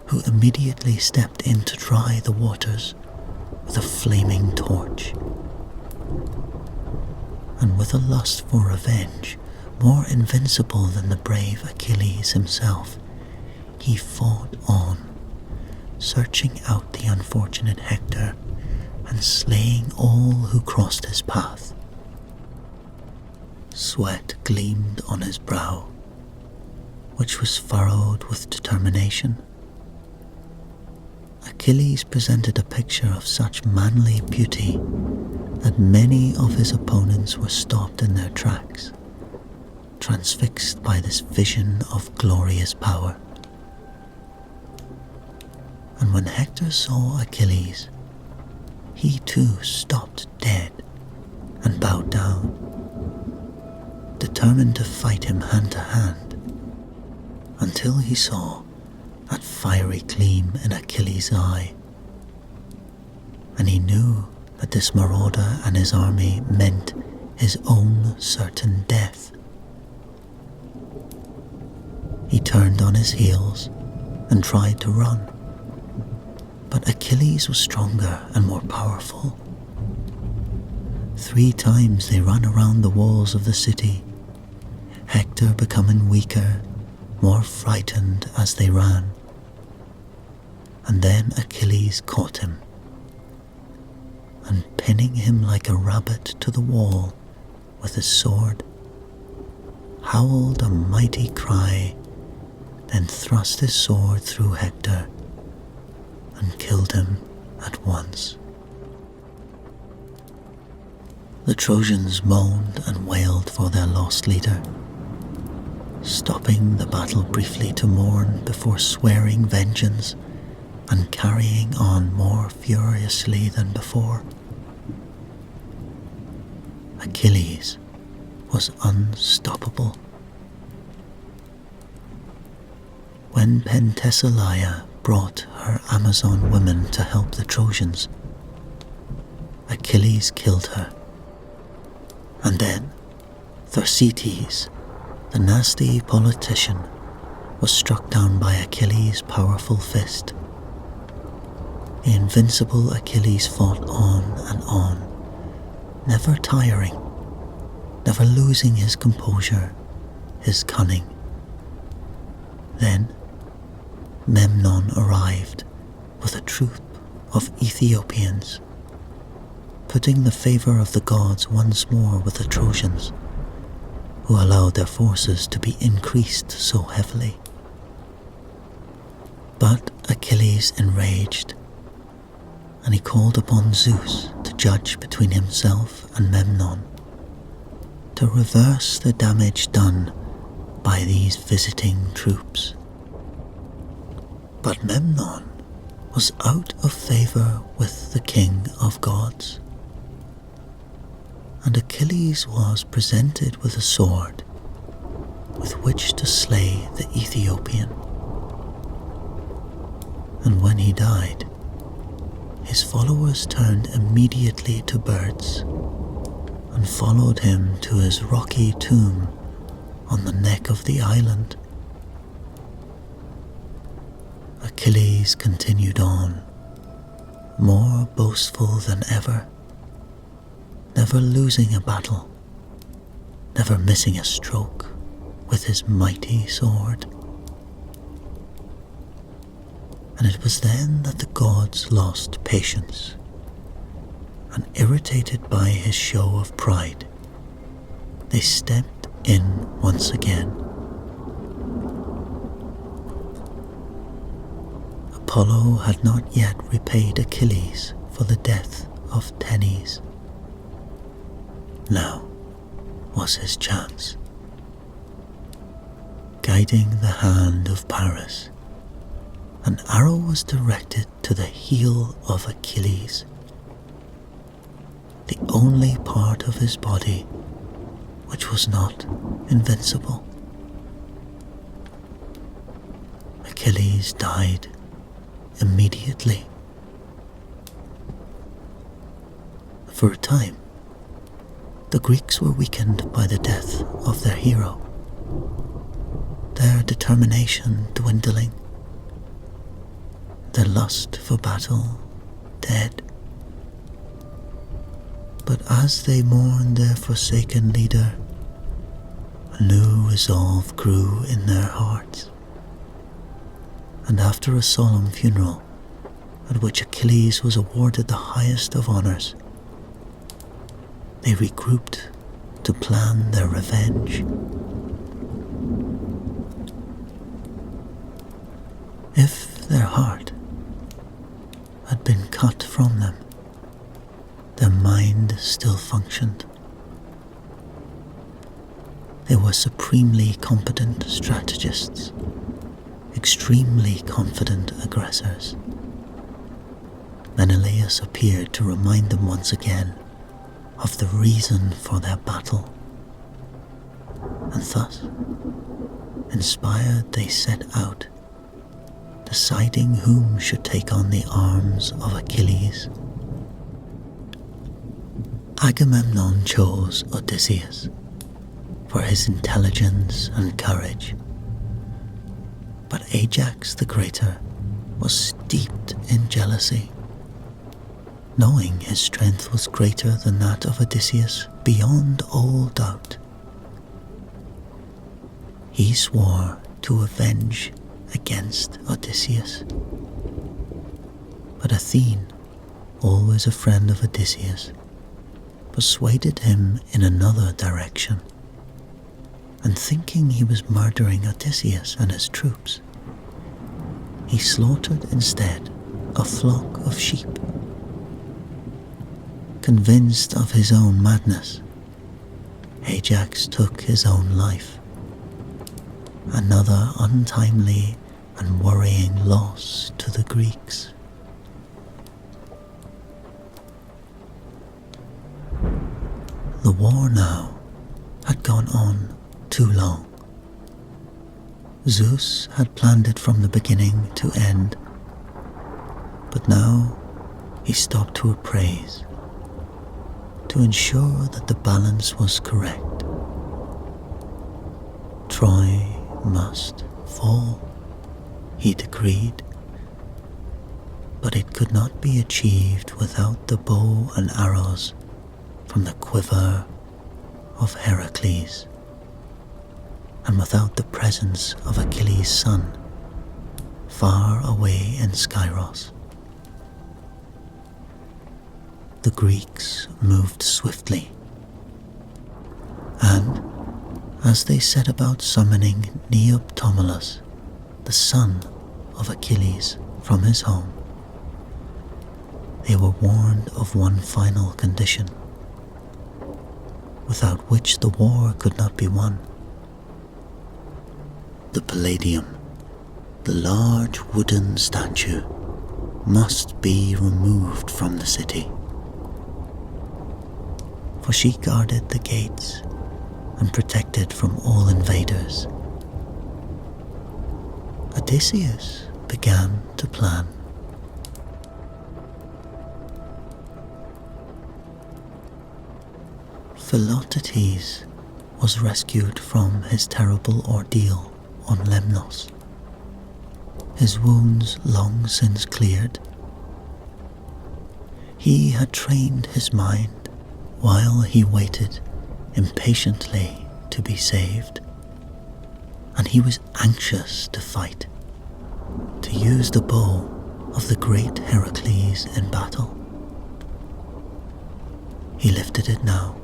who immediately stepped in to dry the waters with a flaming torch. And with a lust for revenge more invincible than the brave Achilles himself, he fought on, searching out the unfortunate Hector and slaying all who crossed his path. Sweat gleamed on his brow, which was furrowed with determination. Achilles presented a picture of such manly beauty that many of his opponents were stopped in their tracks, transfixed by this vision of glorious power. And when Hector saw Achilles, he too stopped dead and bowed down, determined to fight him hand to hand, until he saw that fiery gleam in Achilles' eye, and he knew that this marauder and his army meant his own certain death. He turned on his heels and tried to run, but Achilles was stronger and more powerful. 3 times they ran around the walls of the city, Hector becoming weaker, more frightened as they ran. And then Achilles caught him, and pinning him like a rabbit to the wall with his sword, howled a mighty cry, then thrust his sword through Hector and killed him at once. The Trojans moaned and wailed for their lost leader, stopping the battle briefly to mourn before swearing vengeance and carrying on more furiously than before. Achilles was unstoppable. When Penthesilea brought her Amazon women to help the Trojans, Achilles killed her. And then Thersites, the nasty politician, was struck down by Achilles' powerful fist. The invincible Achilles fought on and on, never tiring, never losing his composure, his cunning. Then Memnon arrived with a troop of Ethiopians, putting the favor of the gods once more with the Trojans, who allowed their forces to be increased so heavily. But Achilles enraged, and he called upon Zeus to judge between himself and Memnon, to reverse the damage done by these visiting troops. But Memnon was out of favor with the king of gods, and Achilles was presented with a sword with which to slay the Ethiopian. And when he died, his followers turned immediately to birds and followed him to his rocky tomb on the neck of the island. Achilles continued on, more boastful than ever, never losing a battle, never missing a stroke with his mighty sword. And it was then that the gods lost patience, and irritated by his show of pride, they stepped in once again. Apollo had not yet repaid Achilles for the death of Tenes. Now was his chance. Guiding the hand of Paris, an arrow was directed to the heel of Achilles, the only part of his body which was not invincible. Achilles died immediately. For a time, the Greeks were weakened by the death of their hero, their determination dwindling, their lust for battle dead. But as they mourned their forsaken leader, a new resolve grew in their hearts. And after a solemn funeral, at which Achilles was awarded the highest of honors, they regrouped to plan their revenge. If their heart had been cut from them, their mind still functioned. They were supremely competent strategists, extremely confident aggressors. Menelaus appeared to remind them once again of the reason for their battle, and thus, inspired, they set out, deciding whom should take on the arms of Achilles. Agamemnon chose Odysseus for his intelligence and courage, but Ajax the Greater was steeped in jealousy, knowing his strength was greater than that of Odysseus beyond all doubt. He swore to avenge against Odysseus, but Athene, always a friend of Odysseus, persuaded him in another direction, and thinking he was murdering Odysseus and his troops, he slaughtered instead a flock of sheep. Convinced of his own madness, Ajax took his own life, another untimely and worrying loss to the Greeks. The war now had gone on too long. Zeus had planned it from the beginning to end, but now he stopped to appraise, to ensure that the balance was correct. Troy must fall, he decreed, but it could not be achieved without the bow and arrows from the quiver of Heracles, and without the presence of Achilles' son, far away in Skyros. The Greeks moved swiftly, and as they set about summoning Neoptolemus, the son of Achilles, from his home, they were warned of one final condition, without which the war could not be won. the Palladium, the large wooden statue, must be removed from the city. For she guarded the gates and protected from all invaders. Odysseus began to plan. Philoctetes was rescued from his terrible ordeal on Lemnos, his wounds long since cleared. He had trained his mind while he waited impatiently to be saved, and he was anxious to fight, to use the bow of the great Heracles in battle. He lifted it now,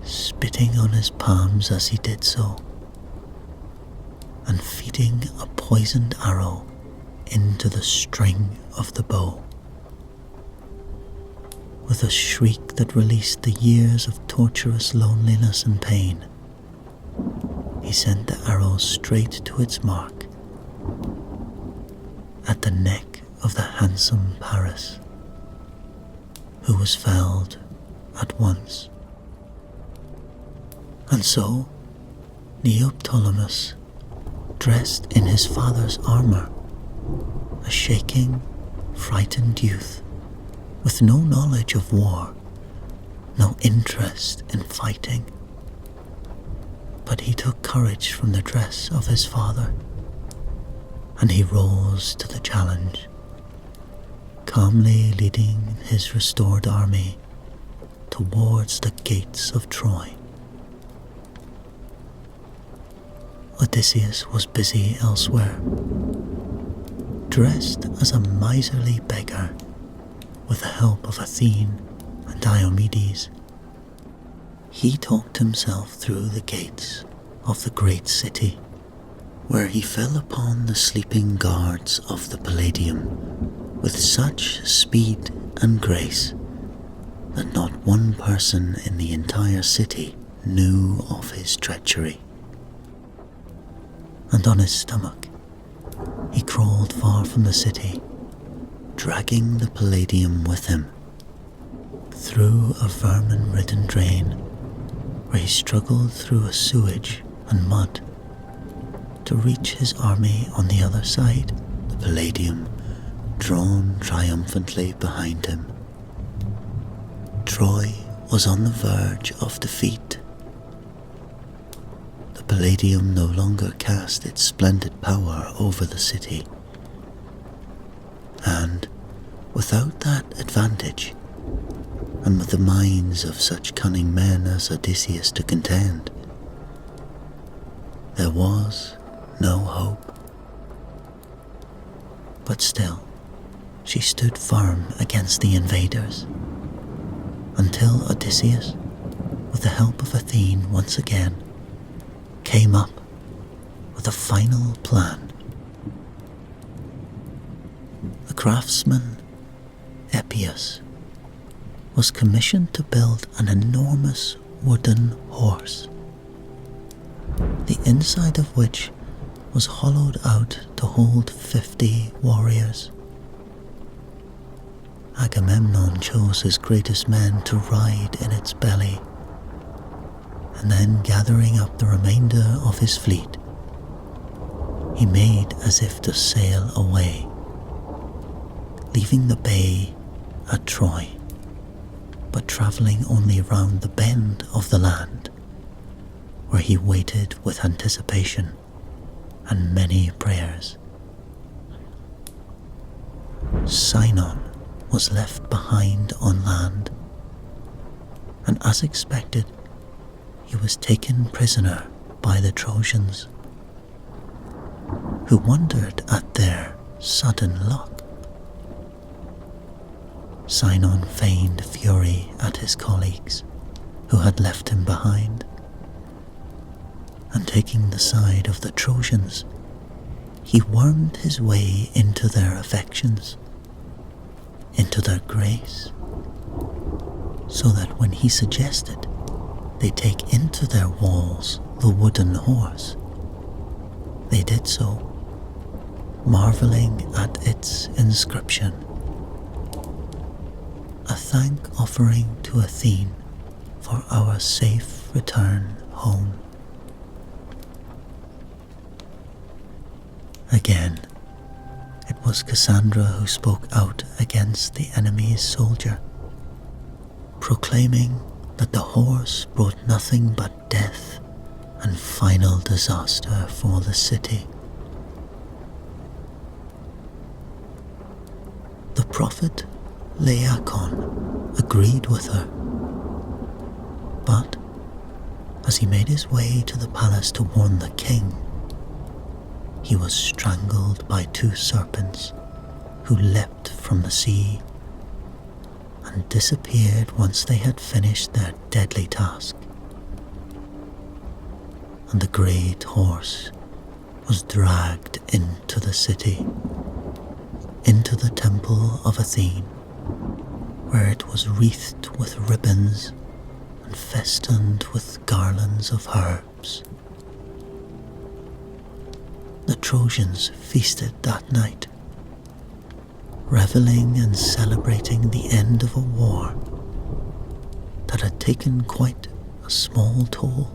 spitting on his palms as he did so, and feeding a poisoned arrow into the string of the bow. With a shriek that released the years of torturous loneliness and pain, he sent the arrow straight to its mark, at the neck of the handsome Paris, who was felled at once. And so, Neoptolemus, dressed in his father's armor, a shaking, frightened youth, with no knowledge of war, no interest in fighting, but he took courage from the dress of his father, and he rose to the challenge, calmly leading his restored army towards the gates of Troy. Odysseus was busy elsewhere, dressed as a miserly beggar with the help of Athene and Diomedes. He talked himself through the gates of the great city, where he fell upon the sleeping guards of the Palladium with such speed and grace that not one person in the entire city knew of his treachery. And on his stomach, he crawled far from the city, dragging the Palladium with him, through a vermin-ridden drain, where he struggled through a sewage and mud to reach his army on the other side, the Palladium drawn triumphantly behind him. Troy was on the verge of defeat. The Palladium no longer cast its splendid power over the city, and without that advantage, and with the minds of such cunning men as Odysseus to contend, there was no hope. But still, she stood firm against the invaders, until Odysseus, with the help of Athene once again, came up with a final plan. The craftsman Epius was commissioned to build an enormous wooden horse, the inside of which was hollowed out to hold 50 warriors. Agamemnon chose his greatest men to ride in its belly, and then gathering up the remainder of his fleet, he made as if to sail away, leaving the bay at Troy, but travelling only round the bend of the land, where he waited with anticipation and many prayers. Sinon was left behind on land, and as expected, he was taken prisoner by the Trojans, who wondered at their sudden luck. Sinon feigned fury at his colleagues, who had left him behind, and taking the side of the Trojans, he wormed his way into their affections, into their grace, so that when he suggested they take into their walls the wooden horse, They did so, marveling at its inscription, a thank offering to Athene for our safe return home. Again, it was Cassandra who spoke out against the enemy's soldier, proclaiming that the horse brought nothing but death and final disaster for the city. The prophet Laocoon agreed with her, but as he made his way to the palace to warn the king, he was strangled by 2 serpents who leapt from the sea and disappeared once they had finished their deadly task. And the great horse was dragged into the city, into the temple of Athene, where it was wreathed with ribbons and festooned with garlands of herbs. The Trojans feasted that night, reveling and celebrating the end of a war that had taken quite a small toll,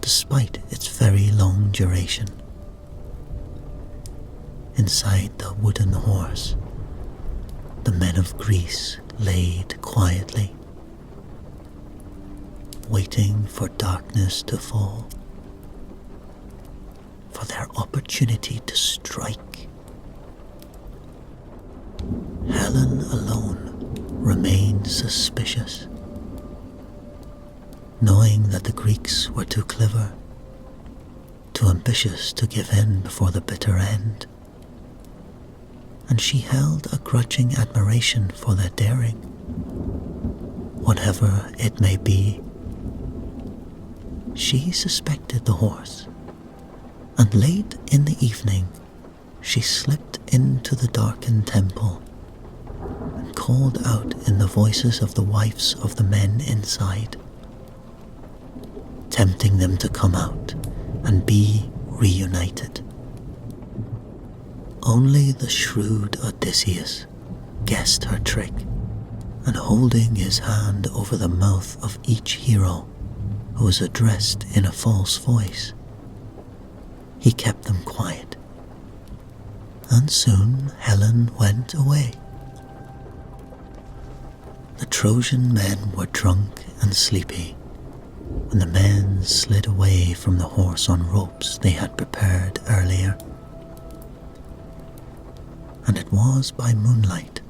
despite its very long duration. Inside the wooden horse, the men of Greece laid quietly, waiting for darkness to fall, for their opportunity to strike. Helen alone remained suspicious, knowing that the Greeks were too clever, too ambitious to give in before the bitter end, and she held a grudging admiration for their daring, whatever it may be. She suspected the horse, and late in the evening she slipped into the darkened temple and called out in the voices of the wives of the men inside, tempting them to come out and be reunited. Only the shrewd Odysseus guessed her trick, and holding his hand over the mouth of each hero who was addressed in a false voice, he kept them quiet, and soon Helen went away. The Trojan men were drunk and sleepy when the men slid away from the horse on ropes they had prepared earlier. And it was by moonlight,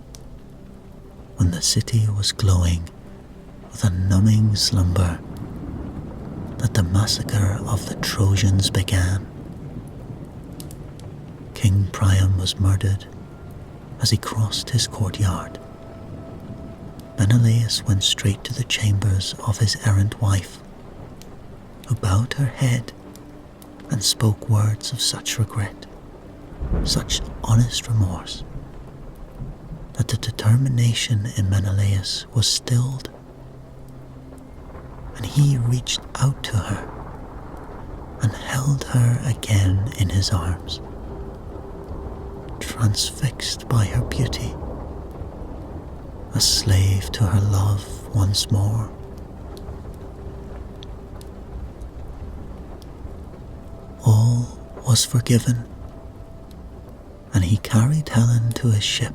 when the city was glowing with a numbing slumber, that the massacre of the Trojans began. King Priam was murdered as he crossed his courtyard. Menelaus went straight to the chambers of his errant wife, who bowed her head and spoke words of such regret, such honest remorse, that the determination in Menelaus was stilled, and he reached out to her and held her again in his arms, transfixed by her beauty, a slave to her love once more. All was forgiven, and he carried Helen to his ship,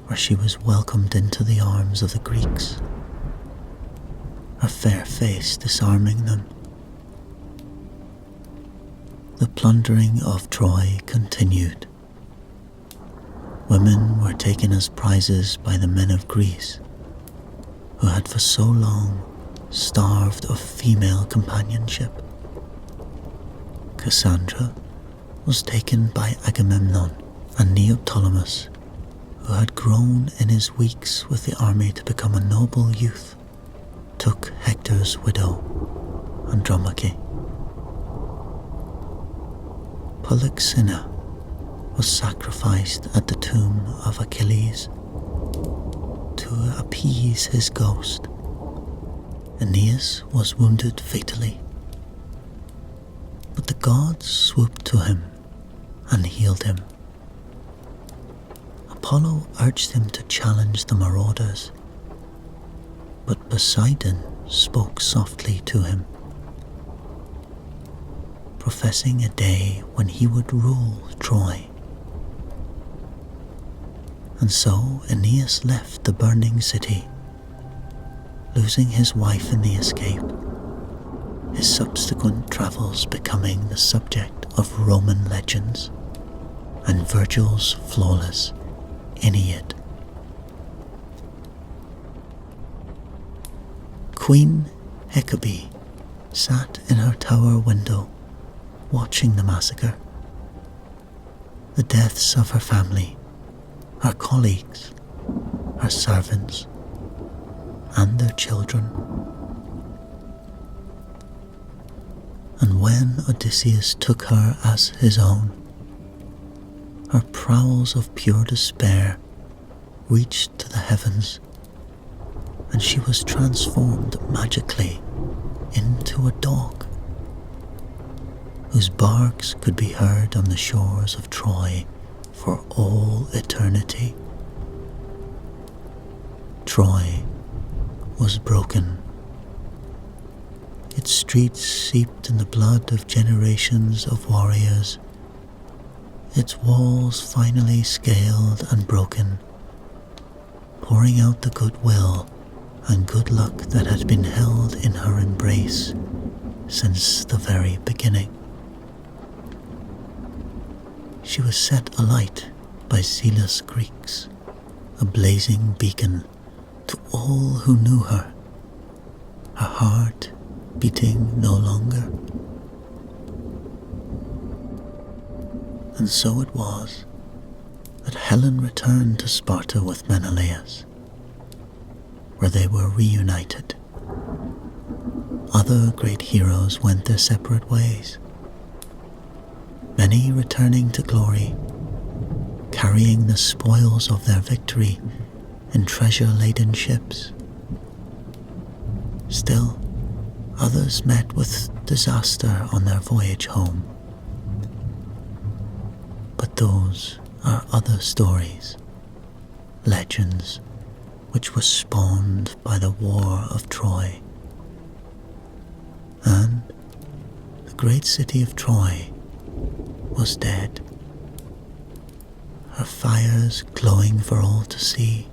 where she was welcomed into the arms of the Greeks, her fair face disarming them. The plundering of Troy continued. Women were taken as prizes by the men of Greece, who had for so long starved of female companionship. Cassandra was taken by Agamemnon, and Neoptolemus, who had grown in his weeks with the army to become a noble youth, took Hector's widow, Andromache. Polyxena was sacrificed at the tomb of Achilles to appease his ghost. Aeneas was wounded fatally. But the gods swooped to him and healed him. Apollo urged him to challenge the marauders, but Poseidon spoke softly to him, professing a day when he would rule Troy. And so Aeneas left the burning city, losing his wife in the escape, his subsequent travels becoming the subject of Roman legends and Virgil's flawless Aeneid. Queen Hecabe sat in her tower window watching the massacre, the deaths of her family, her colleagues, her servants, and their children. And when Odysseus took her as his own, her prowls of pure despair reached to the heavens, and she was transformed magically into a dog, whose barks could be heard on the shores of Troy for all eternity. Troy was broken. Its streets seeped in the blood of generations of warriors, its walls finally scaled and broken, pouring out the goodwill and good luck that had been held in her embrace since the very beginning. She was set alight by zealous Greeks, a blazing beacon to all who knew her, her heart beating no longer. And so it was that Helen returned to Sparta with Menelaus, where they were reunited. Other great heroes went their separate ways, many returning to glory, carrying the spoils of their victory in treasure-laden ships. Still, others met with disaster on their voyage home. But those are other stories, legends which were spawned by the War of Troy. And the great city of Troy was dead, her fires glowing for all to see,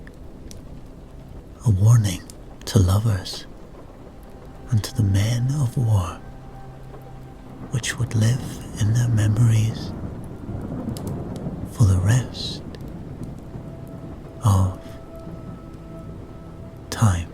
a warning to lovers and to the men of war, which would live in their memories for the rest of time.